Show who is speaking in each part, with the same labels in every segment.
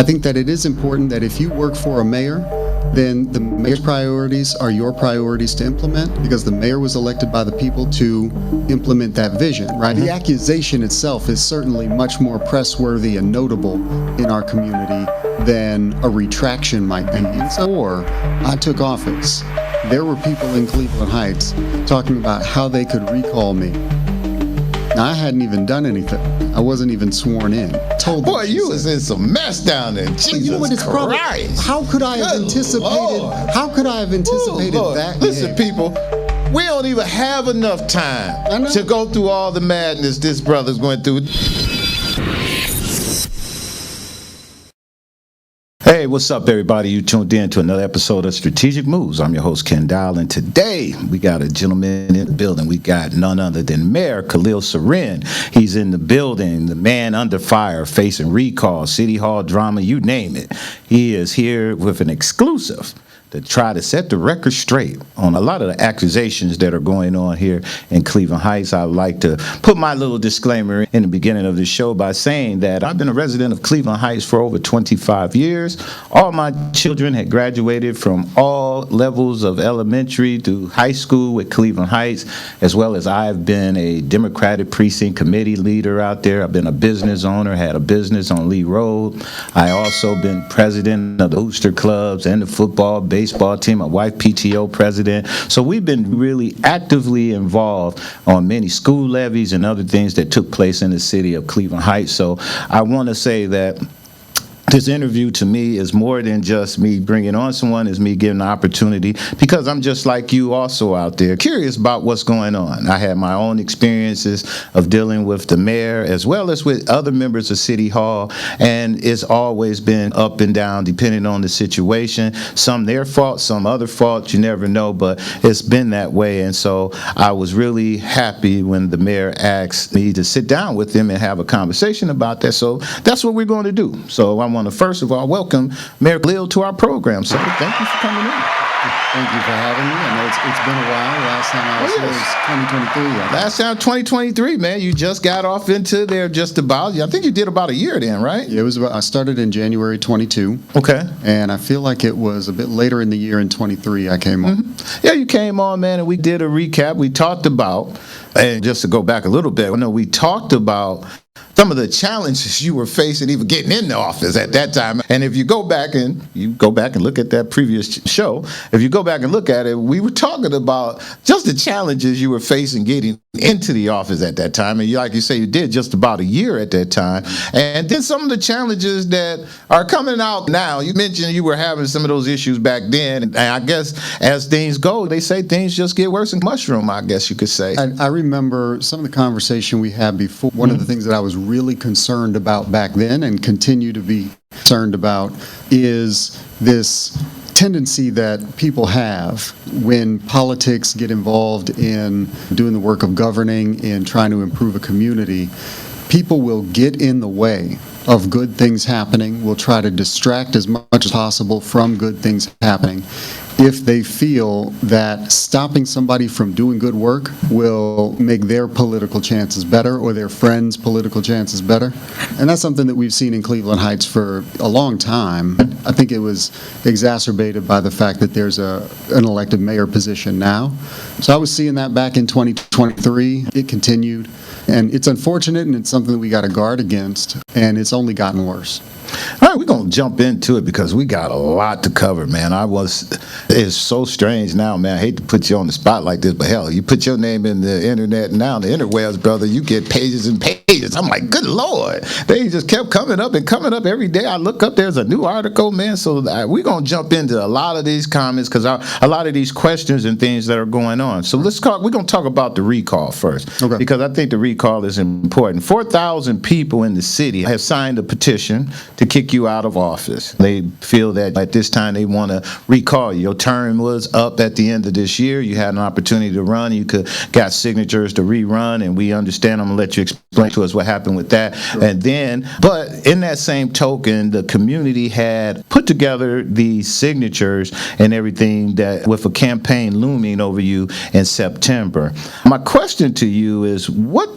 Speaker 1: think that it is important that if you work for a mayor, then the mayor's priorities are your priorities to implement, because the mayor was elected by the people to implement that vision, right? The accusation itself is certainly much more press-worthy and notable in our community than a retraction might be. Before I took office, there were people in Cleveland Heights talking about how they could recall me. Now, I hadn't even done anything. I wasn't even sworn in.
Speaker 2: Boy, you was in some mess down there. Jesus
Speaker 1: you know what, it's
Speaker 2: Christ.
Speaker 1: How could I have anticipated?
Speaker 2: Lord.
Speaker 1: How could I have anticipated that?
Speaker 2: Listen, people, we don't even have enough time to go through all the madness this brother's going through. Hey, what's up, everybody? You tuned in to another episode of Strategic Moves. I'm your host, Kenn Dowell, and today we got a gentleman in the building. We got none other than Mayor Kahlil Seren. He's in the building, the man under fire, facing recall, city hall drama, you name it. He is here with an exclusive to try to set the record straight on a lot of the accusations that are going on here in Cleveland Heights. I'd like to put my little disclaimer in the beginning of the show by saying that I've been a resident of Cleveland Heights for over 25 years. All my children had graduated from all levels of elementary to high school with Cleveland Heights, as well as I've been a Democratic precinct committee leader out there. I've been a business owner, had a business on Lee Road. I also been president of the booster clubs and the football, baseball team, my wife PTO president. So we've been really actively involved on many school levies and other things that took place in the city of Cleveland Heights. So I want to say that this interview to me is more than just me bringing on someone, is me giving the opportunity, because I'm just like you also out there, curious about what's going on. I had my own experiences of dealing with the mayor as well as with other members of City Hall, and it's always been up and down depending on the situation. Some their fault, some other fault, you never know, but it's been that way. And so I was really happy when the mayor asked me to sit down with him and have a conversation about that. So that's what we're going to do. So I want to first of all welcome Mayor Kahlil to our program. So thank you for coming in.
Speaker 1: Thank you for having me. I know it's been a while. Last time I was here was 2023.
Speaker 2: Last time 2023, man. You just got off into there just about. I think you did about a year then, right?
Speaker 1: Yeah, it was. I started in January 22.
Speaker 2: Okay.
Speaker 1: And I feel like it was a bit later in the year in 23 I came on.
Speaker 2: Yeah, you came on, man, and we did a recap. We talked about, and just to go back a little bit, I know we talked about some of the challenges you were facing even getting in the office at that time. And if you go back and look at that previous show, if you go back and look at it, we were talking about just the challenges you were facing getting into the office at that time. And like you say, you did just about a year at that time. And then some of the challenges that are coming out now. You mentioned you were having some of those issues back then. And I guess as things go, they say things just get worse and mushroom, I guess you could say.
Speaker 1: I remember some of the conversation we had before. One of the things that I was really concerned about back then and continue to be concerned about is this tendency that people have when politics get involved in doing the work of governing, in trying to improve a community. People will get in the way of good things happening, will try to distract as much as possible from good things happening, if they feel that stopping somebody from doing good work will make their political chances better or their friends' political chances better. And that's something that we've seen in Cleveland Heights for a long time. I think it was exacerbated by the fact that there's an elected mayor position now. So I was seeing that back in 2023. It continued. And it's unfortunate, and it's something that we got to guard against, and it's only gotten worse.
Speaker 2: All right, we're going to jump into it because we got a lot to cover, man. It's so strange now, man. I hate to put you on the spot like this, but hell, you put your name in the internet now, the interwebs, brother, you get pages and pages. I'm like, good Lord. They just kept coming up every day. I look up, there's a new article, man. So we're going to jump into a lot of these comments because a lot of these questions and things that are going on. So we're going to talk about the recall first, okay, because I think the recall is important. 4,000 people in the city have signed a petition to kick you out of office. They feel that at this time they want to recall you. Your term was up at the end of this year. You had an opportunity to run. You got signatures to rerun, and we understand. I'm going to let you explain to us what happened with that. Sure. And then, but in that same token, the community had put together these signatures and everything that with a campaign looming over you in September. My question to you is, what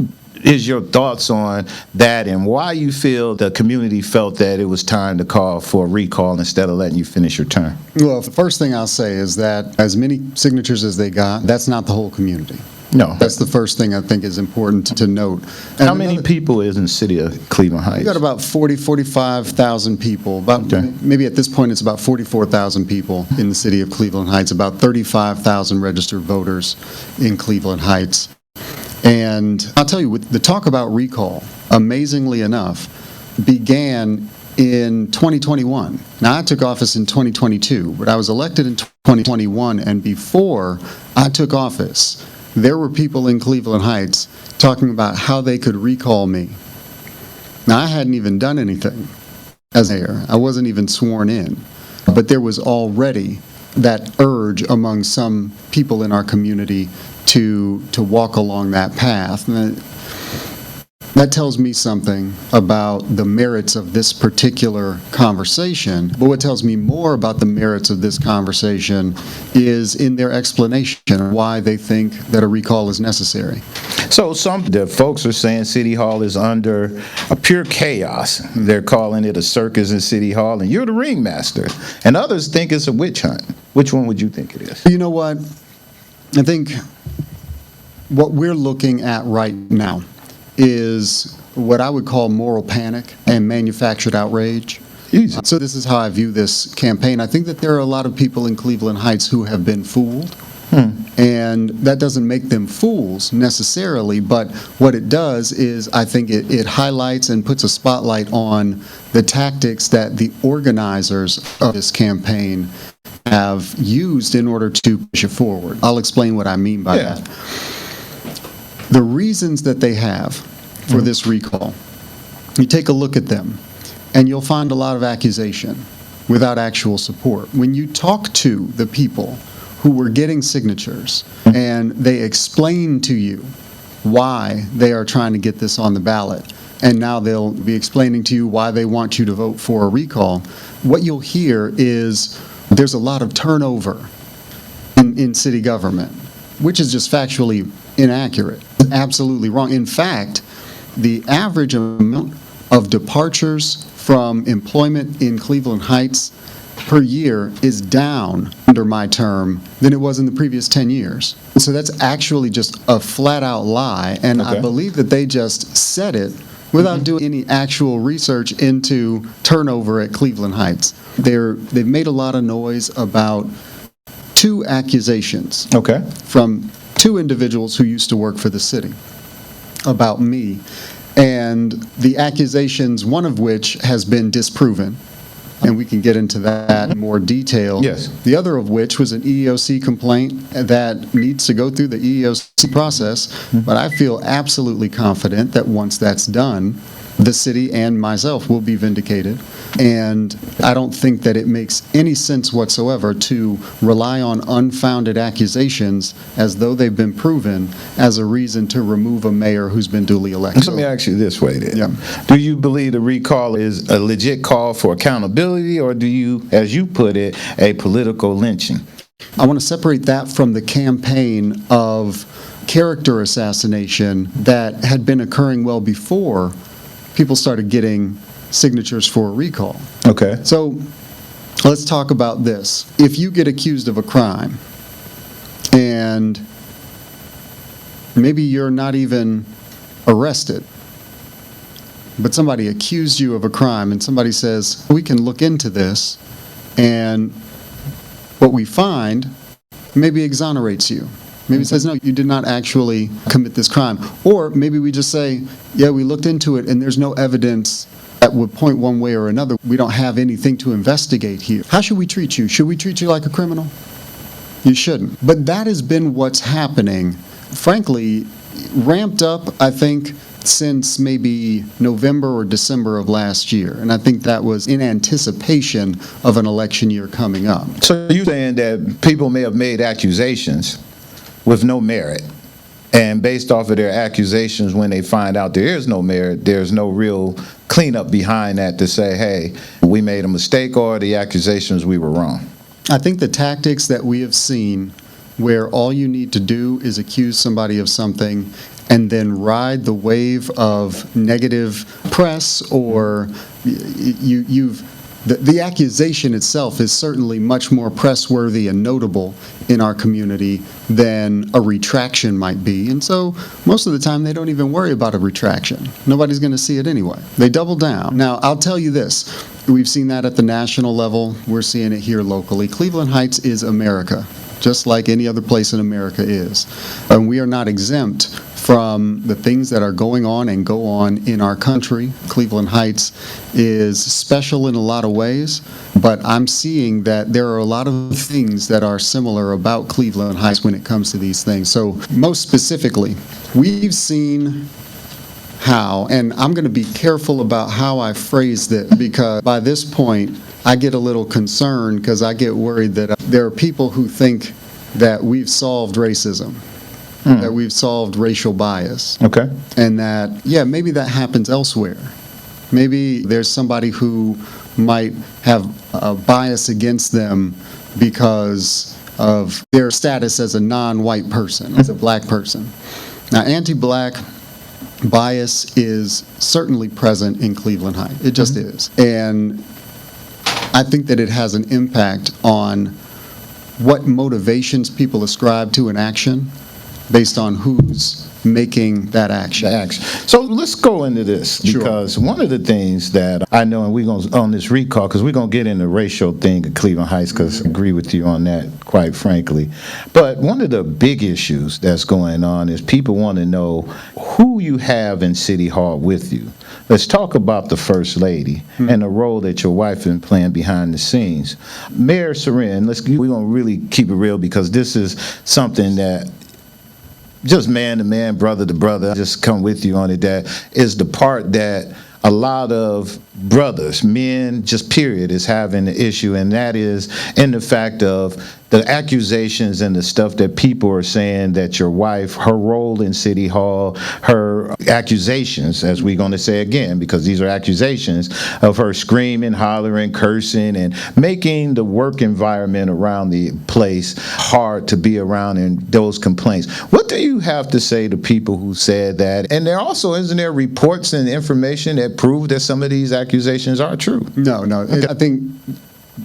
Speaker 2: is your thoughts on that and why you feel the community felt that it was time to call for a recall instead of letting you finish your term?
Speaker 1: Well, the first thing I'll say is that as many signatures as they got, that's not the whole community.
Speaker 2: No.
Speaker 1: That's the first thing I think is important to note. And
Speaker 2: How many people is in the city of Cleveland Heights?
Speaker 1: We've got about 45,000 people.
Speaker 2: Okay.
Speaker 1: Maybe at this point it's about 44,000 people in the city of Cleveland Heights, about 35,000 registered voters in Cleveland Heights. And I'll tell you, with the talk about recall, amazingly enough, began in 2021. Now, I took office in 2022, but I was elected in 2021, and before I took office, there were people in Cleveland Heights talking about how they could recall me. Now, I hadn't even done anything as mayor. I wasn't even sworn in. But there was already that urge among some people in our community to walk along that path. And that tells me something about the merits of this particular conversation. But what tells me more about the merits of this conversation is in their explanation of why they think that a recall is necessary.
Speaker 2: So the folks are saying City Hall is under a pure chaos. They're calling it a circus in City Hall, and you're the ringmaster. And others think it's a witch hunt. Which one would you think it is?
Speaker 1: You know what? I think what we're looking at right now is what I would call moral panic and manufactured outrage.
Speaker 2: Easy.
Speaker 1: So this is how I view this campaign. I think that there are a lot of people in Cleveland Heights who have been fooled. And that doesn't make them fools necessarily, but what it does is I think it highlights and puts a spotlight on the tactics that the organizers of this campaign have used in order to push it forward. I'll explain what I mean by that. The reasons that they have for this recall, you take a look at them, and you'll find a lot of accusation without actual support. When you talk to the people who were getting signatures and they explain to you why they are trying to get this on the ballot, and now they'll be explaining to you why they want you to vote for a recall, what you'll hear is there's a lot of turnover in city government, which is just factually inaccurate, absolutely wrong. In fact, the average amount of departures from employment in Cleveland Heights per year is down under my term than it was in the previous 10 years. So that's actually just a flat-out lie, and I believe that they just said it without doing any actual research into turnover at Cleveland Heights. They've made a lot of noise about 2 accusations from 2 individuals who used to work for the city about me, and the accusations, one of which has been disproven, and we can get into that in more detail.
Speaker 2: Yes.
Speaker 1: The other of which was an EEOC complaint that needs to go through the EEOC process, but I feel absolutely confident that once that's done, the city and myself will be vindicated. And I don't think that it makes any sense whatsoever to rely on unfounded accusations as though they've been proven as a reason to remove a mayor who's been duly elected.
Speaker 2: Let me ask you this way then.
Speaker 1: Yeah.
Speaker 2: Do you believe the recall is a legit call for accountability, or do you, as you put it, a political lynching?
Speaker 1: I want to separate that from the campaign of character assassination that had been occurring well before people started getting signatures for a recall.
Speaker 2: Okay.
Speaker 1: So let's talk about this. If you get accused of a crime and maybe you're not even arrested, but somebody accused you of a crime and somebody says, we can look into this, and what we find maybe exonerates you. Maybe it says, no, you did not actually commit this crime. Or maybe we just say, yeah, we looked into it and there's no evidence that would point one way or another. We don't have anything to investigate here. How should we treat you? Should we treat you like a criminal? You shouldn't. But that has been what's happening, frankly, ramped up, I think, since maybe November or December of last year. And I think that was in anticipation of an election year coming up.
Speaker 2: So you're saying that people may have made accusations with no merit, and based off of their accusations, when they find out there is no merit, there's no real cleanup behind that to say, hey, we made a mistake, or the accusations, we were wrong?
Speaker 1: I think the tactics that we have seen where all you need to do is accuse somebody of something and then ride the wave of negative press, or the accusation itself is certainly much more press-worthy and notable in our community than a retraction might be. And so most of the time they don't even worry about a retraction. Nobody's going to see it anyway. They double down. Now, I'll tell you this. We've seen that at the national level. We're seeing it here locally. Cleveland Heights is America, just like any other place in America is. And we are not exempt from the things that are going on and go on in our country. Cleveland Heights is special in a lot of ways, but I'm seeing that there are a lot of things that are similar about Cleveland Heights when it comes to these things. So most specifically, we've seen how, and I'm going to be careful about how I phrased it, because by this point, I get a little concerned because I get worried that there are people who think that we've solved racism, that we've solved racial bias.
Speaker 2: Okay.
Speaker 1: And that, yeah, maybe that happens elsewhere. Maybe there's somebody who might have a bias against them because of their status as a non-white person, as a black person. Now, anti-black bias is certainly present in Cleveland Heights. It just is. And I think that it has an impact on what motivations people ascribe to an action based on who's making that action.
Speaker 2: So let's go into this, because one of the things that I know, and we're going to, on this recall, because we're going to get into the racial thing at Cleveland Heights, because I agree with you on that, quite frankly. But one of the big issues that's going on is people want to know who you have in City Hall with you. Let's talk about the First Lady and the role that your wife been playing behind the scenes. Mayor Seren, we're going to really keep it real, because this is something that just man to man, brother to brother, just come with you on it. That is the part that a lot of brothers, men, just period, is having the issue, and that is in the fact of the accusations and the stuff that people are saying that your wife, her role in City Hall, her accusations, as we're going to say again, because these are accusations, of her screaming, hollering, cursing, and making the work environment around the place hard to be around, and those complaints. What do you have to say to people who said that? And there also, isn't there reports and information that prove that some of these accusations are true?
Speaker 1: No. Okay. I think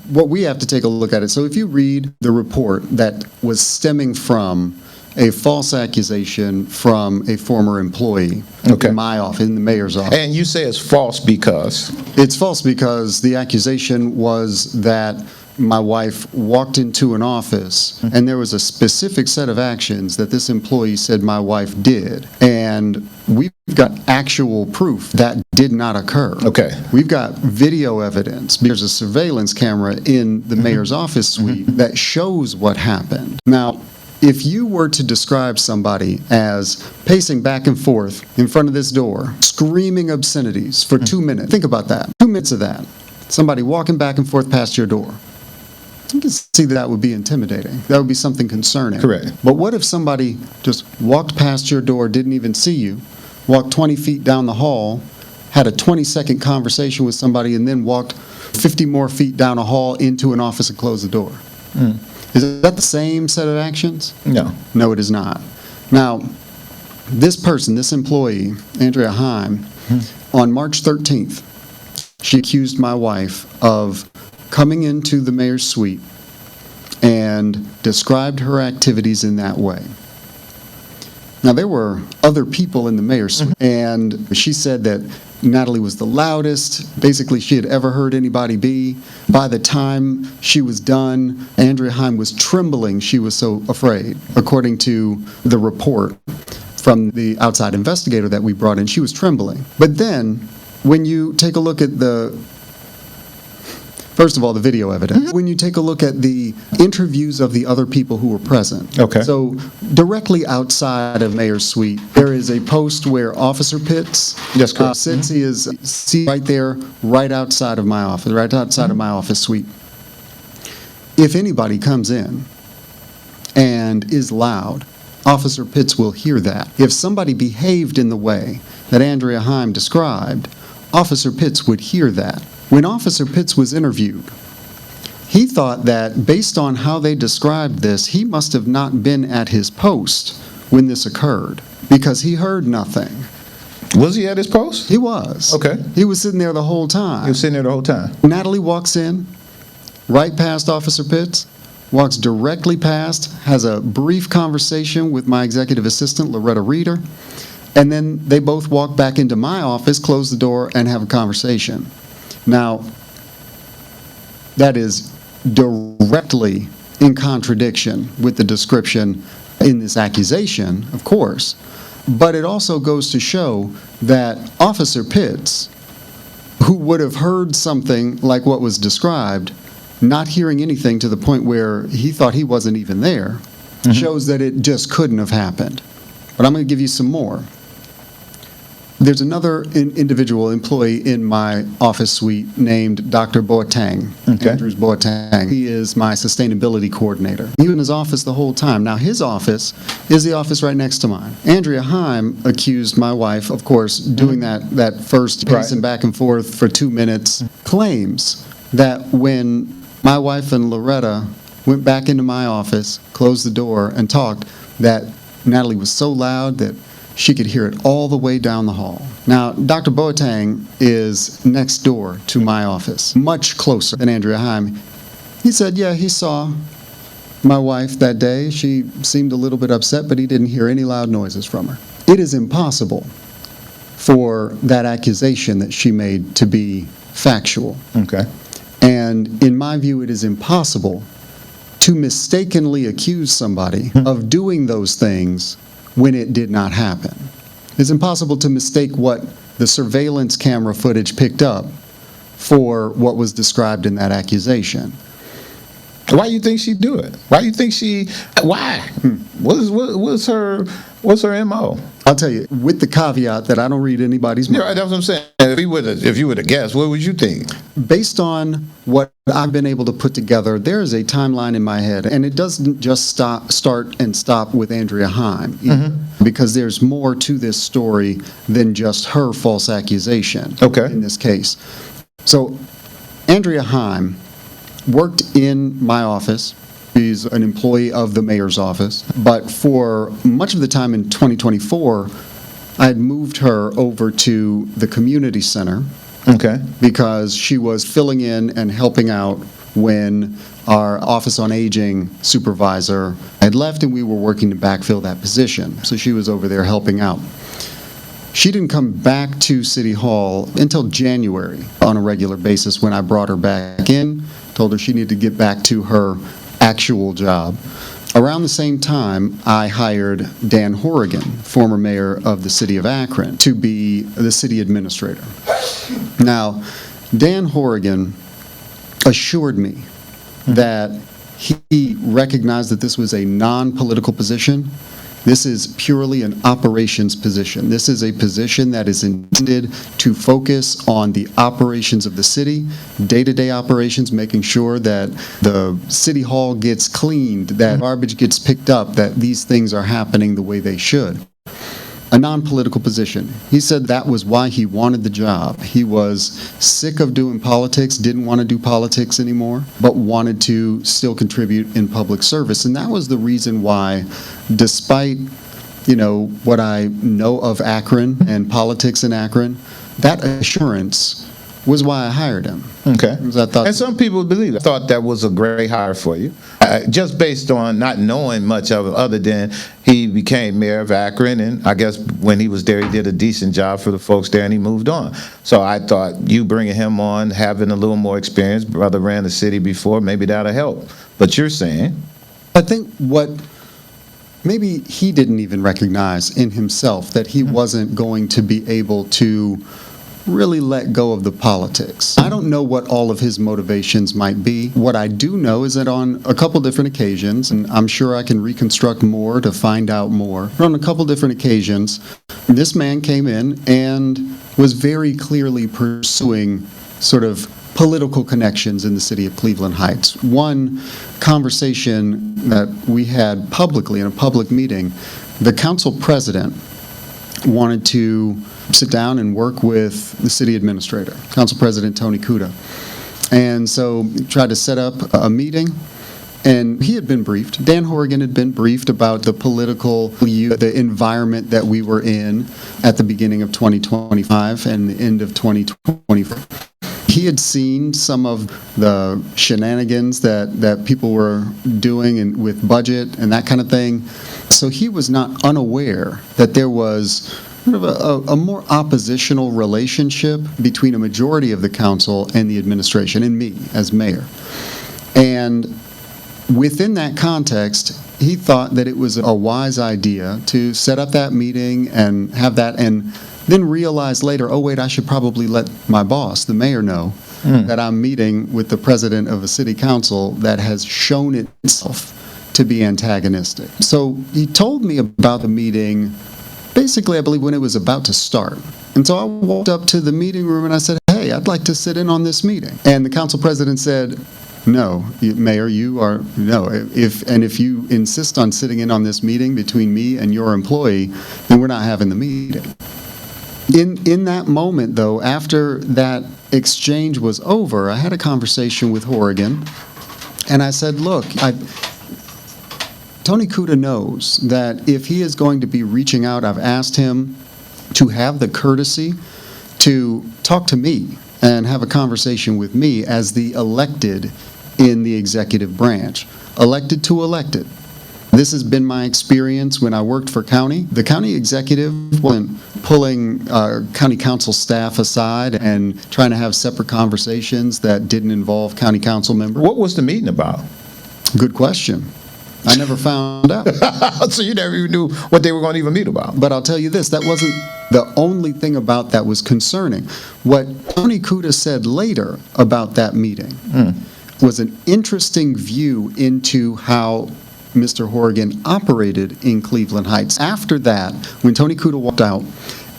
Speaker 1: what we have to take a look at it. So if you read the report that was stemming from a false accusation from a former employee in my office, in the mayor's office.
Speaker 2: And you say it's false because?
Speaker 1: It's false because the accusation was that my wife walked into an office and there was a specific set of actions that this employee said my wife did. And we've got actual proof that did not occur.
Speaker 2: Okay.
Speaker 1: We've got video evidence. There's a surveillance camera in the mayor's office suite that shows what happened. Now, if you were to describe somebody as pacing back and forth in front of this door, screaming obscenities for 2 minutes, think about that. 2 minutes of that. Somebody walking back and forth past your door. You can see that would be intimidating. That would be something concerning.
Speaker 2: Correct.
Speaker 1: But what if somebody just walked past your door, didn't even see you, walked 20 feet down the hall, had a 20-second conversation with somebody, and then walked 50 more feet down a hall into an office and closed the door? Is that the same set of actions?
Speaker 2: No.
Speaker 1: No, it is not. Now, this person, this employee, Andrea Heim, on March 13th, she accused my wife of coming into the mayor's suite and described her activities in that way. Now, there were other people in the mayor's suite, and she said that Natalie was the loudest, basically, she had ever heard anybody be. By the time she was done, Andrea Heim was trembling. She was so afraid, according to the report from the outside investigator that we brought in. She was trembling. But then, when you take a look at first of all, the video evidence. When you take a look at the interviews of the other people who were present.
Speaker 2: Okay.
Speaker 1: So directly outside of Mayor's suite, there is a post where Officer Pitts sits. He is right there, right outside of my office, right outside of my office suite. If anybody comes in and is loud, Officer Pitts will hear that. If somebody behaved in the way that Andrea Heim described, Officer Pitts would hear that. When Officer Pitts was interviewed, he thought that based on how they described this, he must have not been at his post when this occurred because he heard nothing.
Speaker 2: Was he at his post?
Speaker 1: He was.
Speaker 2: Okay.
Speaker 1: He was sitting there the whole time.
Speaker 2: He was sitting there the whole time.
Speaker 1: Natalie walks in, right past Officer Pitts, walks directly past, has a brief conversation with my executive assistant, Loretta Reeder, and then they both walk back into my office, close the door, and have a conversation. Now, that is directly in contradiction with the description in this accusation, of course, but it also goes to show that Officer Pitts, who would have heard something like what was described, not hearing anything to the point where he thought he wasn't even there, shows that it just couldn't have happened. But I'm going to give you some more. There's another individual employee in my office suite named Dr. Boateng, Andrews Boateng. He is my sustainability coordinator. He was in his office the whole time. Now, his office is the office right next to mine. Andrea Heim accused my wife, of course, doing that first pacing back and forth for 2 minutes, claims that when my wife and Loretta went back into my office, closed the door, and talked, that Natalie was so loud that she could hear it all the way down the hall. Now, Dr. Boateng is next door to my office, much closer than Andrea Heim. He said, yeah, he saw my wife that day. She seemed a little bit upset, but he didn't hear any loud noises from her. It is impossible for that accusation that she made to be factual.
Speaker 2: Okay.
Speaker 1: And in my view, it is impossible to mistakenly accuse somebody of doing those things when it did not happen. It's impossible to mistake what the surveillance camera footage picked up for what was described in that accusation.
Speaker 2: Why do you think she'd do it? Why do you think why? What's her MO?
Speaker 1: I'll tell you, with the caveat that I don't read anybody's mind.
Speaker 2: Yeah, that's what I'm saying. If you were to guess, what would you think?
Speaker 1: Based on what I've been able to put together, there is a timeline in my head, and it doesn't just start and stop with Andrea Heim, because there's more to this story than just her false accusation in this case. So, Andrea Heim worked in my office. She's an employee of the mayor's office, but for much of the time in 2024, I had moved her over to the community center because she was filling in and helping out when our Office on Aging supervisor had left and we were working to backfill that position. So she was over there helping out. She didn't come back to City Hall until January on a regular basis when I brought her back in, told her she needed to get back to her actual job. Around the same time, I hired Dan Horrigan, former mayor of the city of Akron, to be the city administrator. Now, Dan Horrigan assured me that he recognized that this was a non-political position. This is purely an operations position. This is a position that is intended to focus on the operations of the city, day-to-day operations, making sure that the city hall gets cleaned, that garbage gets picked up, that these things are happening the way they should. A non-political position. He said that was why he wanted the job. He was sick of doing politics, didn't want to do politics anymore, but wanted to still contribute in public service. And that was the reason why, despite, what I know of Akron and politics in Akron, that assurance was why I hired him.
Speaker 2: Okay. And some people believe it. I thought that was a great hire for you, just based on not knowing much of it other than he became mayor of Akron, and I guess when he was there, he did a decent job for the folks there, and he moved on. So I thought you bringing him on, having a little more experience, brother ran the city before, maybe that'll help. But you're saying?
Speaker 1: I think what maybe he didn't even recognize in himself that he wasn't going to be able to really let go of the politics. I don't know what all of his motivations might be. What I do know is that on a couple different occasions, and I'm sure I can reconstruct more to find out more, but on a couple different occasions, this man came in and was very clearly pursuing sort of political connections in the city of Cleveland Heights. One conversation that we had publicly in a public meeting, the council president wanted to sit down and work with the city administrator, Council President Tony Kuda. And so tried to set up a meeting, And he had been briefed. Dan Horrigan had been briefed about the environment that we were in at the beginning of 2025 and the end of 2024. He had seen some of the shenanigans that people were doing with budget and that kind of thing. So he was not unaware that there was sort of a more oppositional relationship between a majority of the council and the administration and me as mayor. And within that context, he thought that it was a wise idea to set up that meeting and have that, and then realize later, oh wait, I should probably let my boss, the mayor, know that I'm meeting with the president of a city council that has shown itself to be antagonistic. So he told me about the meeting, basically, I believe, when it was about to start. And so I walked up to the meeting room and I said, hey, I'd like to sit in on this meeting. And the council president said, no, Mayor, you are, no. If you insist on sitting in on this meeting between me and your employee, then we're not having the meeting. In that moment, though, after that exchange was over, I had a conversation with Horrigan, and I said, look, Tony Kuda knows that if he is going to be reaching out, I've asked him to have the courtesy to talk to me and have a conversation with me as the elected in the executive branch. Elected to elected. This has been my experience when I worked for county. The county executive wasn't pulling county council staff aside and trying to have separate conversations that didn't involve county council members.
Speaker 2: What was the meeting about?
Speaker 1: Good question. I never found out.
Speaker 2: So you never even knew what they were going to even meet about.
Speaker 1: But I'll tell you this, that wasn't the only thing about that was concerning. What Tony Kuda said later about that meeting was an interesting view into how Mr. Horrigan operated in Cleveland Heights. After that, when Tony Kuda walked out,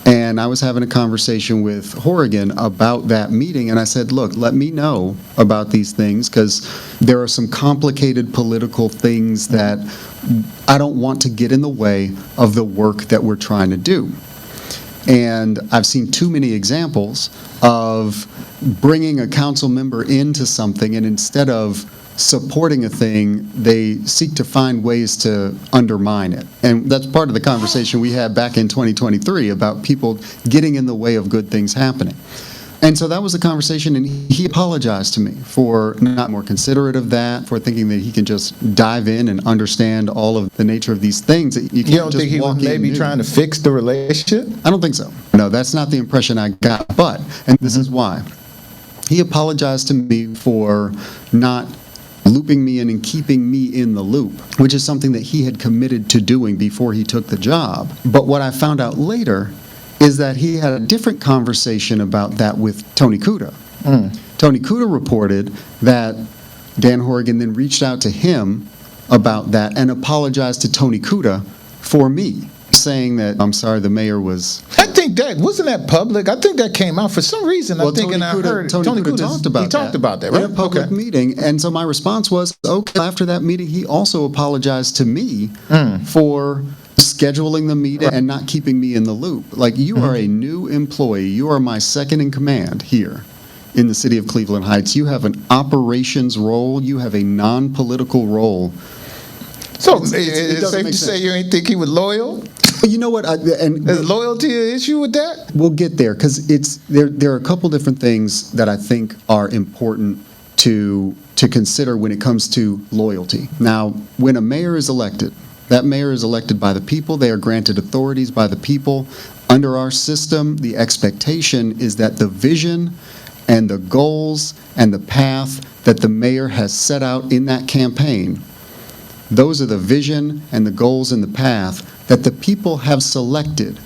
Speaker 1: and I was having a conversation with Horrigan about that meeting, and I said, look, let me know about these things, because there are some complicated political things that I don't want to get in the way of the work that we're trying to do. And I've seen too many examples of bringing a council member into something, and instead of supporting a thing, they seek to find ways to undermine it. And that's part of the conversation we had back in 2023 about people getting in the way of good things happening. And so that was a conversation, and he apologized to me for not more considerate of that, for thinking that he can just dive in and understand all of the nature of these things. That you can't
Speaker 2: You don't
Speaker 1: just
Speaker 2: think he was
Speaker 1: walk in
Speaker 2: maybe
Speaker 1: new.
Speaker 2: trying to fix the relationship?
Speaker 1: I don't think so. No, that's not the impression I got. But, and this is why, he apologized to me for not looping me in and keeping me in the loop, which is something that he had committed to doing before he took the job. But what I found out later is that he had a different conversation about that with Tony Kuda. Tony Kuda reported that Dan Horrigan then reached out to him about that and apologized to Tony Kuda for me, saying that, I'm sorry, the mayor was...
Speaker 2: I think that, wasn't that public? I think that came out for some reason.
Speaker 1: Well,
Speaker 2: I'm thinking
Speaker 1: Tony Kuda talked about
Speaker 2: he talked about that, right?
Speaker 1: in a public meeting. And so my response was, okay, after that meeting, he also apologized to me for scheduling the meeting and not keeping me in the loop. Like, you are a new employee. You are my second in command here in the city of Cleveland Heights. You have an operations role. You have a non-political role.
Speaker 2: So
Speaker 1: it
Speaker 2: it's
Speaker 1: doesn't
Speaker 2: safe
Speaker 1: make
Speaker 2: to say
Speaker 1: sense.
Speaker 2: you ain't think he was loyal?
Speaker 1: But you know what?
Speaker 2: Is loyalty an issue with that?
Speaker 1: We'll get there, because there are a couple different things that I think are important to consider when it comes to loyalty. Now, when a mayor is elected, that mayor is elected by the people. They are granted authorities by the people. Under our system, the expectation is that the vision and the goals and the path that the mayor has set out in that campaign, those are the vision and the goals and the path that the people have selected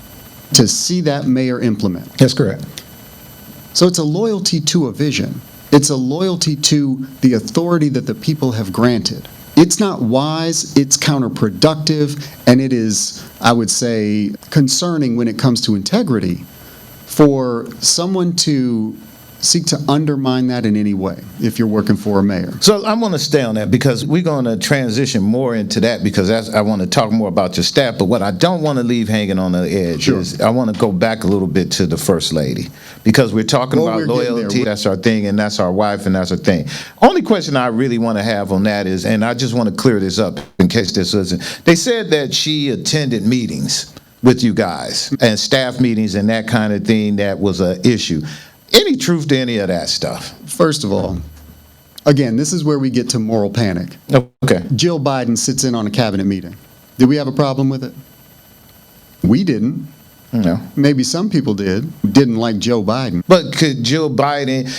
Speaker 1: to see that mayor implement.
Speaker 2: That's correct.
Speaker 1: So it's a loyalty to a vision. It's a loyalty to the authority that the people have granted. It's not wise, it's counterproductive, and it is, I would say, concerning when it comes to integrity for someone to seek to undermine that in any way if you're working for a mayor.
Speaker 2: So I'm going to stay on that because we're going to transition more into that because I want to talk more about your staff. But what I don't want to leave hanging on the edge is I want to go back a little bit to the First Lady because we're talking about loyalty. That's our thing, and that's our wife, and that's our thing. Only question I really want to have on that is, and I just want to clear this up in case this isn't. They said that she attended meetings with you guys and staff meetings and that kind of thing that was an issue. Any truth to any of that stuff?
Speaker 1: First of all, again, this is where we get to moral panic.
Speaker 2: Okay.
Speaker 1: Jill Biden sits in on a cabinet meeting. Did we have a problem with it? We didn't.
Speaker 2: No.
Speaker 1: Maybe some people didn't like Joe Biden.
Speaker 2: But could Jill Biden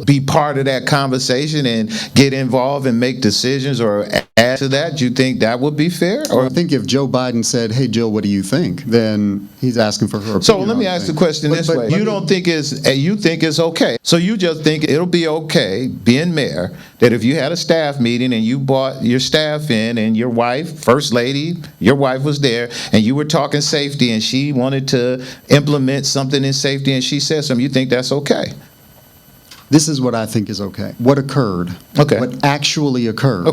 Speaker 2: be part of that conversation and get involved and make decisions or add to that? Do you think that would be fair?
Speaker 1: Or I think if Joe Biden said, "Hey, Jill, what do you think?" then he's asking for her opinion.
Speaker 2: So let me ask the question this way. You think it's okay. So you just think it'll be okay, being mayor, that if you had a staff meeting and you brought your staff in and your wife, First Lady, your wife was there, and you were talking safety and she wanted to implement something in safety and she said something, you think that's okay?
Speaker 1: This is what I think is okay. What occurred, what actually occurred,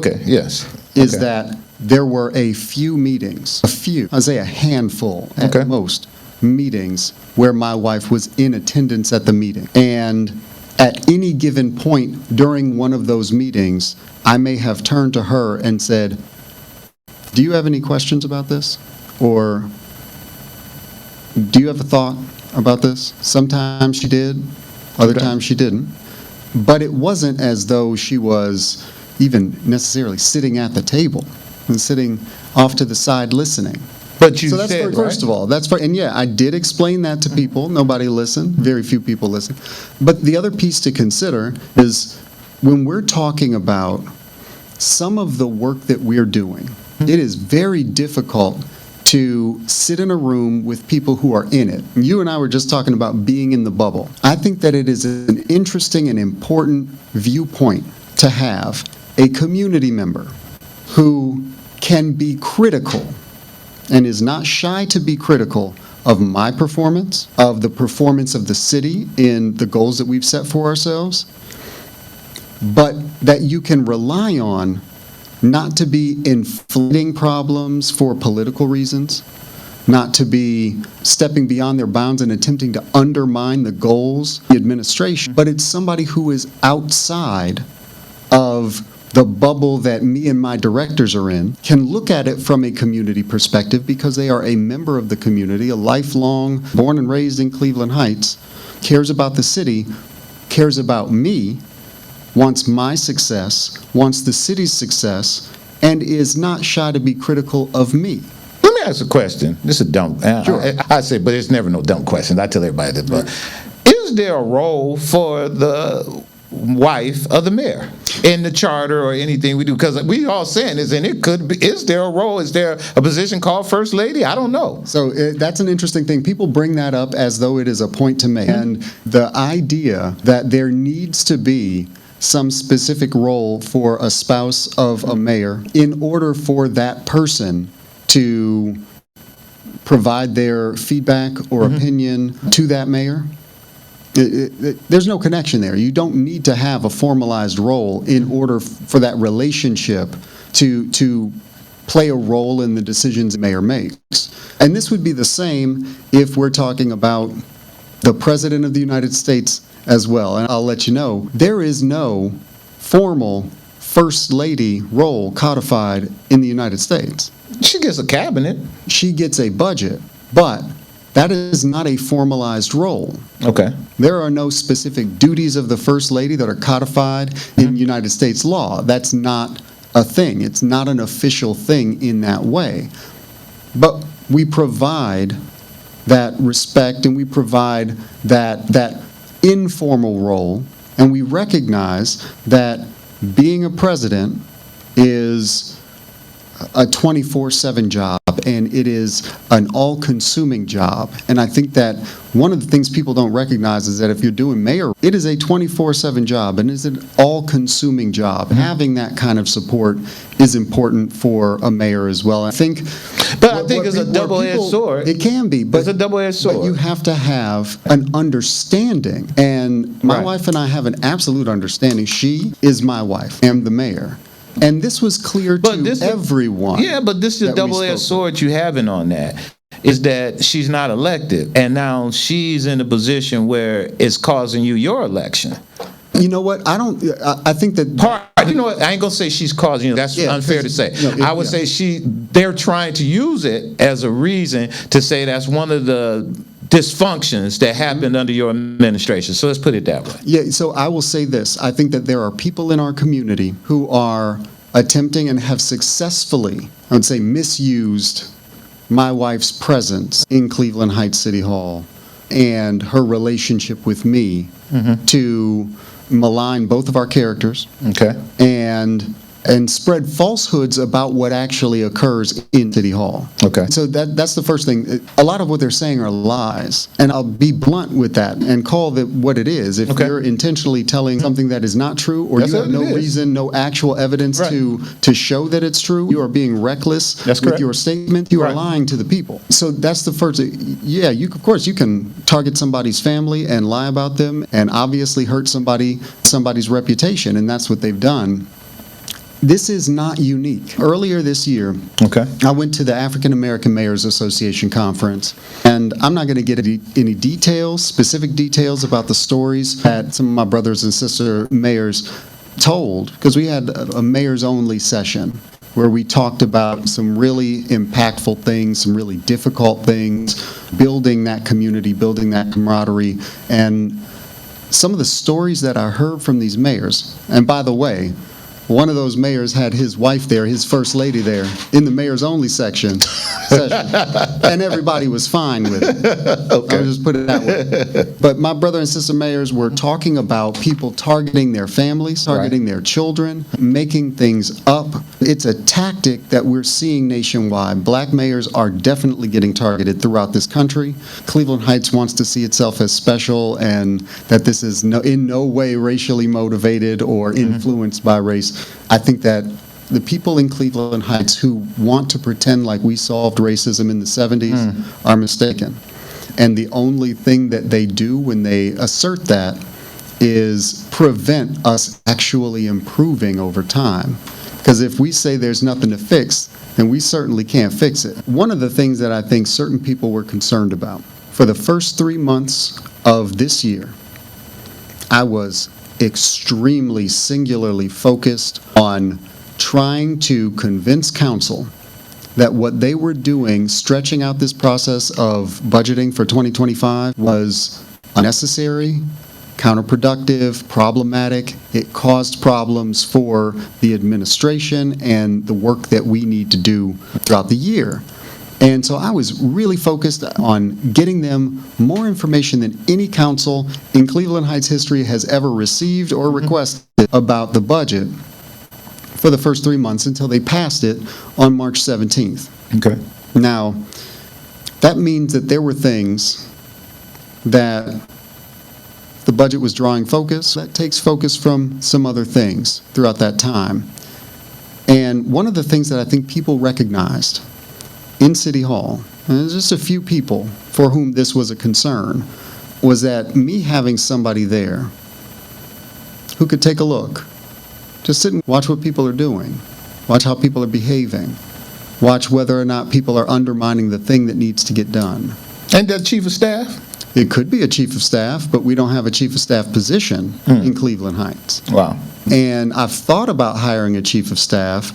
Speaker 1: is that there were a few meetings, I'd say a handful at most, meetings where my wife was in attendance at the meeting. And at any given point during one of those meetings, I may have turned to her and said, "Do you have any questions about this?" Or, "Do you have a thought about this?" Sometimes she did, other times she didn't. But it wasn't as though she was even necessarily sitting at the table and sitting off to the side listening.
Speaker 2: But you
Speaker 1: that's
Speaker 2: said,
Speaker 1: first of all, and yeah, I did explain that to people. Nobody listened. Very few people listened. But the other piece to consider is when we're talking about some of the work that we're doing, it is very difficult to sit in a room with people who are in it. You and I were just talking about being in the bubble. I think that it is an interesting and important viewpoint to have a community member who can be critical and is not shy to be critical of my performance, of the performance of the city in the goals that we've set for ourselves, but that you can rely on not to be inflating problems for political reasons, not to be stepping beyond their bounds and attempting to undermine the goals of the administration, but it's somebody who is outside of the bubble that me and my directors are in, can look at it from a community perspective because they are a member of the community, a lifelong, born and raised in Cleveland Heights, cares about the city, cares about me, wants my success, wants the city's success, and is not shy to be critical of me.
Speaker 2: Let me ask a question. This is a dumb.
Speaker 1: Sure.
Speaker 2: I say, but it's never no dumb question. I tell everybody this. But is there a role for the wife of the mayor in the charter or anything we do? Because we all saying this, and it could be. Is there a role? Is there a position called First Lady? I don't know.
Speaker 1: So that's an interesting thing. People bring that up as though it is a point to make, and the idea that there needs to be some specific role for a spouse of a mayor in order for that person to provide their feedback or opinion to that mayor. There's no connection there. You don't need to have a formalized role in order for that relationship to play a role in the decisions the mayor makes. And this would be the same if we're talking about the President of the United States as well. And I'll let you know, there is no formal First Lady role codified in the United States.
Speaker 2: She gets a cabinet.
Speaker 1: She gets a budget, but that is not a formalized role.
Speaker 2: Okay.
Speaker 1: There are no specific duties of the First Lady that are codified in United States law. That's not a thing. It's not an official thing in that way. But we provide that respect and we provide that informal role, and we recognize that being a president is a 24/7 job, and it is an all-consuming job. And I think that one of the things people don't recognize is that if you're doing mayor, it is a 24/7 job, and it's an all-consuming job. Having that kind of support is important for a mayor as well. I think,
Speaker 2: but I think it's a double-edged sword.
Speaker 1: It can be, but
Speaker 2: it's a double-edged sword.
Speaker 1: But you have to have an understanding, and my
Speaker 2: Right.
Speaker 1: wife and I have an absolute understanding. She is my wife. I am the mayor. And this was clear to everyone.
Speaker 2: Yeah, but this is a double-edged sword you having on that, is that she's not elected, and now she's in a position where it's causing you your election.
Speaker 1: You know what? I think that
Speaker 2: You know what? I ain't gonna say she's causing you. That's unfair to say.
Speaker 1: No,
Speaker 2: I would say they're trying to use it as a reason to say that's one of the dysfunctions that happened under your administration. So let's put it that way.
Speaker 1: Yeah, so I will say this. I think that there are people in our community who are attempting and have successfully, I would say, misused my wife's presence in Cleveland Heights City Hall and her relationship with me to malign both of our characters.
Speaker 2: Okay.
Speaker 1: And spread falsehoods about what actually occurs in City Hall.
Speaker 2: Okay.
Speaker 1: So that's the first thing. A lot of what they're saying are lies, and I'll be blunt with that and call it what it is. If you're intentionally telling something that is not true, or you have no reason, no actual evidence to show that it's true, you are being reckless with your statement. You are lying to the people. So that's the first. Yeah, of course you can target somebody's family and lie about them, and obviously hurt somebody's reputation, and that's what they've done. This is not unique. Earlier this year, I went to the African American Mayors Association conference, and I'm not going to get any specific details about the stories that some of my brothers and sister mayors told, because we had a mayors only session where we talked about some really impactful things, some really difficult things, building that community, building that camaraderie, and some of the stories that I heard from these mayors. And by the way, one of those mayors had his wife there, his first lady there, in the mayors only session, and everybody was fine with it. I'll just put it that way. But my brother and sister mayors were talking about people targeting their families, targeting their children, making things up. It's a tactic that we're seeing nationwide. Black mayors are definitely getting targeted throughout this country. Cleveland Heights wants to see itself as special, and that this is in no way racially motivated or influenced by race. I think that the people in Cleveland Heights who want to pretend like we solved racism in the 70s are mistaken. And the only thing that they do when they assert that is prevent us actually improving over time. Because if we say there's nothing to fix, then we certainly can't fix it. One of the things that I think certain people were concerned about, for the first 3 months of this year, I was extremely singularly focused on trying to convince council that what they were doing, stretching out this process of budgeting for 2025, was unnecessary, counterproductive, problematic. It caused problems for the administration and the work that we need to do throughout the year. And so I was really focused on getting them more information than any council in Cleveland Heights history has ever received or requested about the budget for the first 3 months until they passed it on March 17th.
Speaker 2: Okay.
Speaker 1: Now, that means that there were things that the budget was drawing focus. That takes focus from some other things throughout that time. And one of the things that I think people recognized in City Hall, and there's just a few people for whom this was a concern, was that me having somebody there who could take a look, just sit and watch what people are doing, watch how people are behaving, watch whether or not people are undermining the thing that needs to get done.
Speaker 2: And the chief of staff?
Speaker 1: It could be a chief of staff, but we don't have a chief of staff position in Cleveland Heights.
Speaker 2: Wow.
Speaker 1: And I've thought about hiring a chief of staff,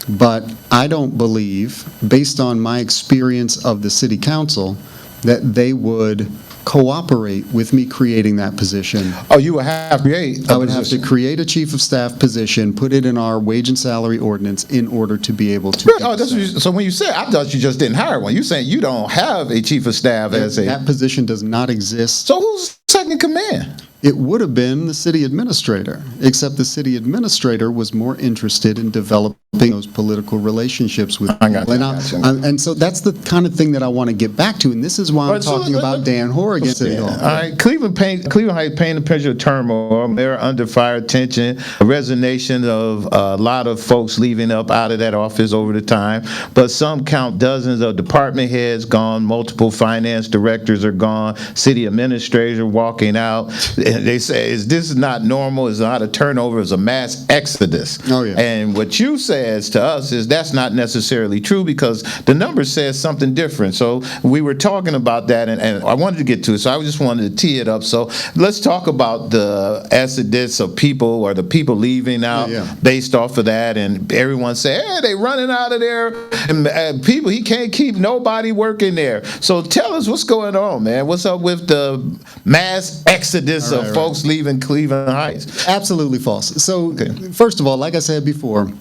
Speaker 1: but I don't believe, based on my experience of the city council, that they would cooperate with me creating that position.
Speaker 2: Oh, you would have to create
Speaker 1: I would have to create a chief of staff position, put it in our wage and salary ordinance in order to be able to.
Speaker 2: Really? Oh, that's what so when you said, I thought you just didn't hire one. You're saying you don't have a chief of staff as a...
Speaker 1: That position does not exist.
Speaker 2: So who's second in command?
Speaker 1: It would have been the city administrator, except the city administrator was more interested in developing those political relationships with
Speaker 2: I got you,
Speaker 1: people.
Speaker 2: I got you.
Speaker 1: And so that's the kind of thing that I want to get back to, and this is why I'm
Speaker 2: All right, so
Speaker 1: talking about Dan Horrigan at City Hall.
Speaker 2: All right, Cleveland Heights paint a picture of turmoil. They're under fire, tension, a resignation of a lot of folks leaving up out of that office over the time. But some count dozens of department heads gone, multiple finance directors are gone, city administrators are walking out. And they say, this is not normal, it's not a turnover, it's a mass exodus.
Speaker 1: Oh, yeah.
Speaker 2: And what you says to us is that's not necessarily true because the number says something different. So we were talking about that, and I wanted to get to it, so I just wanted to tee it up. So let's talk about the exodus of people or the people leaving out based off of that, and everyone say, hey, they running out of there, and people, he can't keep nobody working there. So tell us what's going on, man. What's up with the mass exodus of folks leaving Cleveland Heights?
Speaker 1: Absolutely false. So first of all, like I said before,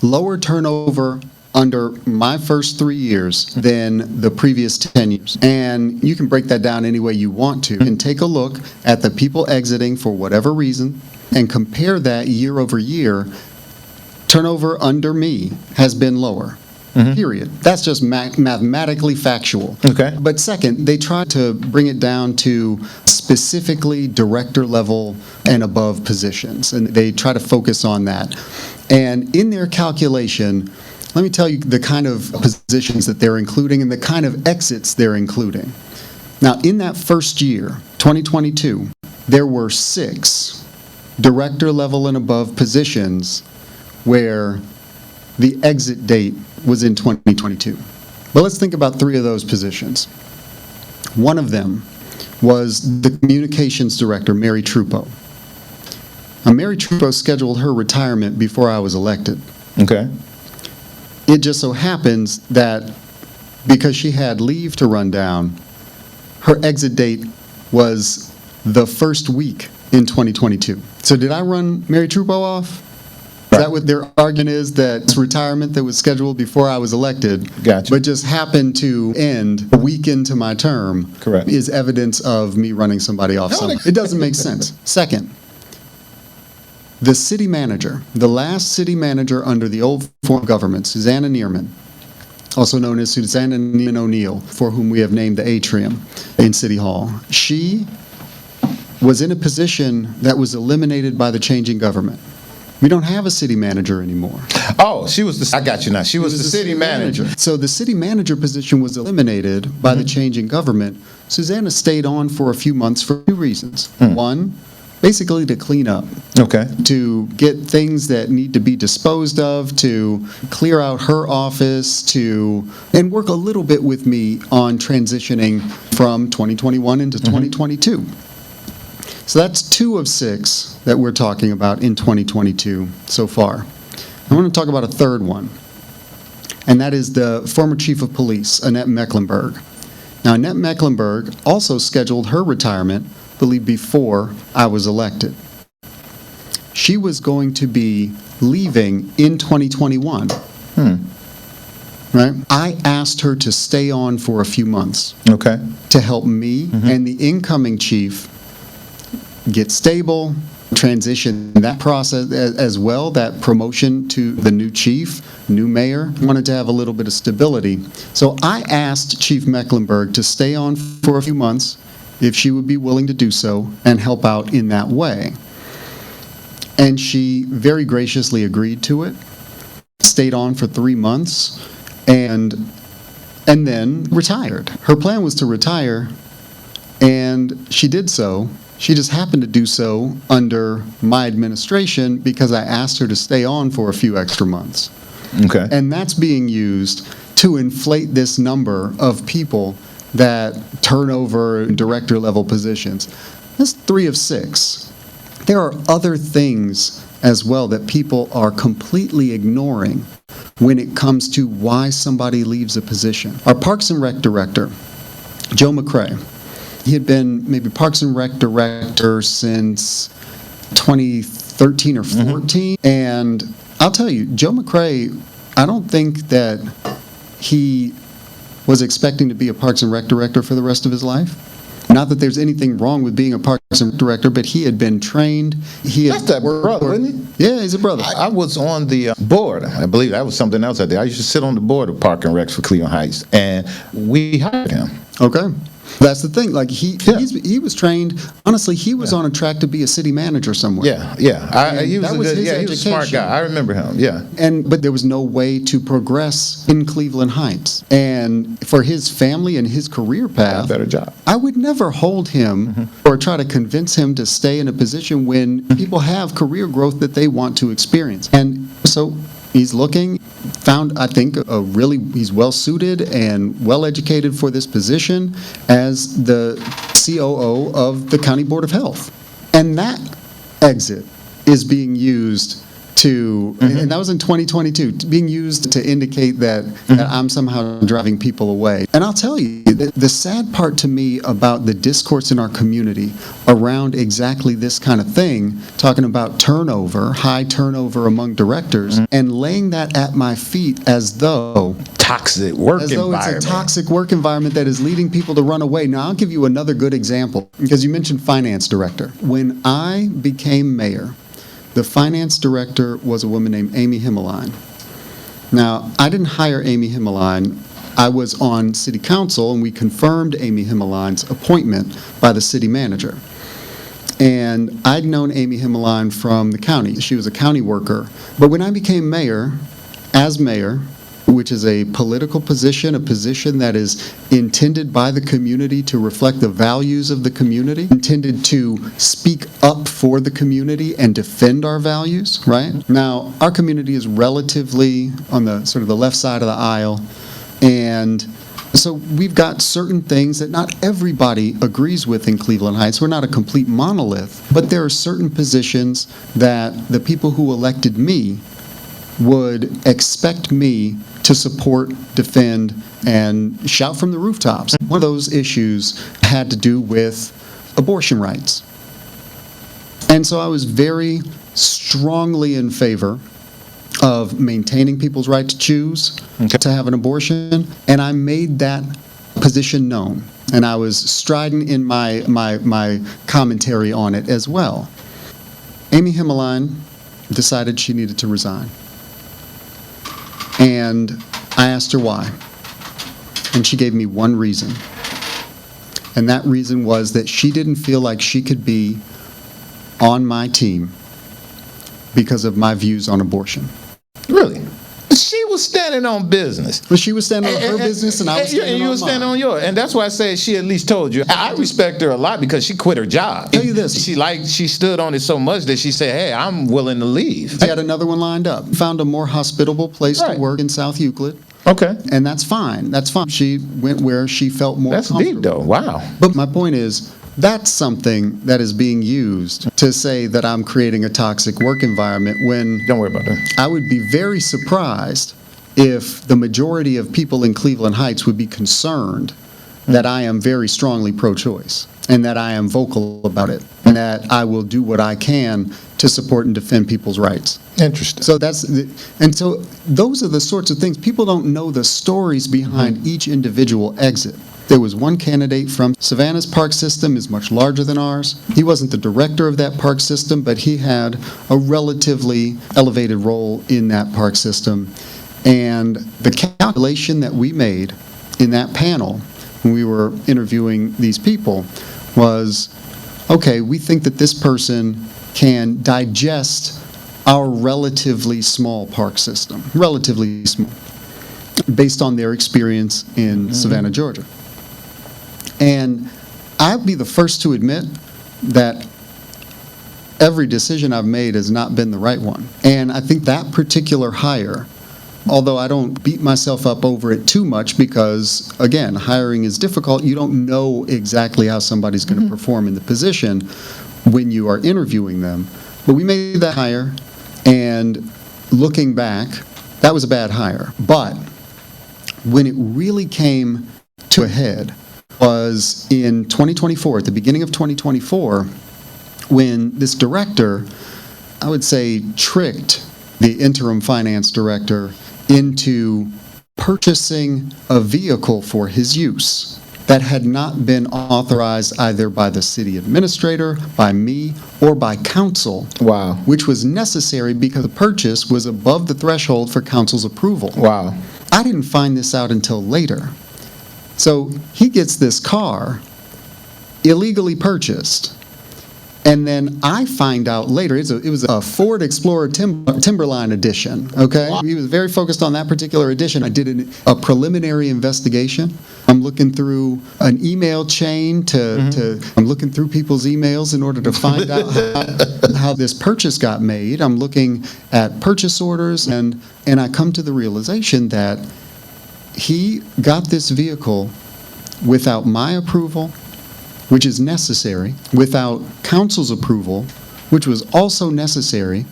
Speaker 1: lower turnover under my first 3 years than the previous 10 years. And you can break that down any way you want to. And take a look at the people exiting for whatever reason and compare that year over year. Turnover under me has been lower. Period. That's just mathematically factual.
Speaker 2: Okay.
Speaker 1: But second, they try to bring it down to specifically director level and above positions, and they try to focus on that. And in their calculation, let me tell you the kind of positions that they're including and the kind of exits they're including. Now, in that first year, 2022, there were 6 director level and above positions where the exit date was in 2022. But let's think about 3 of those positions. One of them was the communications director, Mary Trupo. Now, Mary Trupo scheduled her retirement before I was elected.
Speaker 2: Okay.
Speaker 1: It just so happens that because she had leave to run down, her exit date was the first week in 2022. So did I run Mary Trupo off? Is that what their argument is, that it's retirement that was scheduled before I was elected,
Speaker 2: Gotcha.
Speaker 1: but just happened to end a week into my term,
Speaker 2: Correct.
Speaker 1: is evidence of me running somebody off somewhere? It doesn't make sense. Second, the city manager, the last city manager under the old form of government, Susanna Neerman, also known as Susanna Neerman O'Neill, for whom we have named the atrium in City Hall, she was in a position that was eliminated by the changing government. We don't have a city manager anymore.
Speaker 2: Oh, I got you now. She was the city manager.
Speaker 1: So the city manager position was eliminated by the changing government. Susanna stayed on for a few months for 2 reasons. One, basically to clean up.
Speaker 2: Okay.
Speaker 1: To get things that need to be disposed of, to clear out her office, and work a little bit with me on transitioning from 2021 into 2022. So that's 2 of 6 that we're talking about in 2022 so far. I want to talk about a third one, and that is the former chief of police, Annette Mecklenburg. Now, Annette Mecklenburg also scheduled her retirement, I believe, before I was elected. She was going to be leaving in 2021. Right? I asked her to stay on for a few months.
Speaker 2: Okay.
Speaker 1: To help me and the incoming chief get stable, transition that process as well, that promotion to the new chief, new mayor, wanted to have a little bit of stability. So I asked Chief Mecklenburg to stay on for a few months, if she would be willing to do so, and help out in that way. And she very graciously agreed to it, stayed on for 3 months, and then retired. Her plan was to retire, and she did so. She just happened to do so under my administration because I asked her to stay on for a few extra months.
Speaker 2: Okay.
Speaker 1: And that's being used to inflate this number of people that turn over director level positions. That's 3 of 6. There are other things as well that people are completely ignoring when it comes to why somebody leaves a position. Our Parks and Rec director, Joe McCrae, he had been maybe Parks and Rec director since 2013 or 14. And I'll tell you, Joe McCrae, I don't think that he was expecting to be a Parks and Rec director for the rest of his life. Not that there's anything wrong with being a Parks and Rec director, but he had been trained.
Speaker 2: That's that brother, isn't he?
Speaker 1: Yeah, he's a brother.
Speaker 2: I was on the board. I believe that was something else I did. I used to sit on the board of Park and Recs for Cleveland Heights, and we hired him.
Speaker 1: Okay. That's the thing. Like he was trained. Honestly, he was on a track to be a city manager somewhere.
Speaker 2: He was a smart guy. I remember him. Yeah.
Speaker 1: But there was no way to progress in Cleveland Heights. And for his family and his career path,
Speaker 2: better job.
Speaker 1: I would never hold him or try to convince him to stay in a position when people have career growth that they want to experience. And so he's looking, found, I think, he's well-suited and well-educated for this position as the COO of the County Board of Health. And that exit is being used to, and that was in 2022, being used to indicate that I'm somehow driving people away. And I'll tell you, the sad part to me about the discourse in our community around exactly this kind of thing, talking about turnover, high turnover among directors, and laying that at my feet as though
Speaker 2: toxic work environment.
Speaker 1: It's a toxic work environment that is leading people to run away. Now, I'll give you another good example, because you mentioned finance director. When I became mayor, the finance director was a woman named Amy Himmeline. Now, I didn't hire Amy Himmeline. I was on city council, and we confirmed Amy Himmeline's appointment by the city manager. And I'd known Amy Himmeline from the county. She was a county worker. But when I became mayor, as mayor, which is a political position, a position that is intended by the community to reflect the values of the community, intended to speak up for the community and defend our values, right? Now, our community is relatively on the sort of the left side of the aisle, and so we've got certain things that not everybody agrees with in Cleveland Heights. We're not a complete monolith, but there are certain positions that the people who elected me would expect me to support, defend, and shout from the rooftops. One of those issues had to do with abortion rights. And so I was very strongly in favor of maintaining people's right to choose, to have an abortion, and I made that position known. And I was strident in my commentary on it as well. Amy Himmeline decided she needed to resign. And I asked her why. And she gave me one reason. And that reason was that she didn't feel like she could be on my team because of my views on abortion.
Speaker 2: Really? She was standing on business.
Speaker 1: Well, she was standing on her business, and I was standing on mine.
Speaker 2: And you were standing on yours. And that's why I say she at least told you. I respect her a lot because she quit her job.
Speaker 1: I'll tell you this.
Speaker 2: She stood on it so much that she said, hey, I'm willing to leave.
Speaker 1: She had another one lined up. Found a more hospitable place to work in South Euclid.
Speaker 2: Okay.
Speaker 1: And that's fine. That's fine. She went where she felt more comfortable.
Speaker 2: That's deep, though. Wow.
Speaker 1: But my point is, that's something that is being used to say that I'm creating a toxic work environment when...
Speaker 2: Don't worry about that.
Speaker 1: I would be very surprised if the majority of people in Cleveland Heights would be concerned that I am very strongly pro-choice and that I am vocal about it and that I will do what I can to support and defend people's rights.
Speaker 2: Interesting.
Speaker 1: So so those are the sorts of things. People don't know the stories behind each individual exit. There was one candidate from Savannah's park system is much larger than ours. He wasn't the director of that park system, but he had a relatively elevated role in that park system. And the calculation that we made in that panel when we were interviewing these people was, okay, we think that this person can digest our relatively small park system, relatively small, based on their experience in Savannah, Georgia. And I'd be the first to admit that every decision I've made has not been the right one. And I think that particular hire, although I don't beat myself up over it too much because, again, hiring is difficult. You don't know exactly how somebody's going to perform in the position when you are interviewing them. But we made that hire, and looking back, that was a bad hire. But when it really came to a head was in 2024, at the beginning of 2024, when this director, I would say, tricked the interim finance director into purchasing a vehicle for his use that had not been authorized either by the city administrator, by me, or by council.
Speaker 2: Wow.
Speaker 1: Which was necessary because the purchase was above the threshold for council's approval.
Speaker 2: Wow.
Speaker 1: I didn't find this out until later. So he gets this car illegally purchased. And then I find out later, it was a Ford Explorer Timberline edition, okay? He was very focused on that particular edition. I did a preliminary investigation. I'm looking through an email chain I'm looking through people's emails in order to find out how this purchase got made. I'm looking at purchase orders, and I come to the realization that he got this vehicle without my approval, which is necessary, without council's approval, which was also necessary,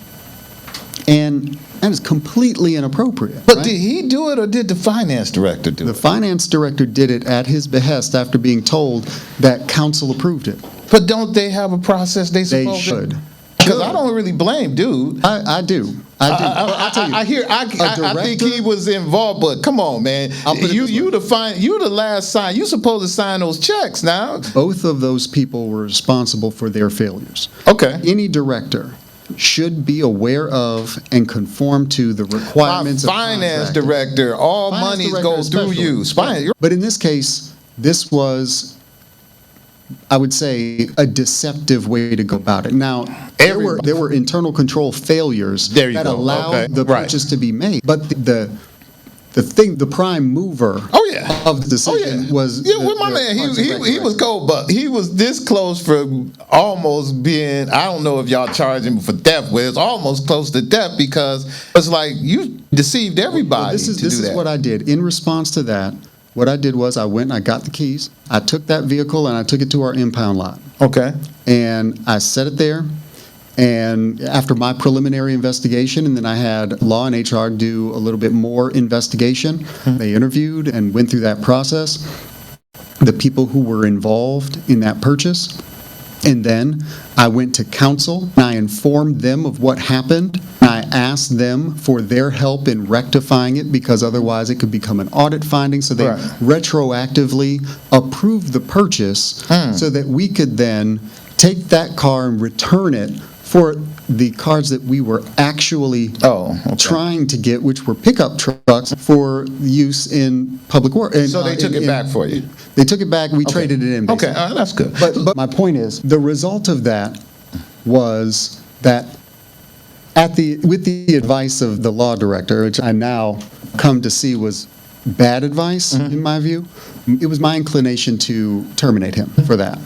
Speaker 1: and that is completely inappropriate.
Speaker 2: But
Speaker 1: right?
Speaker 2: did he do it, or did the finance director do
Speaker 1: The
Speaker 2: it?
Speaker 1: finance director did it at his behest after being told that council approved it.
Speaker 2: But don't they have a process they
Speaker 1: They
Speaker 2: supposed
Speaker 1: should.
Speaker 2: Because I don't really blame dude.
Speaker 1: I do. I'll tell you.
Speaker 2: I think he was involved, but come on, man.
Speaker 1: I'll put it this way.
Speaker 2: You the last sign. You supposed to sign those checks now.
Speaker 1: Both of those people were responsible for their failures.
Speaker 2: Okay.
Speaker 1: Any director should be aware of and conform to the requirements of
Speaker 2: Finance
Speaker 1: contracting.
Speaker 2: director, all
Speaker 1: Finance
Speaker 2: monies
Speaker 1: director
Speaker 2: go through
Speaker 1: especially.
Speaker 2: you. Spine.
Speaker 1: But in this case, this was, I would say, a deceptive way to go about it. Now, there were internal control failures
Speaker 2: There you
Speaker 1: that
Speaker 2: go.
Speaker 1: allowed
Speaker 2: Okay.
Speaker 1: the
Speaker 2: Right.
Speaker 1: purchase to be made. But the prime mover
Speaker 2: Oh yeah.
Speaker 1: of the decision was
Speaker 2: well, my man. He was cold, but he was this close from almost being. I don't know if y'all charge him for theft, but it's almost close to theft because it's like you deceived everybody.
Speaker 1: Well, this
Speaker 2: to do
Speaker 1: is
Speaker 2: that.
Speaker 1: what I did. In response to that, what I did was I went and I got the keys. I took that vehicle and I took it to our impound lot.
Speaker 2: Okay.
Speaker 1: And I set it there. And after my preliminary investigation, and then I had law and HR do a little bit more investigation. They interviewed and went through that process, the people who were involved in that purchase. And then I went to council and I informed them of what happened. I asked them for their help in rectifying it because otherwise it could become an audit finding. So they
Speaker 2: Right.
Speaker 1: retroactively approved the purchase so that we could then take that car and return it for the cars that we were actually trying to get, which were pickup trucks for use in public work.
Speaker 2: So they took it back for you.
Speaker 1: They took it back. We traded it in. Basically.
Speaker 2: Okay, that's good.
Speaker 1: But my point is, the result of that was that with the advice of the law director, which I now come to see was bad advice in my view, it was my inclination to terminate him for that.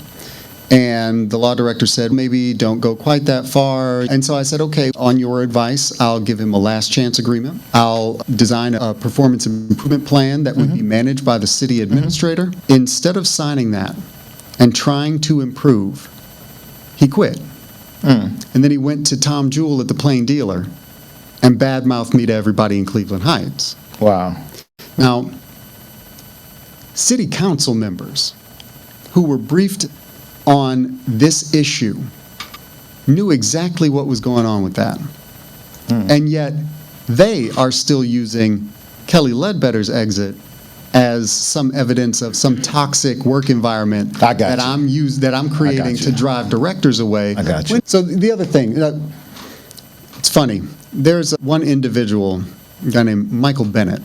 Speaker 1: And the law director said, maybe don't go quite that far. And so I said, okay, on your advice, I'll give him a last chance agreement. I'll design a performance improvement plan that would be managed by the city administrator. Instead of signing that and trying to improve, he quit. And then he went to Tom Jewell at the Plain Dealer and badmouthed me to everybody in Cleveland Heights.
Speaker 2: Wow.
Speaker 1: Now, city council members who were briefed on this issue knew exactly what was going on with that. And yet, they are still using Kelly Ledbetter's exit as some evidence of some toxic work environment that I'm creating to drive directors away.
Speaker 2: I got you.
Speaker 1: So the other thing, it's funny. There's one individual, a guy named Michael Bennett.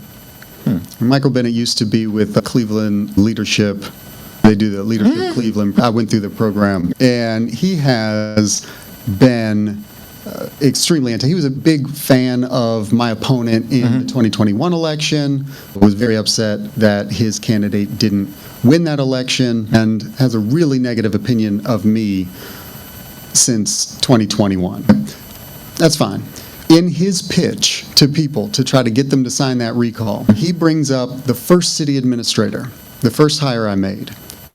Speaker 1: Michael Bennett used to be with Cleveland Leadership. They do the Leadership Cleveland. I went through the program, and he has been extremely anti. He was a big fan of my opponent in the 2021 election, was very upset that his candidate didn't win that election, and has a really negative opinion of me since 2021. That's fine. In his pitch to people to try to get them to sign that recall, he brings up the first city administrator, the first hire I made.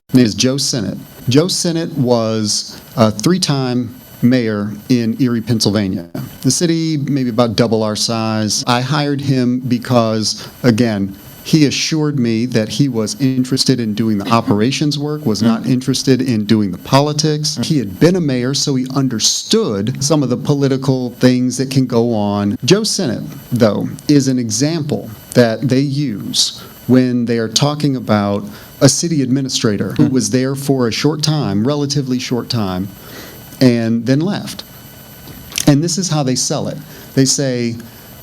Speaker 1: His name is Joe Sennett. Joe Sennett was a 3-time mayor in Erie, Pennsylvania. The city, maybe about double our size. I hired him because, again, he assured me that he was interested in doing the operations work, was not interested in doing the politics. He had been a mayor, so he understood some of the political things that can go on. Joe Sennett, though, is an example that they use when they are talking about a city administrator who was there for a short time, relatively short time, and then left. And this is how they sell it. They say,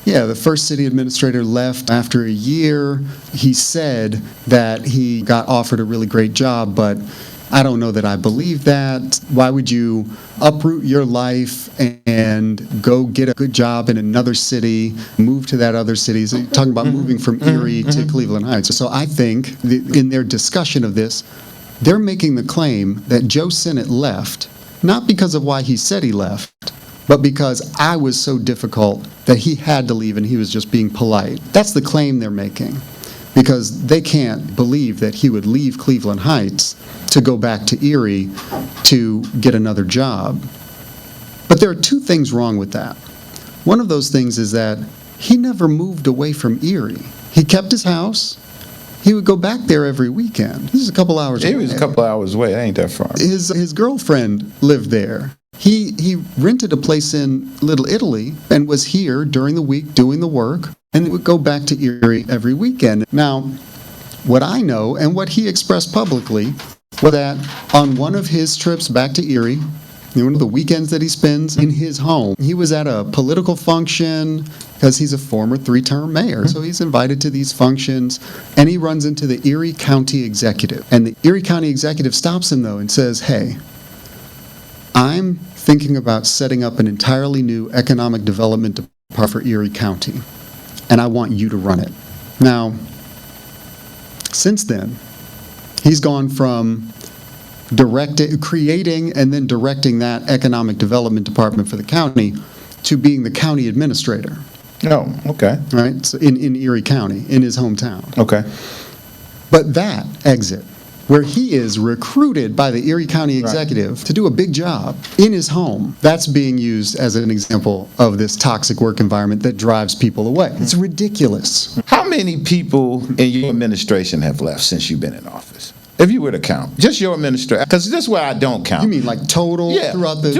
Speaker 1: yeah, the first city administrator left after a year. He said that he got offered a really great job, but I don't know that I believe that. Why would you uproot your life and go get a good job in another city, move to that other city? So you're talking about moving from Erie to Cleveland Heights. So I think in their discussion of this, they're making the claim that Joe Sennett left, not because of why he said he left, but because I was so difficult that he had to leave and he was just being polite. That's the claim they're making, because they can't believe that he would leave Cleveland Heights to go back to Erie to get another job. But there are two things wrong with that. One of those things is that he never moved away from Erie. He kept his house. He would go back there every weekend. This is a couple hours away.
Speaker 2: Erie's a couple hours away. That ain't that far.
Speaker 1: His girlfriend lived there. He rented a place in Little Italy and was here during the week doing the work, and would go back to Erie every weekend. Now, what I know and what he expressed publicly was that on one of his trips back to Erie, one of the weekends that he spends in his home, he was at a political function because he's a former 3-term mayor. So he's invited to these functions, and he runs into the Erie County Executive. And the Erie County Executive stops him, though, and says, hey, I'm thinking about setting up an entirely new economic development department for Erie County, and I want you to run it. Now, since then, he's gone from creating and then directing that economic development department for the county to being the county administrator.
Speaker 2: Oh, okay.
Speaker 1: Right? So in Erie County, in his hometown.
Speaker 2: Okay.
Speaker 1: But that exit, where he is recruited by the Erie County Executive to do a big job in his home, that's being used as an example of this toxic work environment that drives people away. It's ridiculous.
Speaker 2: How many people in your administration have left since you've been in office? If you were to count, just your administration, because this is where I don't count.
Speaker 1: You mean like total throughout the...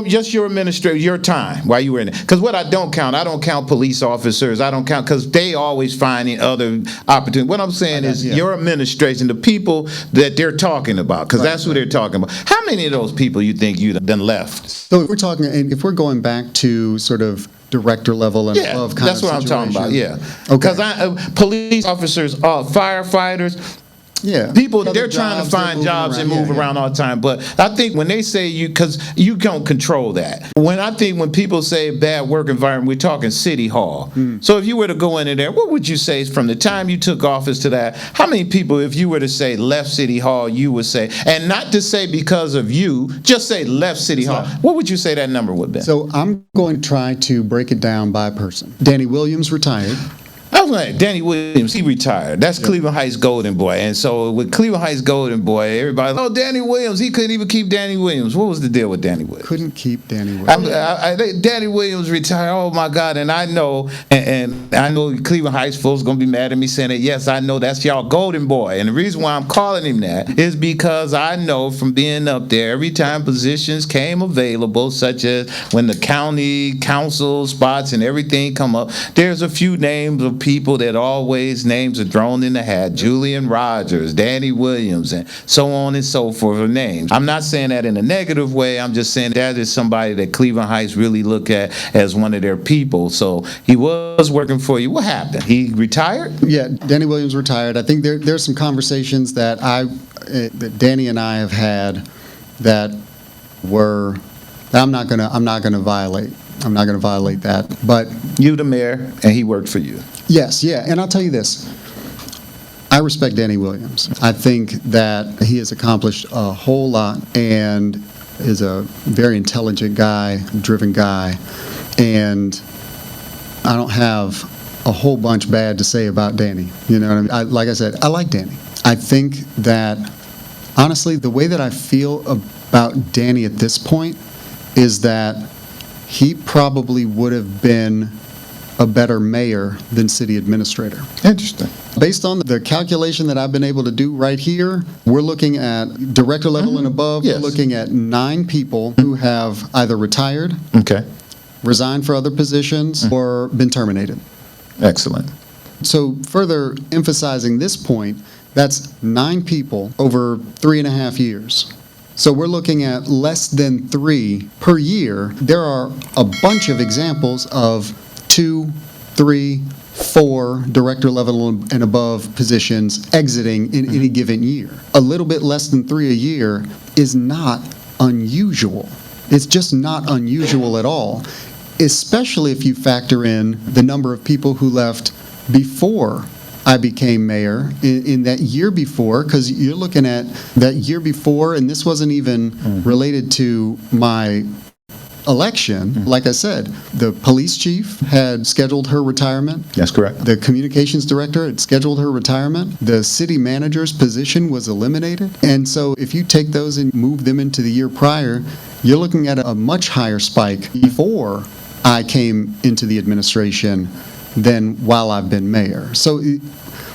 Speaker 2: Just your administration, your time while you were in it. Because what I don't count police officers. I don't count, because they always finding other opportunities. What I'm saying is your administration, the people that they're talking about, because that's who they're talking about. How many of those people you think you've done left?
Speaker 1: So if we're going back to sort of director level and above kind
Speaker 2: that's
Speaker 1: of
Speaker 2: what I'm talking about,
Speaker 1: Okay.
Speaker 2: Because police officers, firefighters, people, they're trying to find jobs and move around all the time. But I think when they say because you don't control that. When people say bad work environment, we're talking City Hall. So if you were to go into there, what would you say from the time you took office to that? How many people, if you were to say left City Hall, you would say, and not to say because of you, just say left City Hall. What would you say that number would be?
Speaker 1: So I'm going to try to break it down by person. Danny Williams retired.
Speaker 2: I was like, Danny Williams, he retired. That's Cleveland Heights Golden Boy. And so with Cleveland Heights Golden Boy, everybody, Danny Williams, he couldn't even keep Danny Williams. What was the deal with Danny Williams?
Speaker 1: Couldn't keep Danny Williams.
Speaker 2: Danny Williams retired. Oh my God! And I know, and I know Cleveland Heights folks gonna be mad at me saying that. Yes, I know that's y'all Golden Boy. And the reason why I'm calling him that is because I know from being up there, every time positions came available, such as when the county council spots and everything come up, there's a few names of people that always names are thrown in the hat. Julian Rogers, Danny Williams, and so on and so forth are names. I'm not saying that in a negative way. I'm just saying that is somebody that Cleveland Heights really look at as one of their people. So he was working for you. What happened? He retired?
Speaker 1: Yeah, Danny Williams retired. I think there's some conversations that Danny and I have had that I'm not gonna violate. I'm not going to violate that. But
Speaker 2: you, the mayor, and he worked for you.
Speaker 1: Yes, yeah. And I'll tell you this. I respect Danny Williams. I think that he has accomplished a whole lot and is a very intelligent guy, driven guy. And I don't have a whole bunch bad to say about Danny. You know what I mean? Like I said, I like Danny. I think that, honestly, the way that I feel about Danny at this point is that he probably would have been a better mayor than city administrator.
Speaker 2: Interesting.
Speaker 1: Based on the calculation that I've been able to do right here, we're looking at director level and above.
Speaker 2: Yes.
Speaker 1: We're looking at 9 people who have either retired, resigned for other positions, or been terminated.
Speaker 2: Excellent.
Speaker 1: So further emphasizing this point, That's 9 people over 3.5 years. So we're looking at less than 3 per year. There are a bunch of examples of 2, 3, 4 director level and above positions exiting in any given year. A little bit less than 3 a year is not unusual. It's just not unusual at all, especially if you factor in the number of people who left before I became mayor in that year before, because you're looking at that year before, and this wasn't even related to my election. Like I said, the police chief had scheduled her retirement.
Speaker 2: That's correct.
Speaker 1: The communications director had scheduled her retirement. The city manager's position was eliminated. And so if you take those and move them into the year prior, you're looking at a much higher spike before I came into the administration than while I've been mayor. So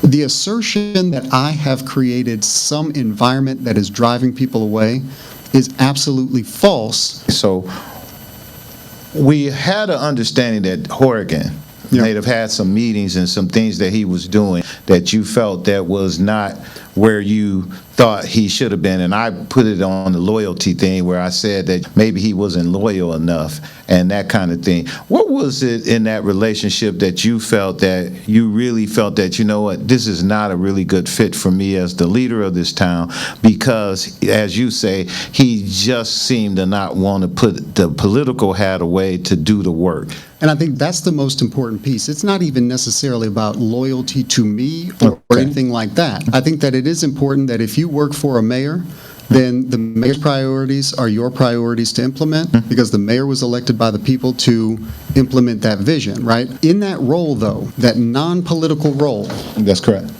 Speaker 1: the assertion that I have created some environment that is driving people away is absolutely false.
Speaker 2: So we had an understanding that Horrigan may have had some meetings and some things that he was doing that you felt that was not where you thought he should have been. And I put it on the loyalty thing where I said that maybe he wasn't loyal enough and that kind of thing. What was it in that relationship that you felt that you really felt that, you know what, this is not a really good fit for me as the leader of this town, because, as you say, he just seemed to not want to put the political hat away to do the work?
Speaker 1: And I think that's the most important piece. It's not even necessarily about loyalty to me or anything like that. I think that it is important that if you work for a mayor, then the mayor's priorities are your priorities to implement, because the mayor was elected by the people to implement that vision, right? In that role, though, that non-political role,
Speaker 2: That's correct.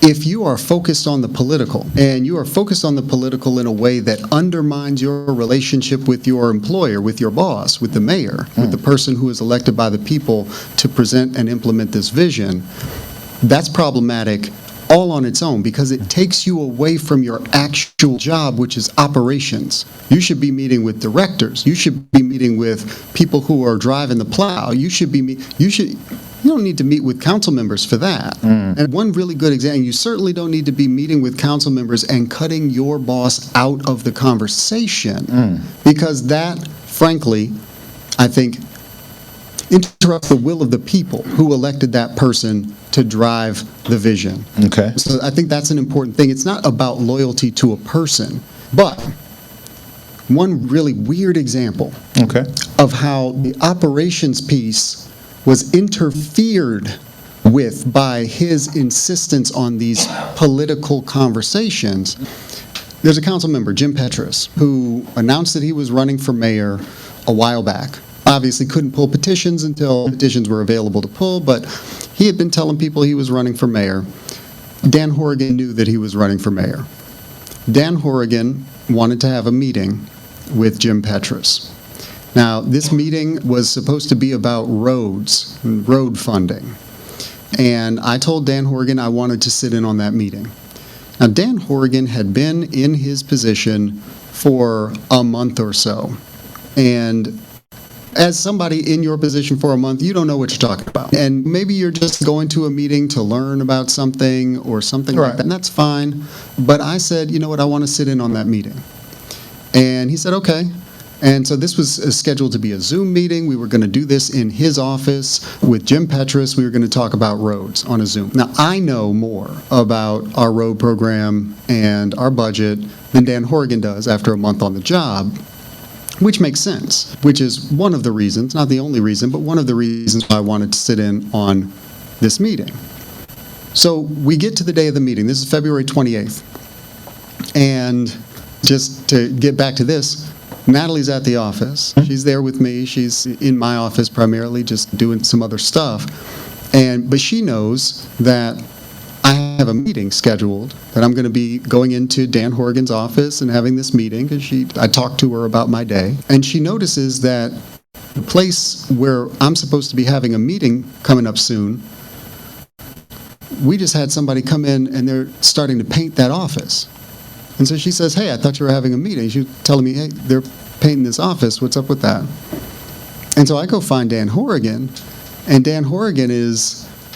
Speaker 1: if you are focused on the political, and you are focused on the political in a way that undermines your relationship with your employer, with your boss, with the mayor, with the person who is elected by the people to present and implement this vision, that's problematic all on its own, because it takes you away from your actual job, which is operations. You should be meeting with directors. You should be meeting with people who are driving the plow. You don't need to meet with council members for that. And one really good example, you certainly don't need to be meeting with council members and cutting your boss out of the conversation, because that, frankly, I think, interrupts the will of the people who elected that person to drive the vision.
Speaker 2: Okay.
Speaker 1: So I think that's an important thing. It's not about loyalty to a person, but one really weird example of how the operations piece was interfered with by his insistence on these political conversations. There's a council member, Jim Petrus, who announced that he was running for mayor a while back. Obviously couldn't pull petitions until petitions were available to pull, but he had been telling people he was running for mayor. Dan Horrigan knew that he was running for mayor. Dan Horrigan wanted to have a meeting with Jim Petrus. Now, this meeting was supposed to be about roads, road funding. And I told Dan Horrigan I wanted to sit in on that meeting. Now, Dan Horrigan had been in his position for a month or so. And as somebody in your position for a month, you don't know what you're talking about. And maybe you're just going to a meeting to learn about something or something like that, and that's fine. But I said, you know what, I want to sit in on that meeting. And he said, okay. And so this was scheduled to be a Zoom meeting. We were going to do this in his office with Jim Petrus. We were going to talk about roads on a Zoom. Now, I know more about our road program and our budget than Dan Horrigan does after a month on the job, which makes sense, which is one of the reasons, not the only reason, but one of the reasons why I wanted to sit in on this meeting. So we get to the day of the meeting. This is February 28th. And just to get back to this, Natalie's at the office. She's there with me. She's in my office primarily, just doing some other stuff. But she knows that I have a meeting scheduled, that I'm going to be going into Dan Horrigan's office and having this meeting, because I talked to her about my day. And she notices that the place where I'm supposed to be having a meeting coming up soon, we just had somebody come in and they're starting to paint that office. And so she says, hey, I thought you were having a meeting. She was telling me, hey, they're painting this office. What's up with that? And so I go find Dan Horrigan, and Dan Horrigan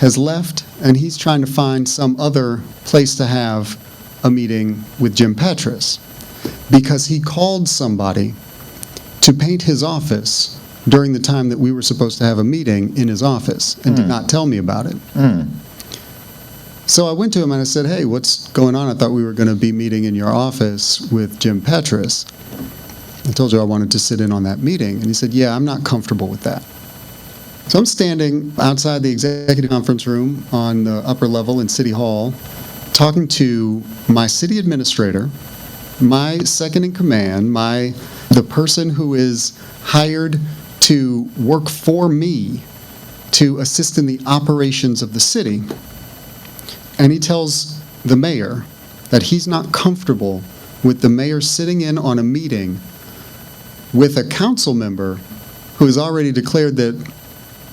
Speaker 1: has left, and he's trying to find some other place to have a meeting with Jim Petrus because he called somebody to paint his office during the time that we were supposed to have a meeting in his office and did not tell me about it. So I went to him and I said, hey, what's going on? I thought we were going to be meeting in your office with Jim Petrus. I told you I wanted to sit in on that meeting. And he said, yeah, I'm not comfortable with that. So I'm standing outside the executive conference room on the upper level in City Hall, talking to my city administrator, my second in command, the person who is hired to work for me to assist in the operations of the city. And he tells the mayor that he's not comfortable with the mayor sitting in on a meeting with a council member who has already declared that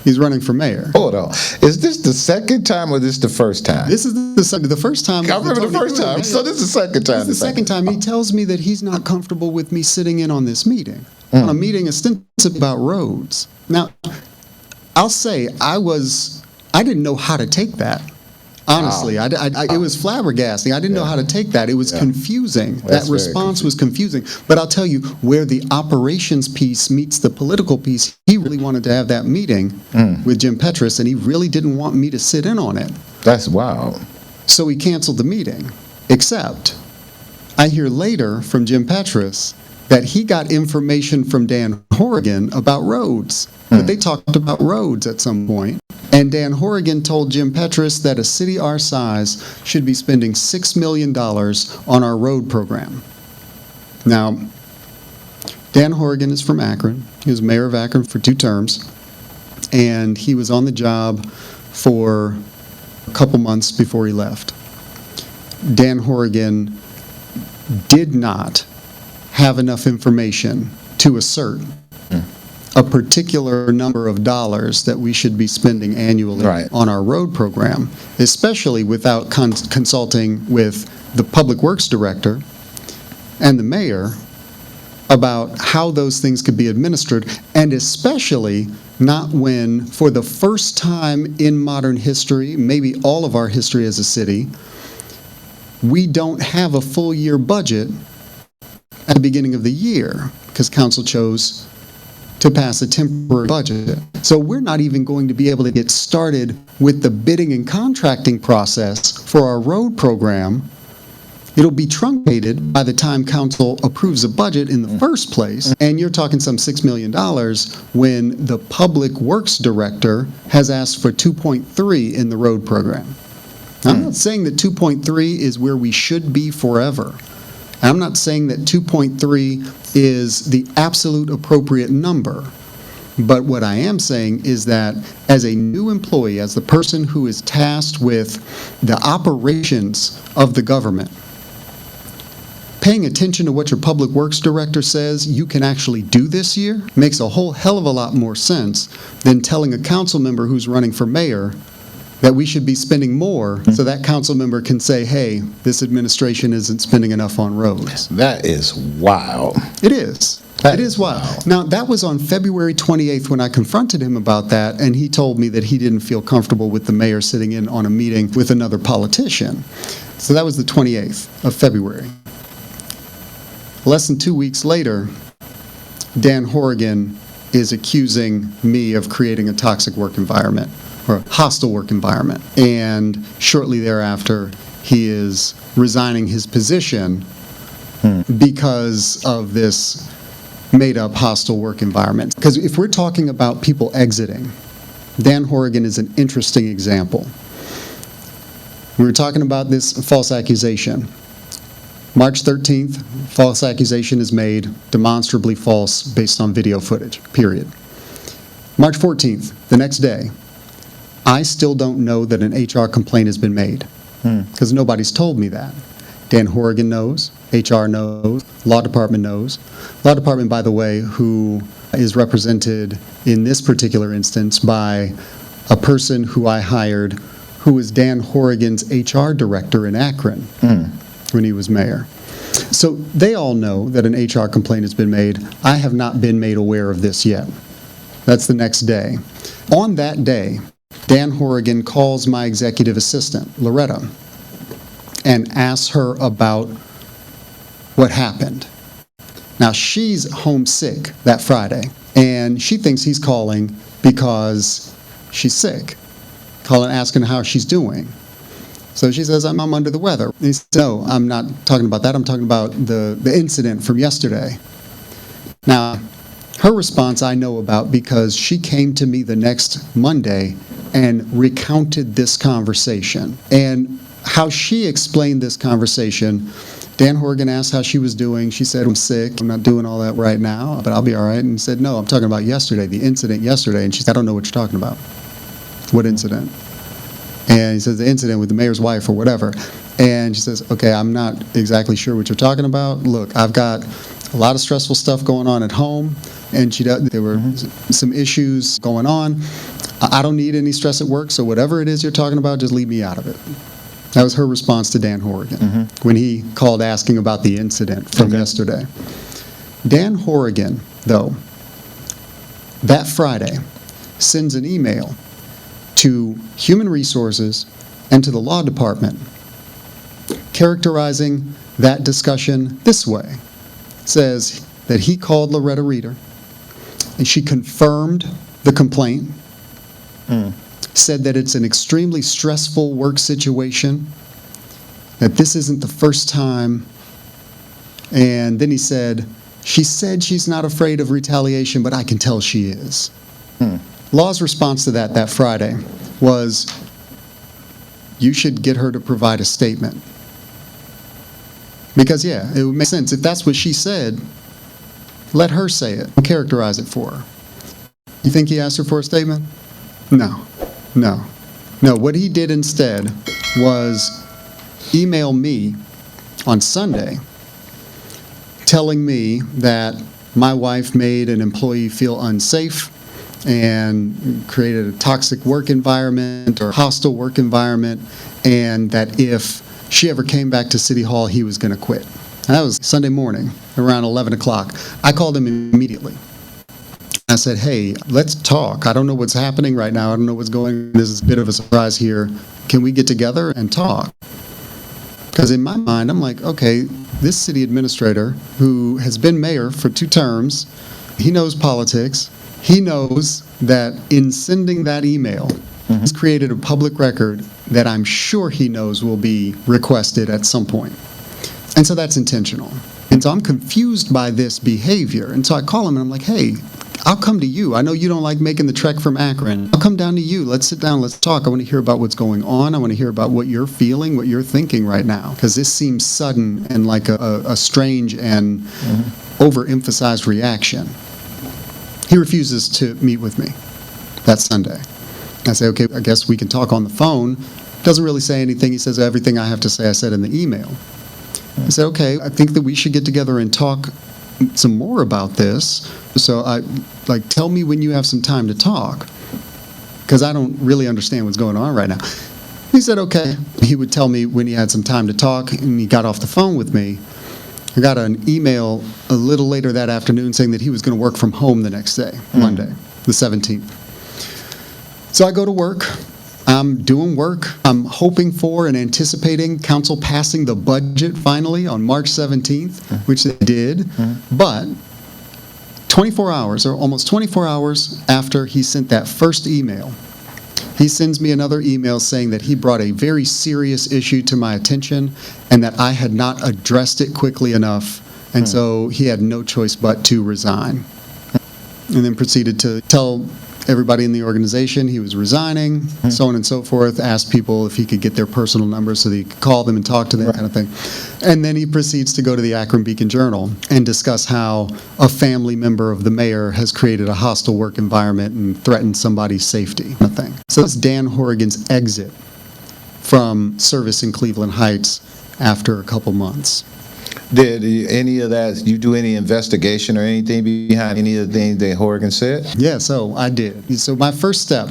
Speaker 1: he's running for mayor.
Speaker 2: Hold on. Is this the second time or this the first time?
Speaker 1: This is the first time.
Speaker 2: I remember the first time. So this is the second time.
Speaker 1: This is the second time. He tells me that he's not comfortable with me sitting in on this meeting, on a meeting ostensibly about roads. Now, I'll say I didn't know how to take that. Honestly,
Speaker 2: Wow.
Speaker 1: it was flabbergasting. I didn't know how to take that. It was confusing.
Speaker 2: That's
Speaker 1: That response was confusing. But I'll tell you, where the operations piece meets the political piece, he really wanted to have that meeting with Jim Petrus, and he really didn't want me to sit in on it.
Speaker 2: That's wild.
Speaker 1: So he canceled the meeting. Except, I hear later from Jim Petrus that he got information from Dan Horrigan about roads, that they talked about roads at some point. And Dan Horrigan told Jim Petrus that a city our size should be spending $6 million on our road program. Now, Dan Horrigan is from Akron. He was mayor of Akron for 2 terms. And he was on the job for a couple months before he left. Dan Horrigan did not have enough information to assert a particular number of dollars that we should be spending annually on our road program, especially without consulting with the Public Works Director and the mayor about how those things could be administered, and especially not when, for the first time in modern history, maybe all of our history as a city, we don't have a full year budget at the beginning of the year because council chose to pass a temporary budget. So we're not even going to be able to get started with the bidding and contracting process for our road program. It'll be truncated by the time council approves a budget in the first place, and you're talking some $6 million when the Public Works Director has asked for 2.3 in the road program. I'm not saying that 2.3 is where we should be forever. I'm not saying that 2.3 is the absolute appropriate number. But what I am saying is that as a new employee, as the person who is tasked with the operations of the government, paying attention to what your Public Works Director says you can actually do this year makes a whole hell of a lot more sense than telling a council member who's running for mayor that we should be spending more so that council member can say, hey, this administration isn't spending enough on roads.
Speaker 2: That is wild.
Speaker 1: It is. It is wild. Now, that was on February 28th when I confronted him about that, and he told me that he didn't feel comfortable with the mayor sitting in on a meeting with another politician. So that was the 28th of February. Less than 2 weeks later, Dan Horrigan is accusing me of creating a toxic work environment, or a hostile work environment. And shortly thereafter, he is resigning his position because of this made-up hostile work environment. Because if we're talking about people exiting, Dan Horrigan is an interesting example. We were talking about this false accusation. March 13th, false accusation is made, demonstrably false based on video footage, period. March 14th, the next day, I still don't know that an HR complaint has been made because nobody's told me that. Dan Horrigan knows, HR knows, Law Department knows. Law Department, by the way, who is represented in this particular instance by a person who I hired who was Dan Horrigan's HR director in Akron when he was mayor. So they all know that an HR complaint has been made. I have not been made aware of this yet. That's the next day. On that day, Dan Horrigan calls my executive assistant, Loretta, and asks her about what happened. Now, she's homesick that Friday, and she thinks he's calling because she's sick, calling, asking how she's doing. So she says, I'm under the weather. He says, no, I'm not talking about that. I'm talking about the incident from yesterday. Now, her response I know about because she came to me the next Monday and recounted this conversation. And how she explained this conversation, Dan Horrigan asked how she was doing. She said, I'm sick. I'm not doing all that right now, but I'll be all right. And he said, no, I'm talking about yesterday, the incident yesterday. And she said, I don't know what you're talking about. What incident? And he says, the incident with the mayor's wife or whatever. And she says, okay, I'm not exactly sure what you're talking about. Look, I've got a lot of stressful stuff going on at home. And there were some issues going on. I don't need any stress at work, so whatever it is you're talking about, just leave me out of it. That was her response to Dan Horrigan when he called asking about the incident from yesterday. Dan Horrigan, though, that Friday sends an email to Human Resources and to the Law Department characterizing that discussion this way. Says that he called Loretta Reeder and she confirmed the complaint, said that it's an extremely stressful work situation, that this isn't the first time, and then he said, she said she's not afraid of retaliation, but I can tell she is. Law's response to that Friday was, you should get her to provide a statement. Because, yeah, it would make sense. If that's what she said, let her say it and characterize it for her. You think he asked her for a statement? No. What he did instead was email me on Sunday telling me that my wife made an employee feel unsafe and created a toxic work environment or hostile work environment, and that if she ever came back to City Hall, he was going to quit. And that was Sunday morning, around 11 o'clock. I called him immediately. I said, hey, let's talk. I don't know what's happening right now. I don't know what's going on. This is a bit of a surprise here. Can we get together and talk? Because in my mind, I'm like, okay, this city administrator who has been mayor for 2 terms, he knows politics. He knows that in sending that email, he's created a public record that I'm sure he knows will be requested at some point. And so that's intentional. And so I'm confused by this behavior. And so I call him and I'm like, hey, I'll come to you. I know you don't like making the trek from Akron. I'll come down to you. Let's sit down. Let's talk. I want to hear about what's going on. I want to hear about what you're feeling, what you're thinking right now. Because this seems sudden and like a strange and overemphasized reaction. He refuses to meet with me that Sunday. I say, okay, I guess we can talk on the phone. Doesn't really say anything. He says everything I have to say I said in the email. I said, okay, I think that we should get together and talk some more about this. So tell me when you have some time to talk, because I don't really understand what's going on right now. He said, okay. He would tell me when he had some time to talk, and he got off the phone with me. I got an email a little later that afternoon saying that he was going to work from home the next day, Monday, the 17th. So I go to work. I'm doing work. I'm hoping for and anticipating council passing the budget finally on March 17th, which they did. But 24 hours, or almost 24 hours after he sent that first email, he sends me another email saying that he brought a very serious issue to my attention and that I had not addressed it quickly enough, and so he had no choice but to resign. And then proceeded to tell everybody in the organization he was resigning, so on and so forth, asked people if he could get their personal numbers so that he could call them and talk to them, kind of thing. And then he proceeds to go to the Akron Beacon-Journal and discuss how a family member of the mayor has created a hostile work environment and threatened somebody's safety, kind of thing. So that's Dan Horrigan's exit from service in Cleveland Heights after a couple months.
Speaker 2: Did any of that, you do any investigation or anything behind any of the things that Horrigan said?
Speaker 1: Yeah, so I did. So my first step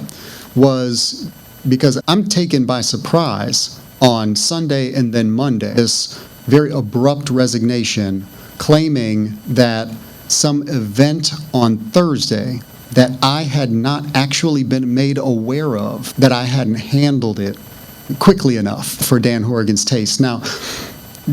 Speaker 1: was, because I'm taken by surprise on Sunday and then Monday, this very abrupt resignation claiming that some event on Thursday that I had not actually been made aware of, that I hadn't handled it quickly enough for Dan Horrigan's taste. Now,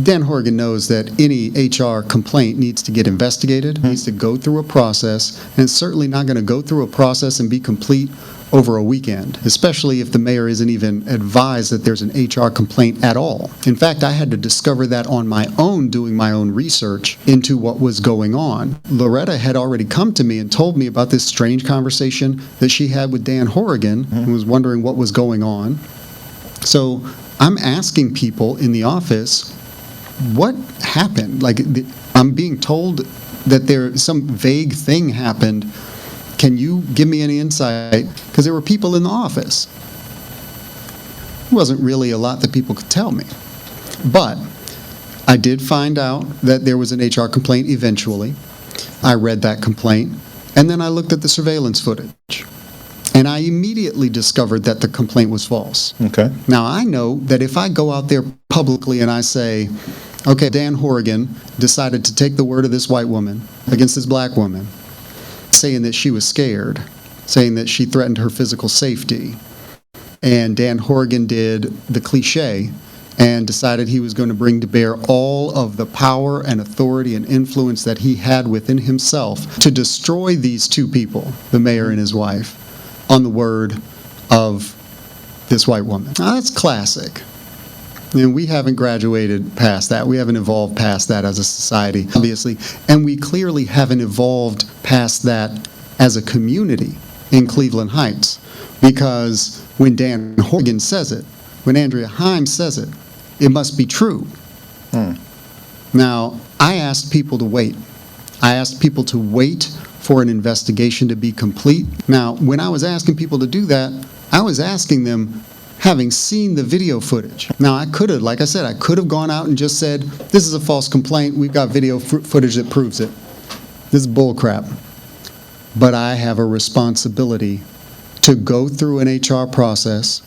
Speaker 1: Dan Horrigan knows that any HR complaint needs to get investigated, needs to go through a process, and it's certainly not going to go through a process and be complete over a weekend, especially if the mayor isn't even advised that there's an HR complaint at all. In fact, I had to discover that on my own, doing my own research into what was going on. Loretta had already come to me and told me about this strange conversation that she had with Dan Horrigan and was wondering what was going on. So I'm asking people in the office, what happened? Like, I'm being told that some vague thing happened. Can you give me any insight? Because there were people in the office. It wasn't really a lot that people could tell me. But I did find out that there was an HR complaint eventually. I read that complaint, and then I looked at the surveillance footage. And I immediately discovered that the complaint was false.
Speaker 2: Okay.
Speaker 1: Now, I know that if I go out there publicly and I say, okay, Dan Horrigan decided to take the word of this white woman against this black woman, saying that she was scared, saying that she threatened her physical safety, and Dan Horrigan did the cliche and decided he was going to bring to bear all of the power and authority and influence that he had within himself to destroy these two people, the mayor and his wife, on the word of this white woman. Now, that's classic. And we haven't graduated past that. We haven't evolved past that as a society, obviously. And we clearly haven't evolved past that as a community in Cleveland Heights. Because when Dan Horrigan says it, when Andrea Himes says it, it must be true. Now, I asked people to wait. I asked people to wait for an investigation to be complete. Now, when I was asking people to do that, I was asking them having seen the video footage. Now, I could have, like I said, I could have gone out and just said, this is a false complaint, we've got video footage that proves it. This is bull crap. But I have a responsibility to go through an HR process,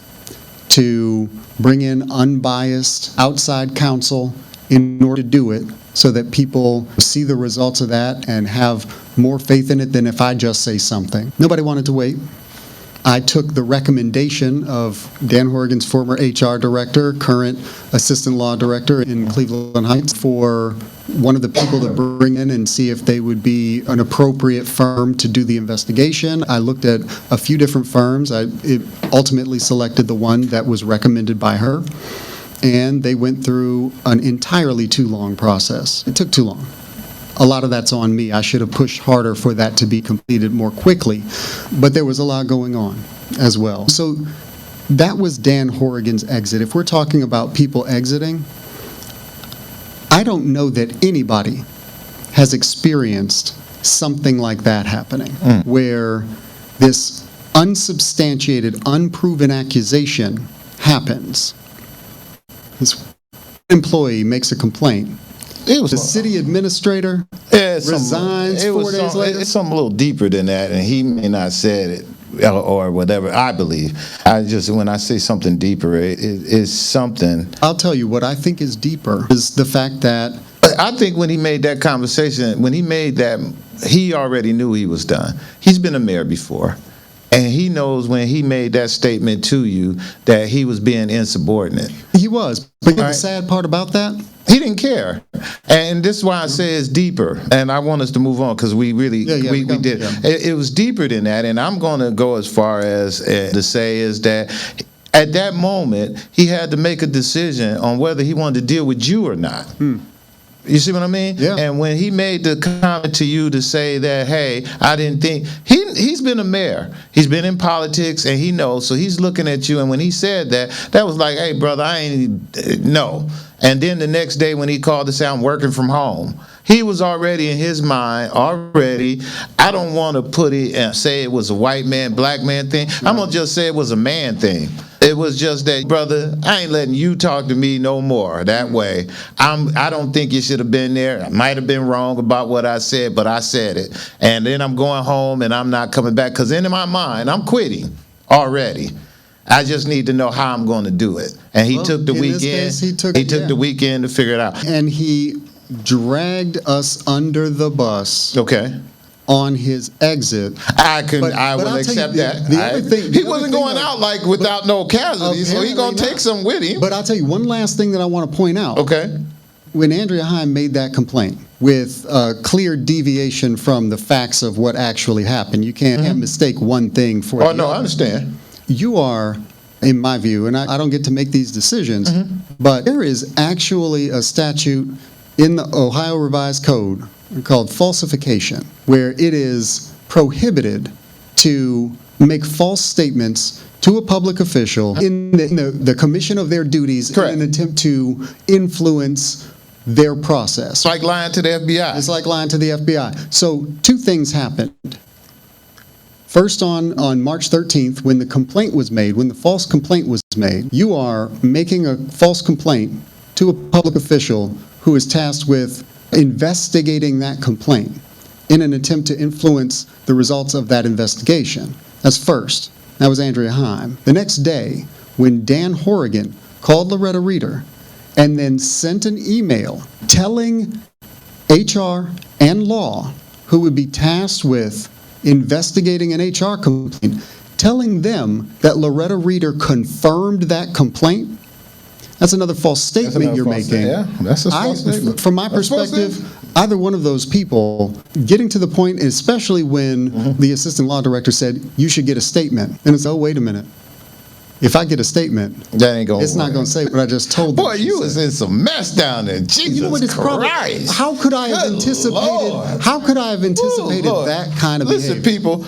Speaker 1: to bring in unbiased outside counsel in order to do it, so that people see the results of that and have more faith in it than if I just say something. Nobody wanted to wait. I took the recommendation of Dan Horrigan's former HR director, current assistant law director in Cleveland Heights, for one of the people to bring in and see if they would be an appropriate firm to do the investigation. I looked at a few different firms. It ultimately selected the one that was recommended by her. And they went through an entirely too long process. It took too long. A lot of that's on me. I should have pushed harder for that to be completed more quickly. But there was a lot going on as well. So that was Dan Horrigan's exit. If we're talking about people exiting, I don't know that anybody has experienced something like that happening, where this unsubstantiated, unproven accusation happens. This employee makes a complaint. The city administrator resigns 4 days later.
Speaker 2: It's something a little deeper than that, and he may not said it or whatever. I believe. When I say something deeper, it is something.
Speaker 1: I'll tell you what I think is deeper is the fact that
Speaker 2: I think when he made that conversation, he already knew he was done. He's been a mayor before. And he knows when he made that statement to you that he was being insubordinate.
Speaker 1: He was. But the sad part about that?
Speaker 2: He didn't care. And this is why I say it's deeper. And I want us to move on because we really, we did. Yeah. It was deeper than that. And I'm going to go as far as to say is that at that moment, he had to make a decision on whether he wanted to deal with you or not. You see what I mean?
Speaker 1: Yeah.
Speaker 2: And when he made the comment to you to say that, hey, I didn't think, he's been a mayor. He's been in politics, and he knows, so he's looking at you, and when he said that, that was like, hey, brother, I ain't, no. And then the next day when he called to say, I'm working from home, he was already in his mind, I don't want to put it and say it was a white man, black man thing. I'm going to just say it was a man thing. It was just that, brother, I ain't letting you talk to me no more that way. I don't think you should have been there. I might have been wrong about what I said, but I said it. And then I'm going home and I'm not coming back because in my mind, I'm quitting already. I just need to know how I'm going to do it. And he took the weekend. He took the weekend to figure it out.
Speaker 1: And he dragged us under the bus.
Speaker 2: Okay.
Speaker 1: on his exit.
Speaker 2: I will
Speaker 1: I'll
Speaker 2: accept
Speaker 1: tell you,
Speaker 2: that.
Speaker 1: the other thing,
Speaker 2: he wasn't going out like without no casualties, so he gonna take some with him.
Speaker 1: But I'll tell you one last thing that I want to point out.
Speaker 2: Okay.
Speaker 1: When Andrea Heim made that complaint with a clear deviation from the facts of what actually happened, you can't mistake one thing for the other.
Speaker 2: I understand.
Speaker 1: You are, in my view, and I don't get to make these decisions, but there is actually a statute in the Ohio Revised Code called falsification, where it is prohibited to make false statements to a public official in the commission of their duties.
Speaker 2: Correct.
Speaker 1: In an attempt to influence their process.
Speaker 2: It's like lying to the FBI.
Speaker 1: It's like lying to the FBI. So two things happened. First, on March 13th, when the complaint was made, when the false complaint was made, you are making a false complaint to a public official who is tasked with investigating that complaint in an attempt to influence the results of that investigation. That's first. That was Andrea Heim. The next day, when Dan Horrigan called Loretta Reeder and then sent an email telling HR and law, who would be tasked with investigating an HR complaint, telling them that Loretta Reeder confirmed that complaint, that's another false statement you're making.
Speaker 2: Yeah, that's a false statement.
Speaker 1: From my perspective, either one of those people getting to the point, especially when the assistant law director said, you should get a statement. And it's, oh, wait a minute. If I get a statement,
Speaker 2: that ain't gonna
Speaker 1: it's not going to say what I just told them.
Speaker 2: Boy, you was in some mess down there. Jesus
Speaker 1: you know what? It's
Speaker 2: Christ.
Speaker 1: How could I have anticipated?
Speaker 2: Lord.
Speaker 1: How could I have anticipated that kind of
Speaker 2: Listen,
Speaker 1: behavior?
Speaker 2: people,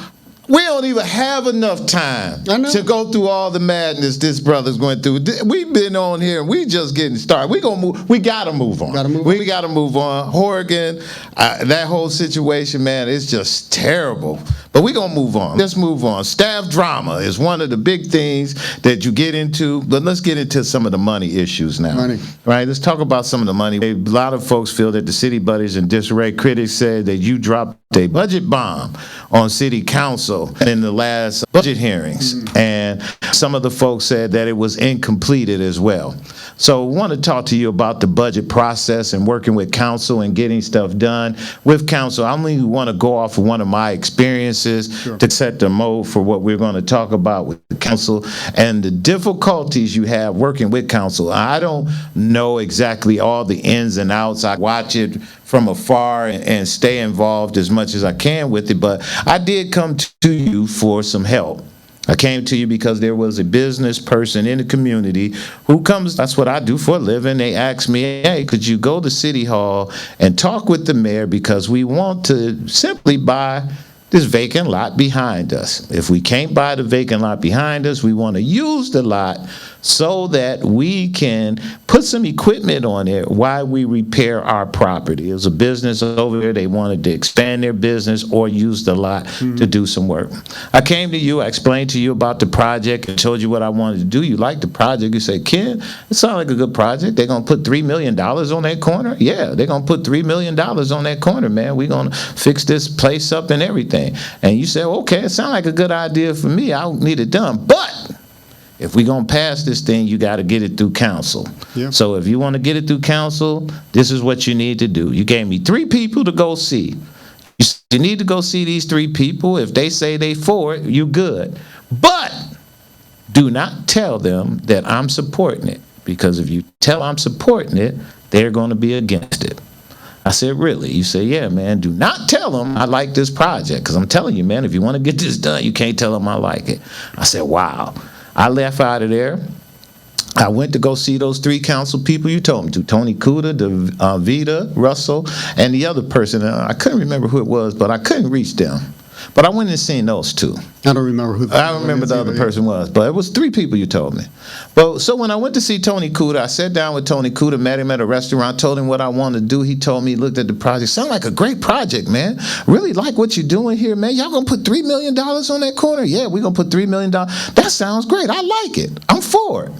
Speaker 2: we don't even have enough time to go through all the madness this brother's going through. We've been on here and we just getting started. We gonna move. We gotta move on. We gotta move on. Horrigan, that whole situation, man, it's just terrible. But we gonna move on. Let's move on. Staff drama is one of the big things that you get into. But let's get into some of the money issues now.
Speaker 1: Money.
Speaker 2: Right? Let's talk about some of the money. A lot of folks feel that the city buddies in disarray. Critics said that you dropped a budget bomb on city council in the last budget hearings. And some of the folks said that it was incompleted as well. So I want to talk to you about the budget process and working with council and getting stuff done with council. I only want to go off of one of my experiences to set the mode for what we're going to talk about with the council and the difficulties you have working with council. I don't know exactly all the ins and outs. I watch it from afar and stay involved as much as I can with it, but I did come to you for some help. I came to you because there was a business person in the community who comes, that's what I do for a living. They asked me, hey, could you go to City Hall and talk with the mayor because we want to simply buy this vacant lot behind us. If we can't buy the vacant lot behind us, we want to use the lot so that we can put some equipment on it while we repair our property. It was a business over there. They wanted to expand their business or use the lot to do some work. I came to you, I explained to you about the project and told you what I wanted to do. You liked the project. You said, Ken, it sounds like a good project. They're going to put $3 million on that corner? Yeah, they're going to put $3 million on that corner, man. We're going to fix this place up and everything. And you said, okay, it sounds like a good idea for me. I need it done. But if we're going to pass this thing, you got to get it through council. Yep. So if you want to get it through council, this is what you need to do. You gave me 3 people to go see. You need to go see these 3 people. If they say they for it, you good. But do not tell them that I'm supporting it, because if you tell I'm supporting it, they're going to be against it. I said, really? You say, yeah, man, do not tell them I like this project, because I'm telling you, man, if you want to get this done, you can't tell them I like it. I said, wow. I left out of there. I went to go see those 3 council people you told me to, Tony Kuda, Vita, Russell, and the other person. I couldn't remember who it was, but I couldn't reach them. But I went and seen those 2.
Speaker 1: I don't remember who.
Speaker 2: I don't remember the other person was, but it was 3 people you told me. But so when I went to see Tony Kuda, I sat down with Tony Kuda, met him at a restaurant, told him what I wanted to do. He told me, looked at the project, sound like a great project, man. Really like what you're doing here, man. Y'all gonna put $3 million on that corner? Yeah, we're gonna put $3 million. That sounds great. I like it. I'm for it.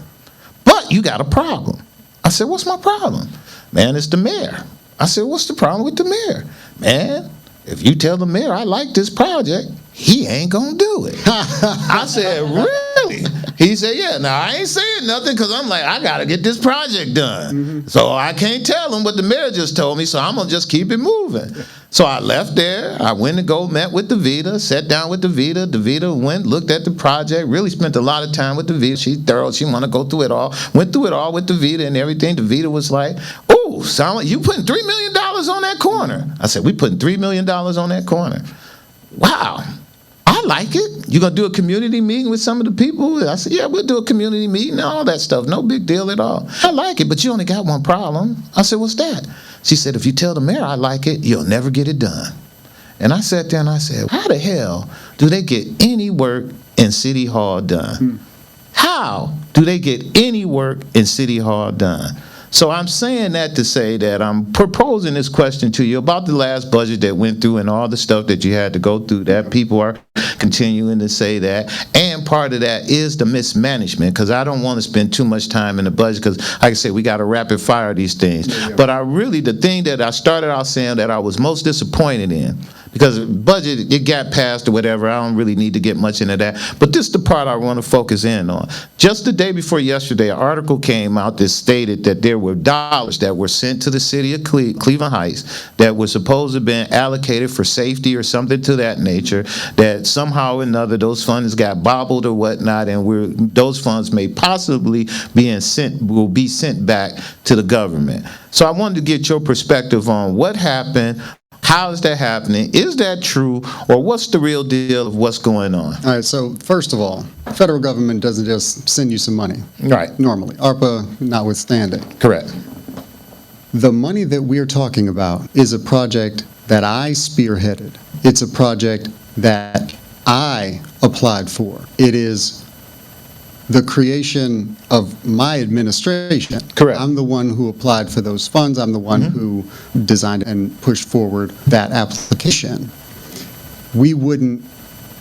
Speaker 2: But you got a problem. I said, what's my problem? Man, it's the mayor. I said, what's the problem with the mayor? Man, if you tell the mayor I like this project, he ain't gonna do it. I said, really? He said, yeah, now I ain't saying nothing because I'm like, I got to get this project done. So I can't tell him what the mayor just told me, so I'm going to just keep it moving. So I left there. I went to go met with DeVita, sat down with DeVita. DeVita went, looked at the project, really spent a lot of time with DeVita. She's thorough. She want to go through it all. Went through it all with DeVita and everything. DeVita was like, oh, sound like you putting $3 million on that corner. I said, we putting $3 million on that corner. Wow. I like it. You gonna do a community meeting with some of the people? I said, yeah, we'll do a community meeting and all that stuff. No big deal at all. I like it, but you only got one problem. I said, what's that? She said, if you tell the mayor I like it, you'll never get it done. And I sat there and I said, how the hell do they get any work in City Hall done? How do they get any work in City Hall done? So I'm saying that to say that I'm proposing this question to you about the last budget that went through and all the stuff that you had to go through, that people are continuing to say that. And part of that is the mismanagement, because I don't want to spend too much time in the budget because, like I said, we got to rapid fire these things. But the thing that I started out saying that I was most disappointed in, because budget, it got passed or whatever. I don't really need to get much into that. But this is the part I want to focus in on. Just the day before yesterday, an article came out that stated that there were dollars that were sent to the city of Cleveland Heights that were supposed to have been allocated for safety or something to that nature, that somehow or another those funds got bobbled or whatnot, and those funds may possibly will be sent back to the government. So I wanted to get your perspective on what happened. How is that happening? Is that true? Or what's the real deal of what's going on?
Speaker 1: All right, so first of all, the federal government doesn't just send you some money.
Speaker 2: Right.
Speaker 1: Normally, ARPA notwithstanding.
Speaker 2: Correct.
Speaker 1: The money that we're talking about is a project that I spearheaded. It's a project that I applied for. It is the creation of my administration.
Speaker 2: Correct.
Speaker 1: I'm the one who applied for those funds. I'm the one who designed and pushed forward that application. We wouldn't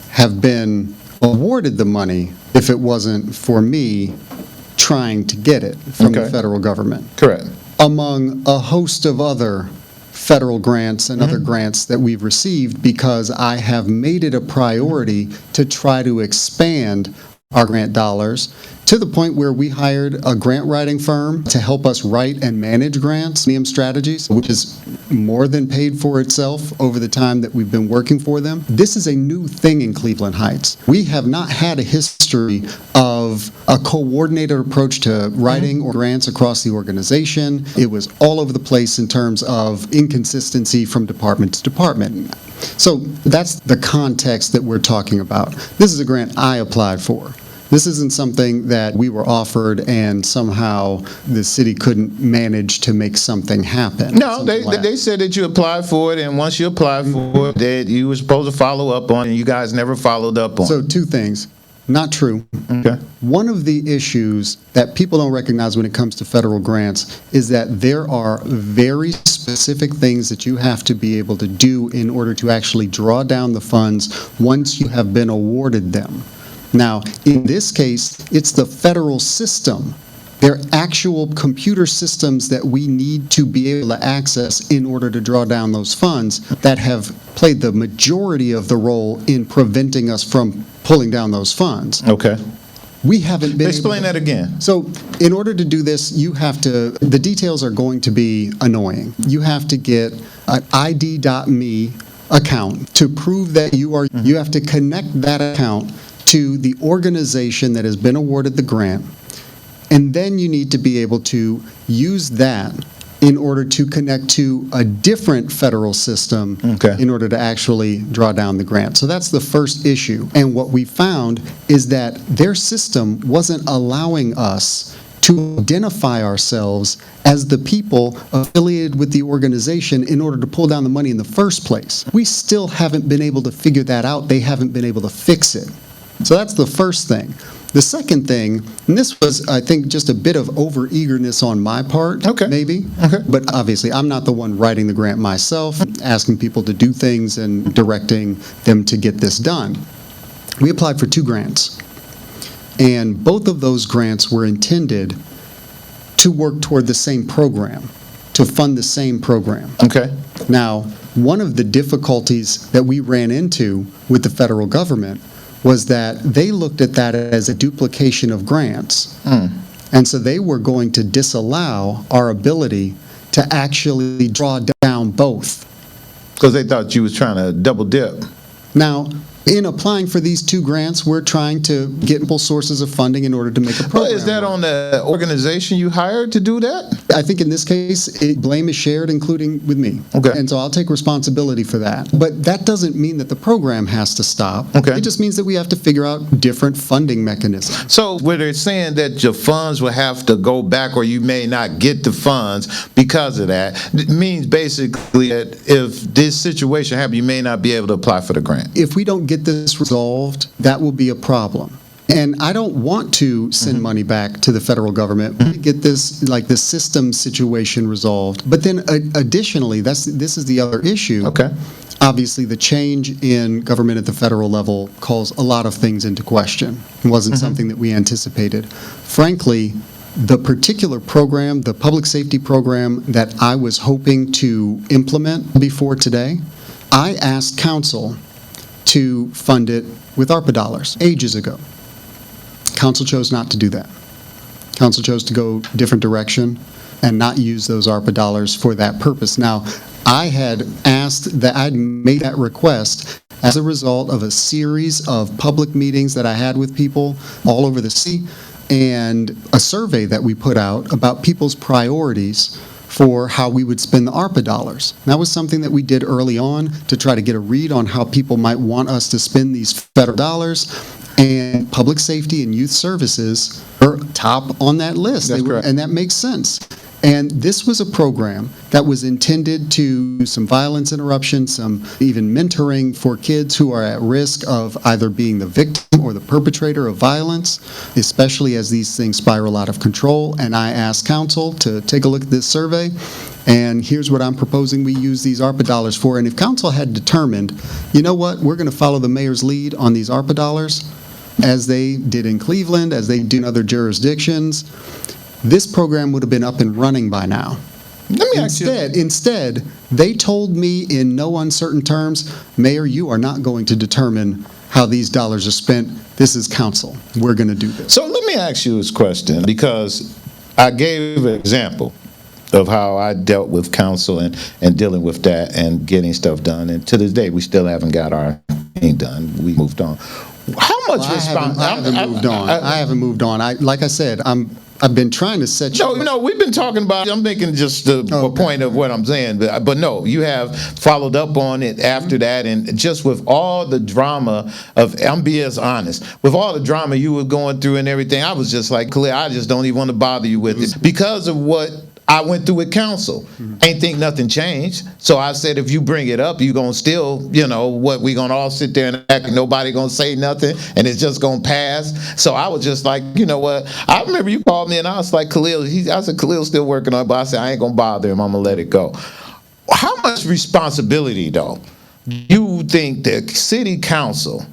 Speaker 1: have been awarded the money if it wasn't for me trying to get it from the federal government.
Speaker 2: Correct.
Speaker 1: Among a host of other federal grants and other grants that we've received, because I have made it a priority to try to expand our grant dollars to the point where we hired a grant writing firm to help us write and manage grants, strategies, which is more than paid for itself over the time that we've been working for them. This is a new thing in Cleveland Heights. We have not had a history of a coordinated approach to writing or grants across the organization. It was all over the place in terms of inconsistency from department to department. So that's the context that we're talking about. This is a grant I applied for. This isn't something that we were offered and somehow the city couldn't manage to make something happen.
Speaker 2: No, they said that you applied for it, and once you applied for it, that you were supposed to follow up on it, and you guys never followed up on it.
Speaker 1: So two things. Not true.
Speaker 2: Okay.
Speaker 1: One of the issues that people don't recognize when it comes to federal grants is that there are very specific things that you have to be able to do in order to actually draw down the funds once you have been awarded them. Now, in this case, it's the federal system. They're actual computer systems that we need to be able to access in order to draw down those funds that have played the majority of the role in preventing us from pulling down those funds.
Speaker 2: Okay.
Speaker 1: We haven't been
Speaker 2: Explain that again.
Speaker 1: So in order to do this, the details are going to be annoying. You have to get an ID.me account to prove that you have to connect that account to the organization that has been awarded the grant. And then you need to be able to use that in order to connect to a different federal system in order to actually draw down the grant. So that's the first issue. And what we found is that their system wasn't allowing us to identify ourselves as the people affiliated with the organization in order to pull down the money in the first place. We still haven't been able to figure that out. They haven't been able to fix it. So that's the first thing. The second thing, and this was, I think, just a bit of over-eagerness on my part, maybe. But obviously, I'm not the one writing the grant myself, asking people to do things and directing them to get this done. We applied for 2 grants. And both of those grants were intended to work toward the same program, to fund the same program.
Speaker 2: Okay.
Speaker 1: Now, one of the difficulties that we ran into with the federal government was that they looked at that as a duplication of grants. And so they were going to disallow our ability to actually draw down both.
Speaker 2: Because they thought you was trying to double dip.
Speaker 1: Now, in applying for these two grants, we're trying to get multiple sources of funding in order to make a program.
Speaker 2: Well, is that on the organization you hired to do that?
Speaker 1: I think in this case, blame is shared, including with me.
Speaker 2: Okay.
Speaker 1: And so I'll take responsibility for that. But that doesn't mean that the program has to stop.
Speaker 2: Okay.
Speaker 1: It just means that we have to figure out different funding mechanisms.
Speaker 2: So where they're saying that your funds will have to go back or you may not get the funds because of that, it means basically that if this situation happens, you may not be able to apply for the grant.
Speaker 1: If we don't get this resolved, that will be a problem. And I don't want to send money back to the federal government. We get this, like the system situation resolved. But then additionally, this is the other issue.
Speaker 2: Okay.
Speaker 1: Obviously, the change in government at the federal level calls a lot of things into question. It wasn't something that we anticipated. Frankly, the particular program, the public safety program that I was hoping to implement before today, I asked council to fund it with ARPA dollars ages ago. Council chose not to do that. Council chose to go a different direction and not use those ARPA dollars for that purpose. Now, I had asked that, I'd made that request as a result of a series of public meetings that I had with people all over the city and a survey that we put out about people's priorities for how we would spend the ARPA dollars. That was something that we did early on to try to get a read on how people might want us to spend these federal dollars, and public safety and youth services are top on that list.
Speaker 2: That's correct.
Speaker 1: And that makes sense. And this was a program that was intended to some violence interruption, some even mentoring for kids who are at risk of either being the victim or the perpetrator of violence, especially as these things spiral out of control. And I asked council to take a look at this survey, and here's what I'm proposing we use these ARPA dollars for. And if council had determined, you know what, we're going to follow the mayor's lead on these ARPA dollars, as they did in Cleveland, as they do in other jurisdictions, this program would have been up and running by now.
Speaker 2: Let me ask you.
Speaker 1: Instead, they told me in no uncertain terms, Mayor, you are not going to determine how these dollars are spent. This is council. We're going to do this.
Speaker 2: So let me ask you this question, because I gave an example of how I dealt with council and dealing with that and getting stuff done. And to this day, we still haven't got our thing done. We moved on. How much response?
Speaker 1: I haven't moved on. Like I said, I've been trying to set you.
Speaker 2: No, we've been talking about, I'm making just a point of what I'm saying, but no, you have followed up on it after that, and just with all the drama of, I'm being honest, with all the drama you were going through and everything, I was just like, Kahlil, I just don't even want to bother you with it because of what I went through with council. Ain't think nothing changed. So I said, if you bring it up, you gonna still, what, we gonna all sit there and act like nobody gonna say nothing and it's just gonna pass. So I was just like, you know what? I remember you called me and I was like, Kahlil, I said, Khalil's still working on it, but I said, I ain't gonna bother him, I'm gonna let it go. How much responsibility, though, you think the city council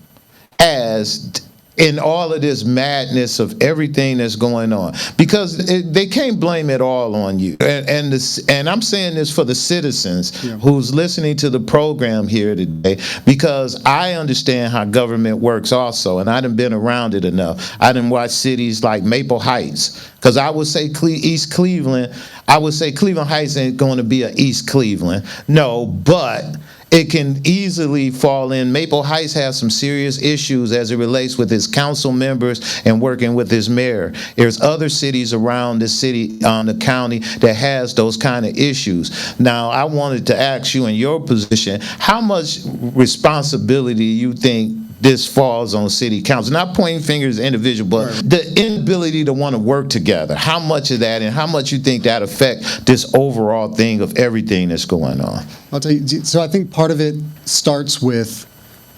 Speaker 2: has in all of this madness of everything that's going on? Because they can't blame it all on you. And I'm saying this for the citizens who's listening to the program here today, because I understand how government works also, and I done been around it enough. I done watched cities like Maple Heights, because I would say East Cleveland, I would say Cleveland Heights ain't going to be a East Cleveland. No, but it can easily fall in. Maple Heights has some serious issues as it relates with its council members and working with its mayor. There's other cities around the city, the county, that has those kind of issues. Now, I wanted to ask you, in your position, how much responsibility you think this falls on city council? Not pointing fingers at individual, but the inability to want to work together. How much of that, and how much you think that affect this overall thing of everything that's going on?
Speaker 1: I'll tell you, so I think part of it starts with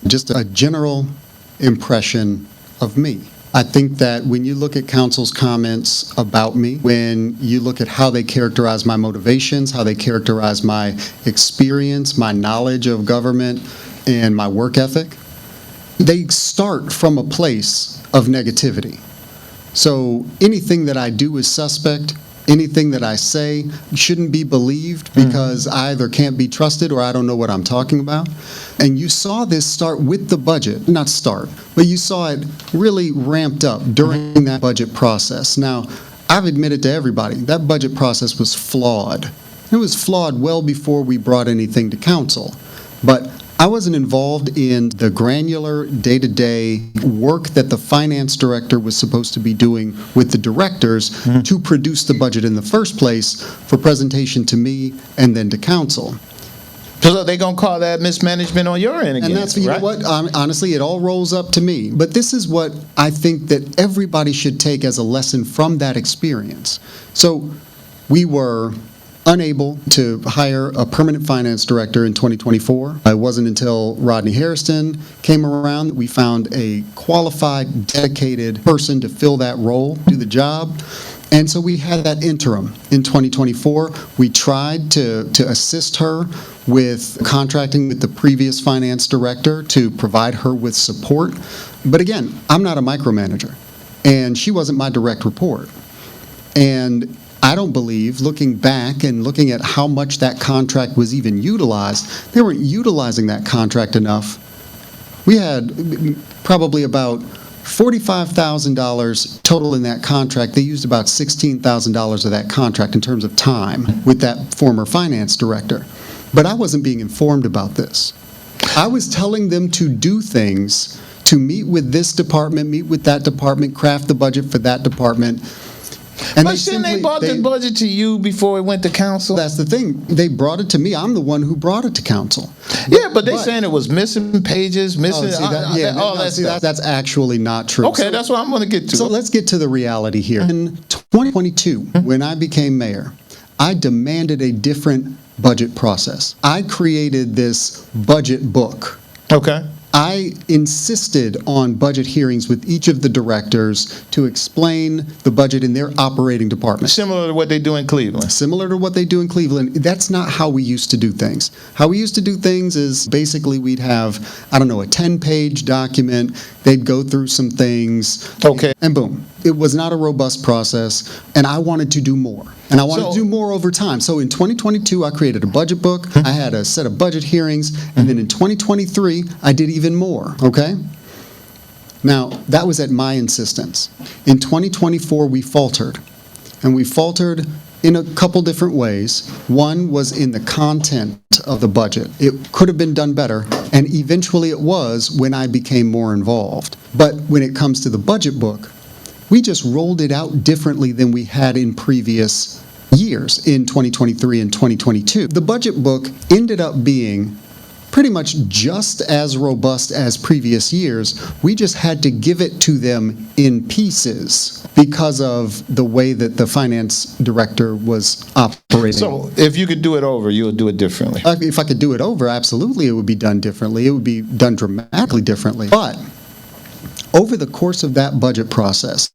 Speaker 1: just a general impression of me. I think that when you look at council's comments about me, when you look at how they characterize my motivations, how they characterize my experience, my knowledge of government, and my work ethic, they start from a place of negativity. So anything that I do is suspect, anything that I say shouldn't be believed because I either can't be trusted or I don't know what I'm talking about. And you saw this start with the budget, not start, but you saw it really ramped up during that budget process. Now, I've admitted to everybody, that budget process was flawed. It was flawed well before we brought anything to council. But I wasn't involved in the granular day-to-day work that the finance director was supposed to be doing with the directors to produce the budget in the first place for presentation to me and then to council.
Speaker 2: So they're going to call that mismanagement on your end again,
Speaker 1: And that's, you know what, honestly, it all rolls up to me. But this is what I think that everybody should take as a lesson from that experience. So we were unable to hire a permanent finance director in 2024. It wasn't until Rodney Hairston came around that we found a qualified, dedicated person to fill that role, do the job. And so we had that interim in 2024. We tried to assist her with contracting with the previous finance director to provide her with support. But again, I'm not a micromanager, and she wasn't my direct report. And I don't believe, looking back and looking at how much that contract was even utilized, they weren't utilizing that contract enough. We had probably about $45,000 total in that contract. They used about $16,000 of that contract in terms of time with that former finance director. But I wasn't being informed about this. I was telling them to do things, to meet with this department, meet with that department, craft the budget for that department. And
Speaker 2: but shouldn't they brought the budget to you before it went to council?
Speaker 1: That's the thing. They brought it to me. I'm the one who brought it to council.
Speaker 2: Yeah, but they saying it was missing pages, missing all that stuff.
Speaker 1: That's actually not true.
Speaker 2: Okay, that's what I'm going to get to.
Speaker 1: So let's get to the reality here. In 2022, when I became mayor, I demanded a different budget process. I created this budget book.
Speaker 2: Okay.
Speaker 1: I insisted on budget hearings with each of the directors to explain the budget in their operating department.
Speaker 2: Similar to what they do in Cleveland.
Speaker 1: Similar to what they do in Cleveland. That's not how we used to do things. How we used to do things is basically we'd have, I don't know, a 10-page document. They'd go through some things.
Speaker 2: Okay.
Speaker 1: And boom. It was not a robust process, and I wanted to do more. And I wanted to do more over time. So in 2022, I created a budget book. I had a set of budget hearings. And then in 2023, I did even more, okay? Now, that was at my insistence. In 2024, we faltered. And we faltered in a couple different ways. One was in the content of the budget. It could have been done better, and eventually it was when I became more involved. But when it comes to the budget book, we just rolled it out differently than we had in previous years in 2023 and 2022. The budget book ended up being pretty much just as robust as previous years. We just had to give it to them in pieces because of the way that the finance director was operating.
Speaker 2: So if you could do it over, you would do it differently?
Speaker 1: If I could do it over, absolutely it would be done differently. It would be done dramatically differently. But over the course of that budget process,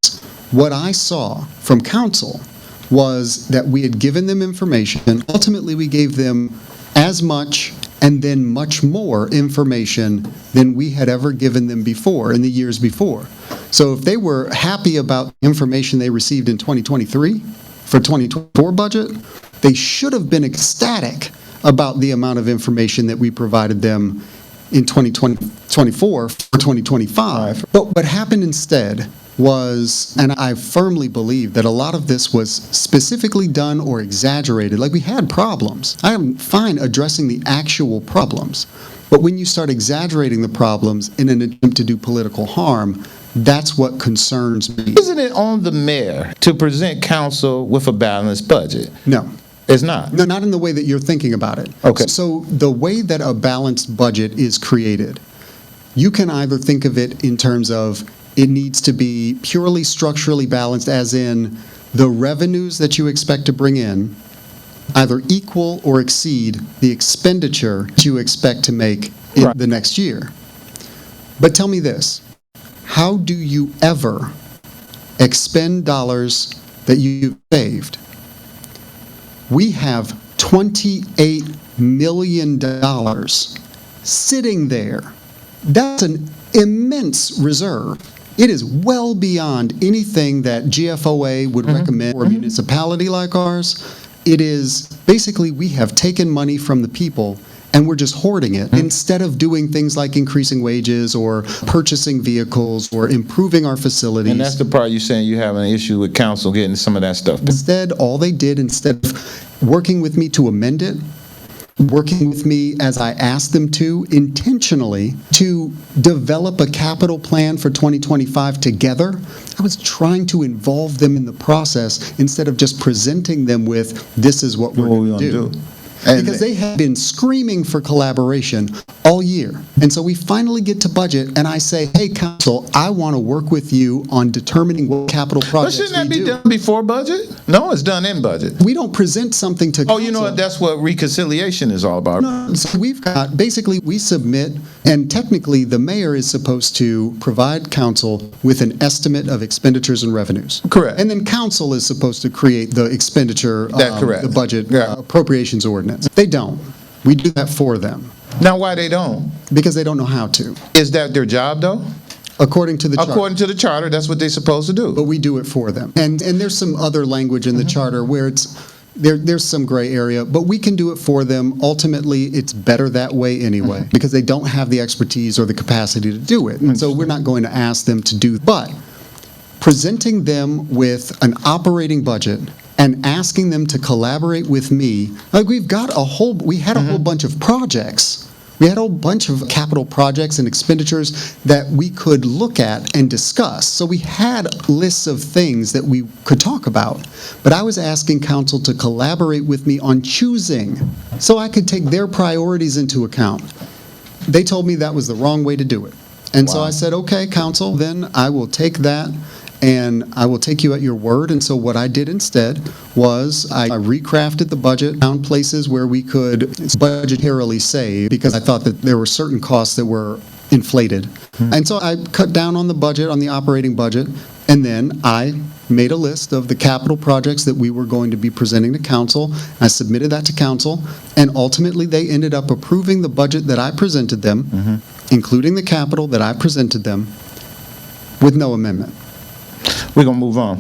Speaker 1: what I saw from council was that we had given them information. Ultimately, we gave them as much and then much more information than we had ever given them before in the years before. So if they were happy about information they received in 2023 for 2024 budget, they should have been ecstatic about the amount of information that we provided them in 2024 for 2025. But what happened instead was, and I firmly believe that a lot of this was specifically done or exaggerated. Like, we had problems. I am fine addressing the actual problems. But when you start exaggerating the problems in an attempt to do political harm, that's what concerns me.
Speaker 2: Isn't it on the mayor to present council with a balanced budget?
Speaker 1: No.
Speaker 2: It's not?
Speaker 1: No, not in the way that you're thinking about it.
Speaker 2: Okay.
Speaker 1: So the way that a balanced budget is created, you can either think of it in terms of it needs to be purely structurally balanced, as in the revenues that you expect to bring in either equal or exceed the expenditure you expect to make in the next year. But tell me this, how do you ever expend dollars that you've saved? We have $28 million sitting there. That's an immense reserve. It is well beyond anything that GFOA would recommend for a municipality like ours. It is basically we have taken money from the people and we're just hoarding it instead of doing things like increasing wages or purchasing vehicles or improving our facilities.
Speaker 2: And that's the part you're saying you have an issue with council getting some of that stuff.
Speaker 1: Instead, all they did, instead of working with me to amend it, working with me as I asked them to, intentionally, to develop a capital plan for 2025 together, I was trying to involve them in the process instead of just presenting them with, this is what we're going to do. Because they have been screaming for collaboration all year. And so we finally get to budget, and I say, hey, council, I want to work with you on determining what capital projects we do.
Speaker 2: But shouldn't that be done before budget? No, it's done in budget.
Speaker 1: We don't present something to council.
Speaker 2: Oh, you know what? That's what reconciliation is all about.
Speaker 1: No, so we've got, basically, we submit, and technically, the mayor is supposed to provide council with an estimate of expenditures and revenues.
Speaker 2: Correct.
Speaker 1: And then council is supposed to create the expenditure,
Speaker 2: correct.
Speaker 1: the budget,
Speaker 2: Yeah.
Speaker 1: appropriations ordinance. They don't. We do that for them.
Speaker 2: Now, why they don't?
Speaker 1: Because they don't know how to.
Speaker 2: Is that their job, though?
Speaker 1: According to the charter.
Speaker 2: According to the charter, that's what they're supposed to do.
Speaker 1: But we do it for them. And there's some other language in the charter where there's some gray area, but we can do it for them. Ultimately, it's better that way anyway, because they don't have the expertise or the capacity to do it. And so we're not going to ask them to do. But presenting them with an operating budget and asking them to collaborate with me, like we had a whole bunch of projects. We had a whole bunch of capital projects and expenditures that we could look at and discuss. So we had lists of things that we could talk about. But I was asking council to collaborate with me on choosing so I could take their priorities into account. They told me that was the wrong way to do it. And so I said, okay, council, then I will take that and I will take you at your word. And so what I did instead was I recrafted the budget, found places where we could budgetarily save, because I thought that there were certain costs that were inflated. And so I cut down on the budget, on the operating budget, and then I made a list of the capital projects that we were going to be presenting to council. I submitted that to council, and ultimately they ended up approving the budget that I presented them, including the capital that I presented them, with no amendment.
Speaker 2: We're going to move on.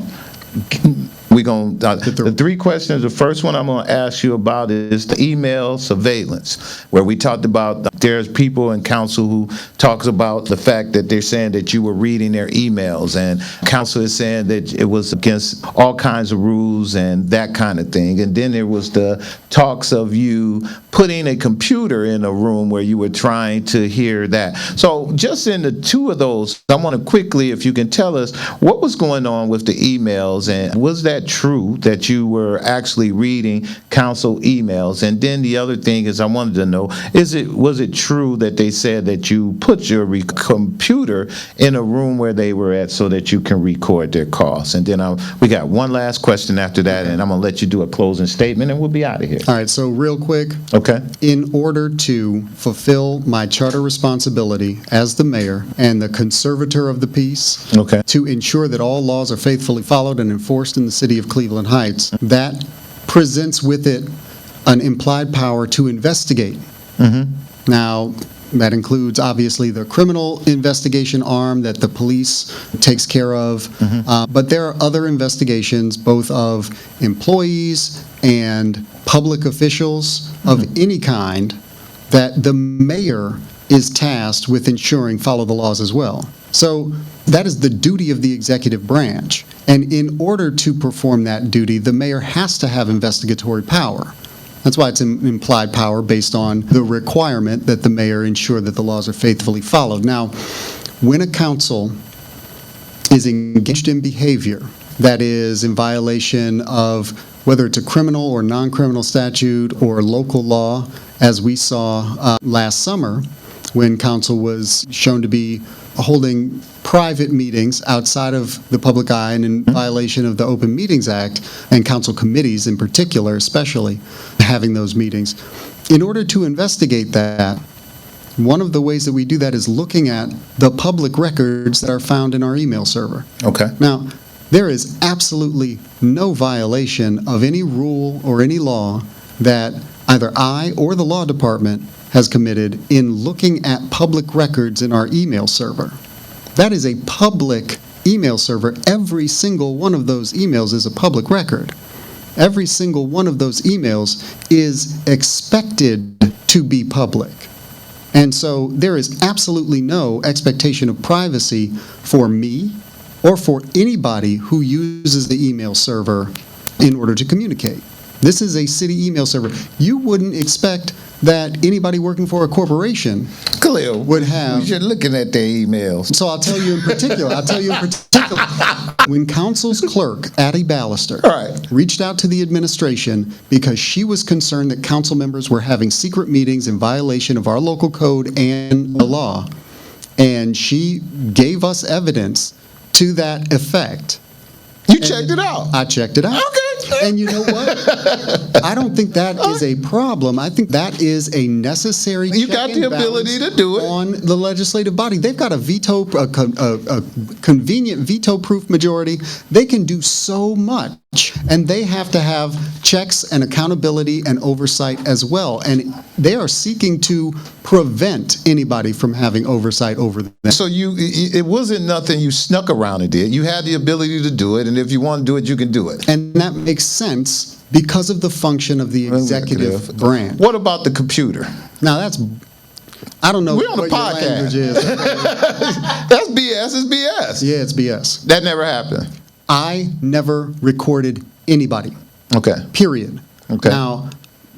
Speaker 2: We're going the three questions. The first one I'm going to ask you about is the email surveillance, where we talked about there's people in council who talks about the fact that they're saying that you were reading their emails, and council is saying that it was against all kinds of rules and that kind of thing. And then there was the talks of you putting a computer in a room where you were trying to hear that. So just in the two of those, I want to quickly, if you can tell us what was going on with the emails, and was that true that you were actually reading council emails? And then the other thing is I wanted to know, was it true that they said that you put your computer in a room where they were at so that you can record their calls? And then we got one last question after that, and I'm going to let you do a closing statement and we'll be out of here.
Speaker 1: All right, so real quick.
Speaker 2: Okay.
Speaker 1: In order to fulfill my charter responsibility as the mayor and the conservator of the peace,
Speaker 2: okay,
Speaker 1: to ensure that all laws are faithfully followed and enforced in the city of Cleveland Heights, that presents with it an implied power to investigate. Now, that includes, obviously, the criminal investigation arm that the police takes care of. But there are other investigations, both of employees and public officials of any kind, that the mayor is tasked with ensuring follow the laws as well. So that is the duty of the executive branch. And in order to perform that duty, the mayor has to have investigatory power. That's why it's an implied power based on the requirement that the mayor ensure that the laws are faithfully followed. Now, when a council is engaged in behavior that is in violation of whether it's a criminal or non-criminal statute or local law, as we saw last summer when council was shown to be holding private meetings outside of the public eye and in violation of the Open Meetings Act, and council committees in particular, especially, having those meetings. In order to investigate that, one of the ways that we do that is looking at the public records that are found in our email server.
Speaker 2: Okay.
Speaker 1: Now, there is absolutely no violation of any rule or any law that either I or the law department has committed in looking at public records in our email server. That is a public email server. Every single one of those emails is a public record. Every single one of those emails is expected to be public. And so there is absolutely no expectation of privacy for me or for anybody who uses the email server in order to communicate. This is a city email server. You wouldn't expect that anybody working for a corporation
Speaker 2: Kahlil,
Speaker 1: would have.
Speaker 2: you're looking at their emails.
Speaker 1: So I'll tell you in particular, when council's clerk, Addie Ballister,
Speaker 2: Right.
Speaker 1: reached out to the administration because she was concerned that council members were having secret meetings in violation of our local code and the law, and she gave us evidence to that effect.
Speaker 2: You checked it out.
Speaker 1: I checked it out.
Speaker 2: Okay.
Speaker 1: And you know what? I don't think that is a problem. I think that is a necessary
Speaker 2: You
Speaker 1: check
Speaker 2: got
Speaker 1: and
Speaker 2: the ability
Speaker 1: balance
Speaker 2: to do it.
Speaker 1: on the legislative body. They've got a convenient veto-proof majority. They can do so much, and they have to have checks and accountability and oversight as well. And they are seeking to prevent anybody from having oversight over them.
Speaker 2: So it wasn't nothing you snuck around and did. You had the ability to do it, and if you want to do it, you can do it.
Speaker 1: And that makes sense because of the function of the executive branch.
Speaker 2: What about the computer?
Speaker 1: Now I don't know
Speaker 2: We're on
Speaker 1: what
Speaker 2: a
Speaker 1: your
Speaker 2: podcast.
Speaker 1: language is.
Speaker 2: That's BS. It's BS.
Speaker 1: Yeah, it's BS.
Speaker 2: That never happened.
Speaker 1: I never recorded anybody,
Speaker 2: Okay.
Speaker 1: period.
Speaker 2: Okay.
Speaker 1: Now,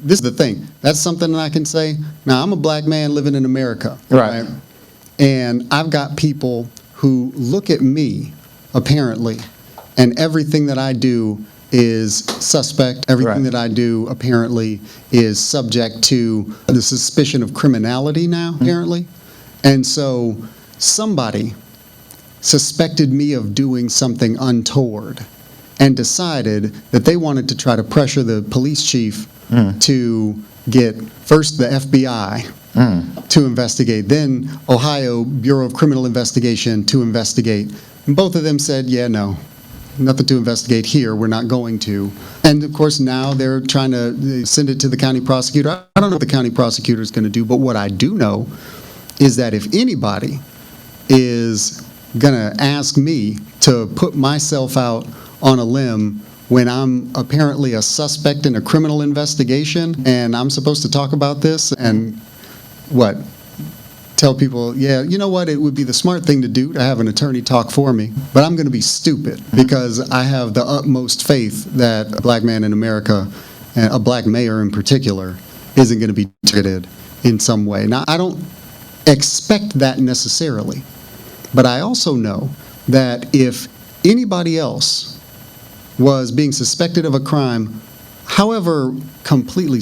Speaker 1: this is the thing. That's something that I can say. Now, I'm a black man living in America.
Speaker 2: Right.
Speaker 1: And I've got people who look at me, apparently, and everything that I do is suspect. Everything
Speaker 2: Right.
Speaker 1: that I do, apparently, is subject to the suspicion of criminality now, apparently. And so somebody suspected me of doing something untoward and decided that they wanted to try to pressure the police chief to get first the FBI to investigate, then Ohio Bureau of Criminal Investigation to investigate. And both of them said, yeah, no, nothing to investigate here, we're not going to. And of course now they're trying to send it to the county prosecutor. I don't know what the county prosecutor is going to do, but what I do know is that if anybody is going to ask me to put myself out on a limb when I'm apparently a suspect in a criminal investigation and I'm supposed to talk about this and tell people, yeah, you know what, it would be the smart thing to do to have an attorney talk for me, but I'm going to be stupid because I have the utmost faith that a black man in America, and a black mayor in particular, isn't going to be targeted in some way. Now, I don't expect that necessarily, but I also know that if anybody else was being suspected of a crime, however completely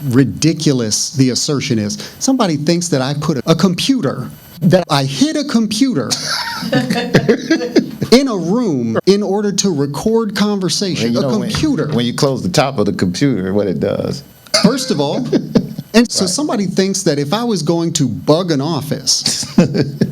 Speaker 1: ridiculous the assertion is, somebody thinks that I put a computer, that I hid a computer in a room in order to record conversation.
Speaker 2: You know,
Speaker 1: computer.
Speaker 2: When you close the top of the computer, what it does.
Speaker 1: First of all, and so somebody thinks that if I was going to bug an office,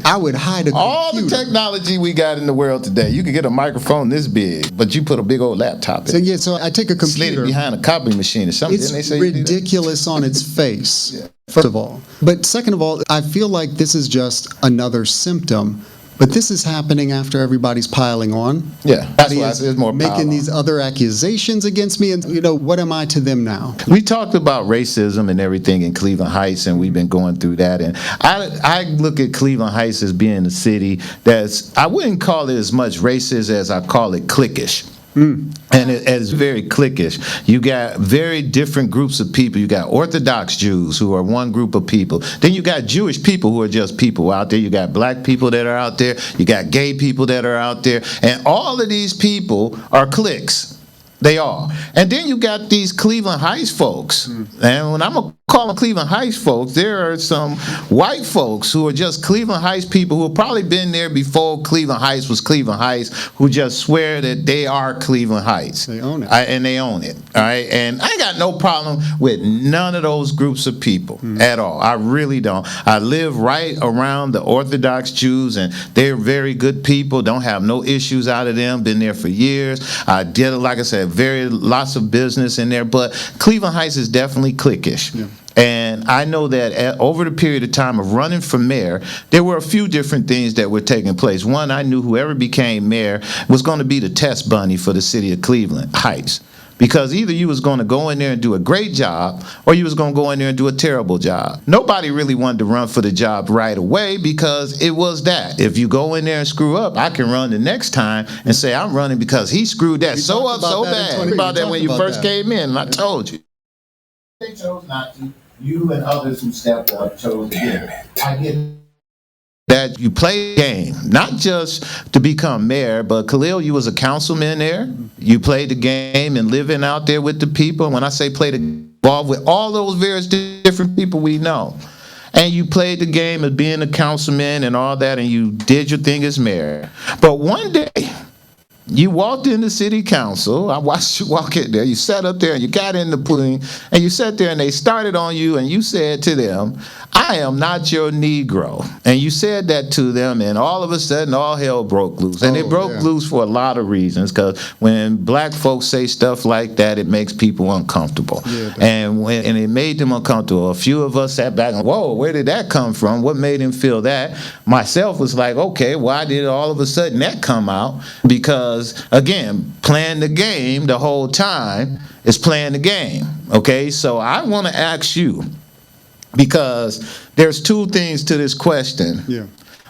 Speaker 1: I would hide a computer.
Speaker 2: All the technology we got in the world today, you could get a microphone this big, but you put a big old laptop in it.
Speaker 1: So I take a
Speaker 2: Slid it
Speaker 1: computer.
Speaker 2: behind a copy machine or something.
Speaker 1: It's
Speaker 2: Didn't they say you do that?
Speaker 1: ridiculous on its face, first of all. But second of all, I feel like this is just another symptom. But this is happening after everybody's piling on.
Speaker 2: Yeah, that's
Speaker 1: Everybody
Speaker 2: why
Speaker 1: is
Speaker 2: there's more pile
Speaker 1: making
Speaker 2: on.
Speaker 1: these other accusations against me, and what am I to them now?
Speaker 2: We talked about racism and everything in Cleveland Heights, and we've been going through that. And I look at Cleveland Heights as being a city that's, I wouldn't call it as much racist as I call it cliquish. And it's very cliquish. You got very different groups of people. You got Orthodox Jews who are one group of people. Then you got Jewish people who are just people out there. You got black people that are out there. You got gay people that are out there. And all of these people are cliques. They are. And then you got these Cleveland Heights folks. And when I'm going to call them Cleveland Heights folks, there are some white folks who are just Cleveland Heights people who have probably been there before Cleveland Heights was Cleveland Heights, who just swear that they are Cleveland Heights.
Speaker 1: They own it.
Speaker 2: And they own it. All right. And I ain't got no problem with none of those groups of people at all. I really don't. I live right around the Orthodox Jews, and they're very good people. Don't have no issues out of them. Been there for years. I did, like I said, lots of business in there. But Cleveland Heights is definitely cliquish.
Speaker 1: Yeah.
Speaker 2: And I know that over the period of time of running for mayor, there were a few different things that were taking place. One, I knew whoever became mayor was going to be the test bunny for the city of Cleveland Heights. Because either you was going to go in there and do a great job, or you was going to go in there and do a terrible job. Nobody really wanted to run for the job right away because it was that. If you go in there and screw up, I can run the next time and say I'm running because he screwed that so up so bad. About that when you first came in, and I told you. They chose not to. You and others who stepped up chose to get it. I get that you play the game, not just to become mayor, but Kahlil, you was a councilman there. You played the game and living out there with the people. When I say play the ball with all those various different people we know. And you played the game of being a councilman and all that, and you did your thing as mayor. But one day, you walked into city council. I watched you walk in there. You sat up there and you got in the pudding and you sat there and they started on you and you said to them, I am not your Negro. And you said that to them, and all of a sudden all hell broke loose. And it broke loose for a lot of reasons, because when black folks say stuff like that, it makes people uncomfortable. And it made them uncomfortable. A few of us sat back and, whoa, where did that come from? What made him feel that? Myself was like, okay, why did all of a sudden that come out? Because, again, playing the game the whole time is playing the game. Okay, so I want to ask you, because there's two things to this question.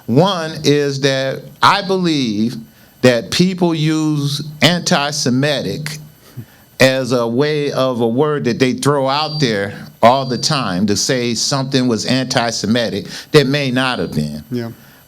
Speaker 2: One is that I believe that people use anti-Semitic as a way of a word that they throw out there all the time to say something was anti-Semitic that may not have been.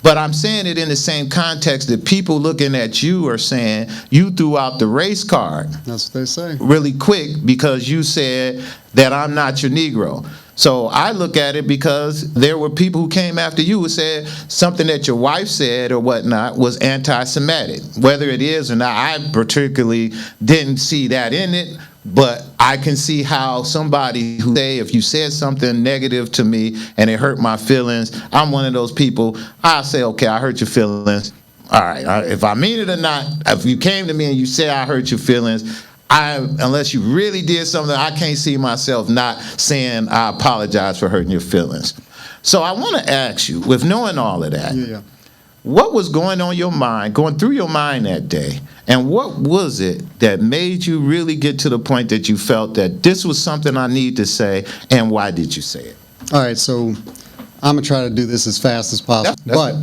Speaker 2: But I'm saying it in the same context that people looking at you are saying you threw out the race card.
Speaker 1: That's what they say.
Speaker 2: Really quick, because you said that I'm not your Negro. So I look at it because there were people who came after you who said something that your wife said or whatnot was anti-Semitic. Whether it is or not, I particularly didn't see that in it. But I can see how somebody who say, if you said something negative to me and it hurt my feelings, I'm one of those people, I'll say, okay, I hurt your feelings. All right, if I mean it or not, if you came to me and you said I hurt your feelings, unless you really did something, I can't see myself not saying I apologize for hurting your feelings. So I want to ask you, with knowing all of that, what was going through your mind that day? And what was it that made you really get to the point that you felt that this was something I need to say, and why did you say it?
Speaker 1: All right, so I'm going to try to do this as fast as possible. But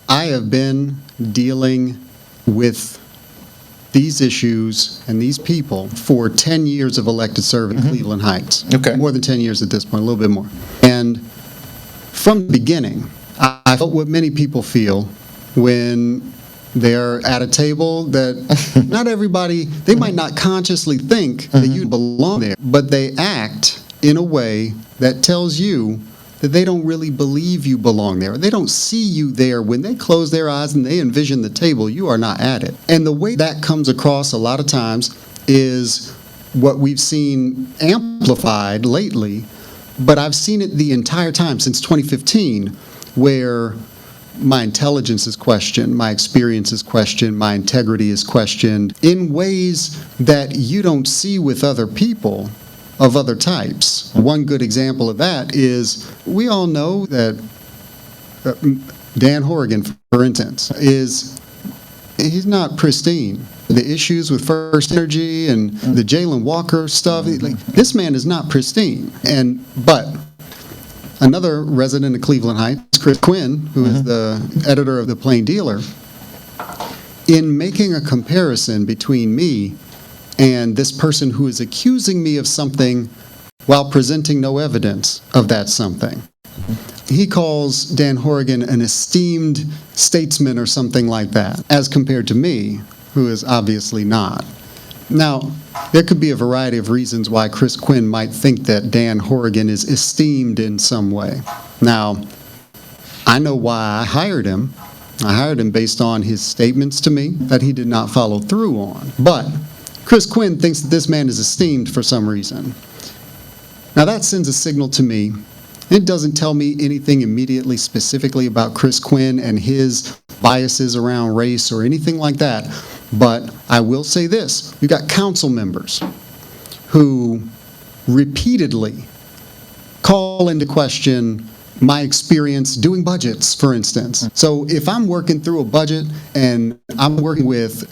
Speaker 1: I have been dealing with these issues and these people for 10 years of elected service in Cleveland Heights. More than 10 years at this point, a little bit more. And from the beginning, I felt what many people feel when they're at a table that not everybody, they might not consciously think that you belong there, but they act in a way that tells you that they don't really believe you belong there. They don't see you there. When they close their eyes and they envision the table, you are not at it. And the way that comes across a lot of times is what we've seen amplified lately, but I've seen it the entire time since 2015, where my intelligence is questioned, my experience is questioned, my integrity is questioned in ways that you don't see with other people of other types. One good example of that is, we all know that Dan Horrigan, for instance, he's not pristine. The issues with First Energy and the Jalen Walker stuff, this man is not pristine. But another resident of Cleveland Heights, Chris Quinn, who is the editor of The Plain Dealer, in making a comparison between me and this person who is accusing me of something while presenting no evidence of that something, he calls Dan Horrigan an esteemed statesman or something like that, as compared to me, who is obviously not. Now, there could be a variety of reasons why Chris Quinn might think that Dan Horrigan is esteemed in some way. Now, I know why I hired him. I hired him based on his statements to me that he did not follow through on. But Chris Quinn thinks that this man is esteemed for some reason. Now, that sends a signal to me. It doesn't tell me anything immediately specifically about Chris Quinn and his biases around race or anything like that. But I will say this. We've got council members who repeatedly call into question my experience doing budgets, for instance. So if I'm working through a budget and I'm working with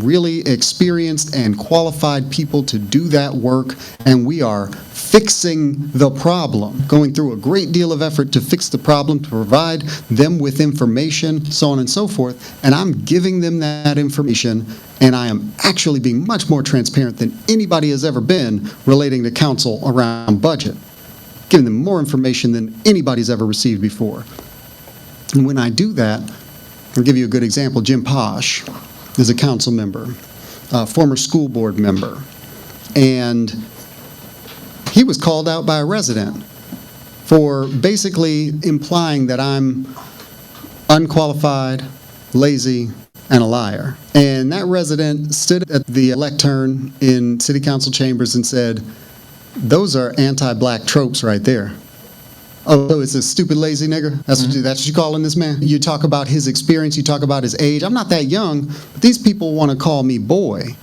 Speaker 1: really experienced and qualified people to do that work, and we are fixing the problem, going through a great deal of effort to fix the problem, to provide them with information, so on and so forth, and I'm giving them that information, and I am actually being much more transparent than anybody has ever been relating to council around budget, giving them more information than anybody's ever received before. And when I do that, I'll give you a good example. Jim Posh is a council member, a former school board member, and he was called out by a resident for basically implying that I'm unqualified, lazy, and a liar. And that resident stood at the lectern in city council chambers and said, "Those are anti-black tropes right there." Oh, so it's a stupid, lazy nigger? That's what you calling this man? You talk about his experience, you talk about his age. I'm not that young, but these people want to call me boy.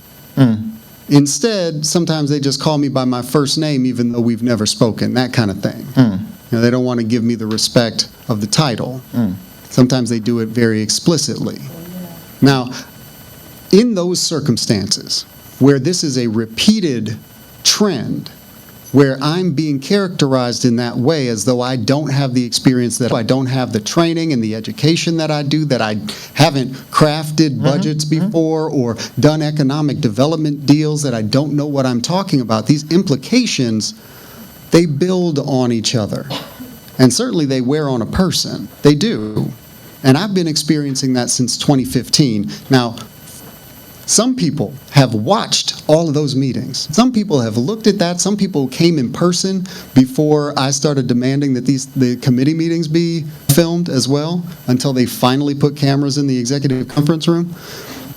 Speaker 1: Instead, sometimes they just call me by my first name, even though we've never spoken, that kind of thing. You know, they don't want to give me the respect of the title. Sometimes they do it very explicitly. Now, in those circumstances, where this is a repeated trend, where I'm being characterized in that way as though I don't have the experience, that I don't have the training and the education that I do, that I haven't crafted budgets before or done economic development deals, that I don't know what I'm talking about. These implications, they build on each other. And certainly they wear on a person. They do. And I've been experiencing that since 2015. Now, some people have watched all of those meetings. Some people have looked at that. Some people came in person before I started demanding that the committee meetings be filmed as well, until they finally put cameras in the executive conference room.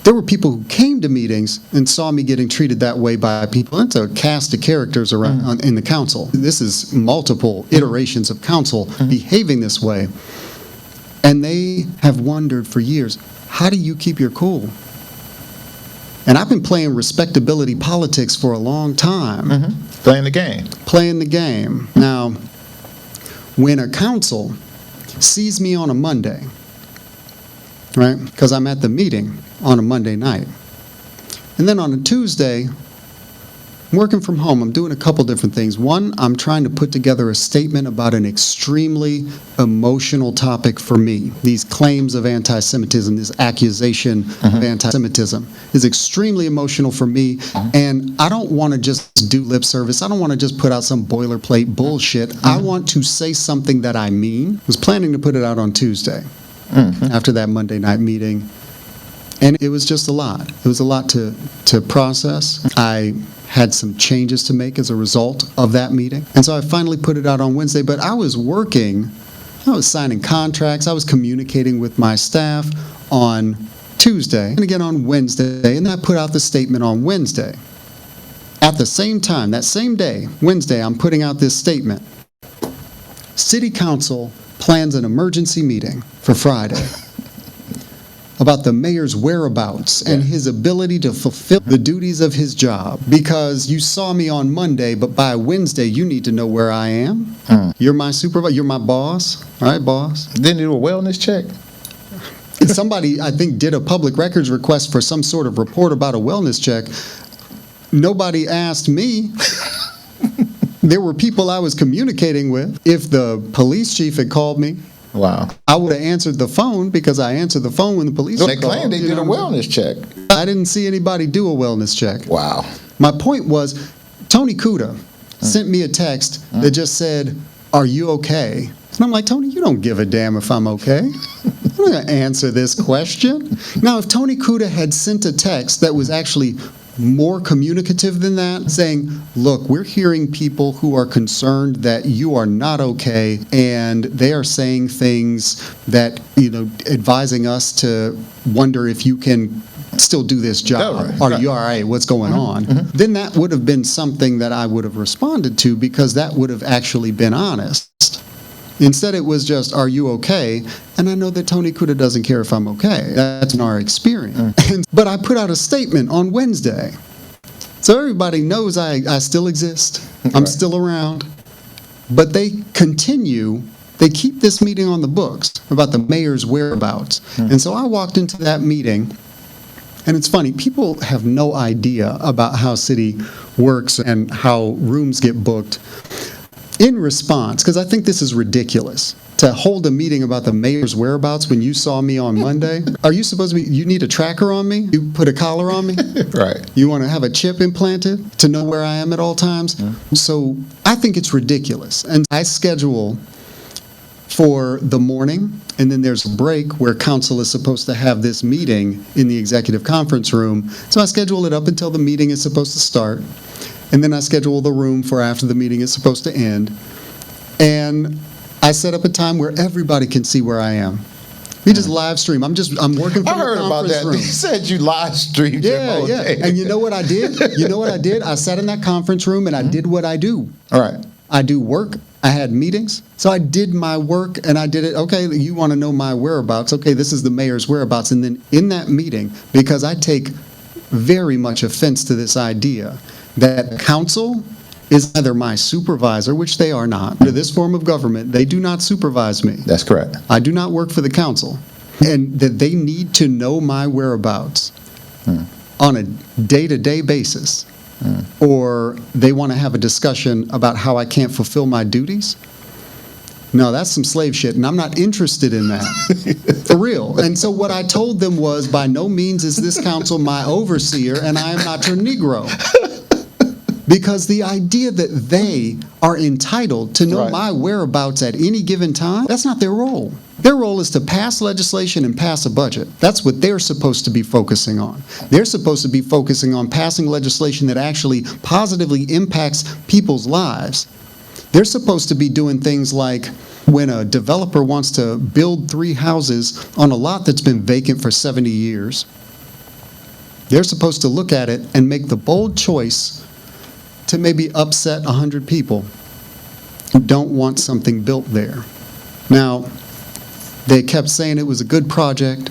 Speaker 1: There were people who came to meetings and saw me getting treated that way by people. It's a cast of characters around in the council. This is multiple iterations of council behaving this way. And they have wondered for years, how do you keep your cool? And I've been playing respectability politics for a long time.
Speaker 2: Playing the game.
Speaker 1: Playing the game. Now, when a council sees me on a Monday, right, because I'm at the meeting on a Monday night, and then on a Tuesday, I'm working from home. I'm doing a couple different things. One, I'm trying to put together a statement about an extremely emotional topic for me. These claims of anti-Semitism, this accusation of anti-Semitism is extremely emotional for me, and I don't want to just do lip service. I don't want to just put out some boilerplate bullshit. I want to say something that I mean. I was planning to put it out on Tuesday after that Monday night meeting, and it was just a lot. It was a lot to process. I had some changes to make as a result of that meeting. And so I finally put it out on Wednesday, but I was working, I was signing contracts, I was communicating with my staff on Tuesday, and again on Wednesday, and I put out the statement on Wednesday. At the same time, that same day, Wednesday, I'm putting out this statement. City Council plans an emergency meeting for Friday about the mayor's whereabouts and his ability to fulfill the duties of his job. Because you saw me on Monday, but by Wednesday, you need to know where I am. You're my supervisor. You're my boss. All right, boss.
Speaker 2: Didn't do a wellness check?
Speaker 1: Somebody, I think, did a public records request for some sort of report about a wellness check. Nobody asked me. There were people I was communicating with. If the police chief had called me,
Speaker 2: wow,
Speaker 1: I would have answered the phone, because I answered the phone when the police
Speaker 2: They
Speaker 1: called.
Speaker 2: claimed they did a wellness check.
Speaker 1: I didn't see anybody do a wellness check.
Speaker 2: Wow.
Speaker 1: My point was, Tony Kuda sent me a text that just said, "Are you okay?" And I'm like, Tony, you don't give a damn if I'm okay. I'm not going to answer this question. Now, if Tony Kuda had sent a text that was actually more communicative than that, saying, look, we're hearing people who are concerned that you are not okay, and they are saying things that, advising us to wonder if you can still do this job. Are you all right? What's going on? Then that would have been something that I would have responded to, because that would have actually been honest. Instead, it was just, are you okay? And I know that Tony Kuda doesn't care if I'm okay. That's in our experience. But I put out a statement on Wednesday. So everybody knows I still exist. I'm still around. But they keep this meeting on the books about the mayor's whereabouts. And so I walked into that meeting, and it's funny, people have no idea about how city works and how rooms get booked. In response, because I think this is ridiculous, to hold a meeting about the mayor's whereabouts when you saw me on Monday. Are you supposed to be, you need a tracker on me? You put a collar on me?
Speaker 2: Right.
Speaker 1: You want to have a chip implanted to know where I am at all times? So I think it's ridiculous. And I schedule for the morning, and then there's a break where council is supposed to have this meeting in the executive conference room. So I schedule it up until the meeting is supposed to start. And then I schedule the room for after the meeting is supposed to end. And I set up a time where everybody can see where I am. We just live stream. I'm working from
Speaker 2: I heard
Speaker 1: the
Speaker 2: about
Speaker 1: conference
Speaker 2: that.
Speaker 1: room.
Speaker 2: You said you live streamed your whole day.
Speaker 1: And you know what I did? I sat in that conference room and I did what I do.
Speaker 2: All right.
Speaker 1: I do work. I had meetings. So I did my work and I did it. Okay, you want to know my whereabouts. Okay, this is the mayor's whereabouts. And then in that meeting, because I take very much offense to this idea that council is either my supervisor, which they are not. Under this form of government, they do not supervise me.
Speaker 2: That's correct.
Speaker 1: I do not work for the council. And that they need to know my whereabouts on a day-to-day basis. Or they want to have a discussion about how I can't fulfill my duties. No, that's some slave shit, and I'm not interested in that. For real. And so what I told them was, by no means is this council my overseer, and I am not your Negro. Because the idea that they are entitled to know my whereabouts at any given time, that's not their role. Their role is to pass legislation and pass a budget. That's what they're supposed to be focusing on. They're supposed to be focusing on passing legislation that actually positively impacts people's lives. They're supposed to be doing things like when a developer wants to build 3 houses on a lot that's been vacant for 70 years, they're supposed to look at it and make the bold choice to maybe upset 100 people who don't want something built there. Now, they kept saying it was a good project,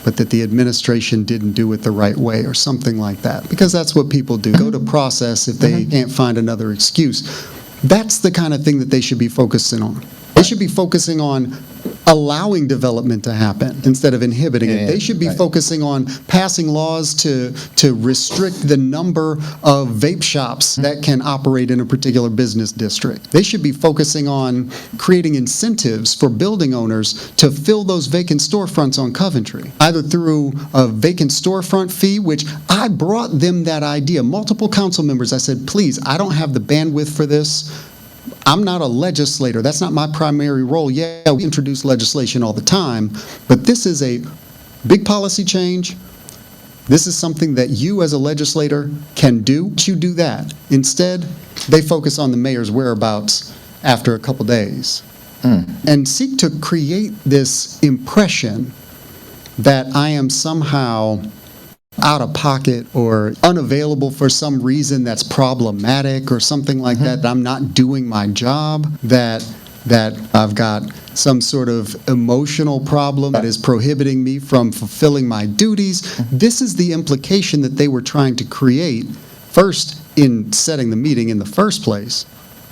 Speaker 1: but that the administration didn't do it the right way or something like that, because that's what people do. Go to process if they can't find another excuse. That's the kind of thing that they should be focusing on. They should be focusing on allowing development to happen instead of inhibiting it. They should be focusing on passing laws to restrict the number of vape shops that can operate in a particular business district. They should be focusing on creating incentives for building owners to fill those vacant storefronts on Coventry, either through a vacant storefront fee, which I brought them that idea. Multiple council members, I said, please, I don't have the bandwidth for this. I'm not a legislator. That's not my primary role. Yeah, we introduce legislation all the time, but this is a big policy change. This is something that you as a legislator can do. You do that. Instead, they focus on the mayor's whereabouts after a couple days and seek to create this impression that I am somehow out of pocket or unavailable for some reason that's problematic or something like that, that I'm not doing my job, that I've got some sort of emotional problem that is prohibiting me from fulfilling my duties. This is the implication that they were trying to create first in setting the meeting in the first place.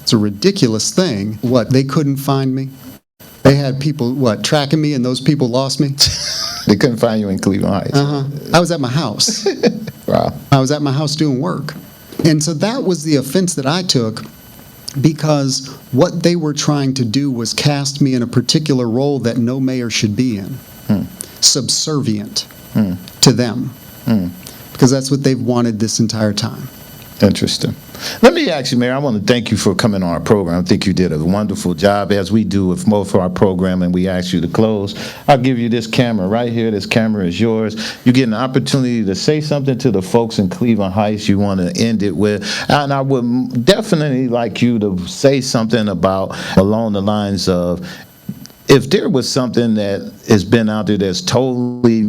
Speaker 1: It's a ridiculous thing. What, they couldn't find me? They had people, tracking me, and those people lost me?
Speaker 2: They couldn't find you in Cleveland Heights.
Speaker 1: I was at my house.
Speaker 2: Wow.
Speaker 1: I was at my house doing work. And so that was the offense that I took, because what they were trying to do was cast me in a particular role that no mayor should be in. Subservient to them. Because that's what they've wanted this entire time.
Speaker 2: Interesting. Let me ask you, Mayor, I want to thank you for coming on our program. I think you did a wonderful job, as we do with most of our program, and we ask you to close. I'll give you this camera right here. This camera is yours. You get an opportunity to say something to the folks in Cleveland Heights you want to end it with. And I would definitely like you to say something about along the lines of, if there was something that has been out there that's totally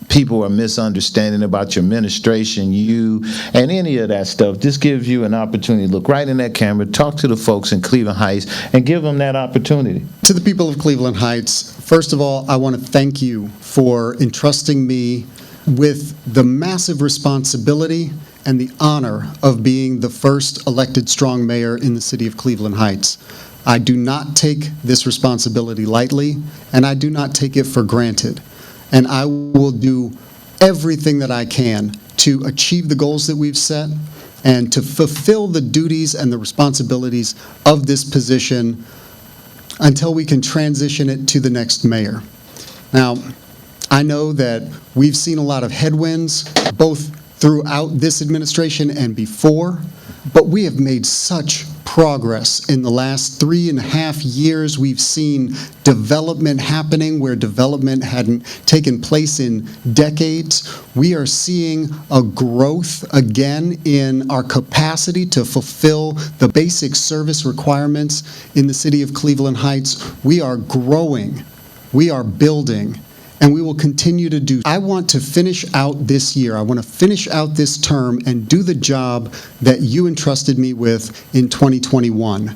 Speaker 2: people are misunderstanding about your administration, you, and any of that stuff, just gives you an opportunity to look right in that camera, talk to the folks in Cleveland Heights, and give them that opportunity.
Speaker 1: To the people of Cleveland Heights, first of all, I want to thank you for entrusting me with the massive responsibility and the honor of being the first elected strong mayor in the city of Cleveland Heights. I do not take this responsibility lightly, and I do not take it for granted. And I will do everything that I can to achieve the goals that we've set and to fulfill the duties and the responsibilities of this position until we can transition it to the next mayor. Now, I know that we've seen a lot of headwinds, both throughout this administration and before, but we have made such progress in the last 3.5 years. We've seen development happening where development hadn't taken place in decades. We are seeing a growth again in our capacity to fulfill the basic service requirements in the city of Cleveland Heights. We are growing, we are building, and we will continue to do. I want to finish out this year. I want to finish out this term and do the job that you entrusted me with in 2021.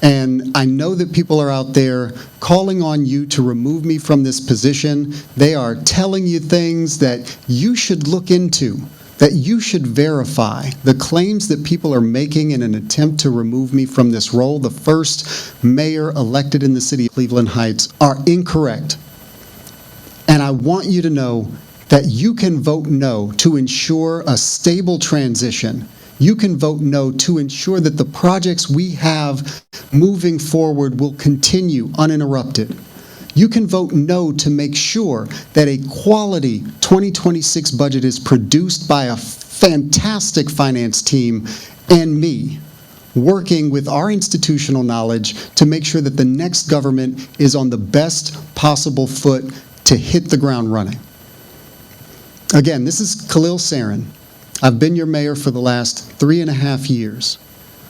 Speaker 1: And I know that people are out there calling on you to remove me from this position. They are telling you things that you should look into, that you should verify. The claims that people are making in an attempt to remove me from this role, the first mayor elected in the city of Cleveland Heights, are incorrect. And I want you to know that you can vote no to ensure a stable transition. You can vote no to ensure that the projects we have moving forward will continue uninterrupted. You can vote no to make sure that a quality 2026 budget is produced by a fantastic finance team and me, working with our institutional knowledge to make sure that the next government is on the best possible foot to hit the ground running. Again, this is Kahlil Seren. I've been your mayor for the last 3.5 years.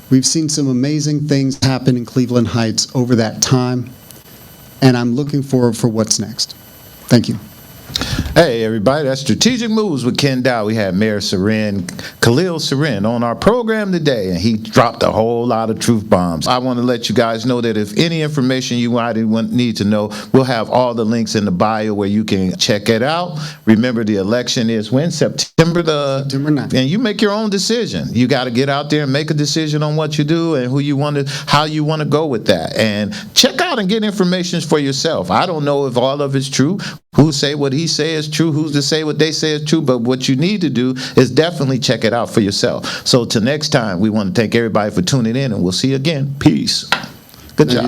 Speaker 1: We've seen some amazing things happen in Cleveland Heights over that time, and I'm looking forward for what's next. Thank you.
Speaker 2: Hey, everybody, that's Strategic Moves with Kenn Dowell. We had Mayor Seren, Kahlil Seren, on our program today, and he dropped a whole lot of truth bombs. I want to let you guys know that if any information you might need to know, we'll have all the links in the bio where you can check it out. Remember, the election is when? September
Speaker 1: 9th.
Speaker 2: And you make your own decision. You got to get out there and make a decision on what you do and how you want to go with that. And check out and get information for yourself. I don't know if all of it's true. Who say what he say is true, who's to say what they say is true, but what you need to do is definitely check it out for yourself. So till next time, we want to thank everybody for tuning in, and we'll see you again. Peace. Good job.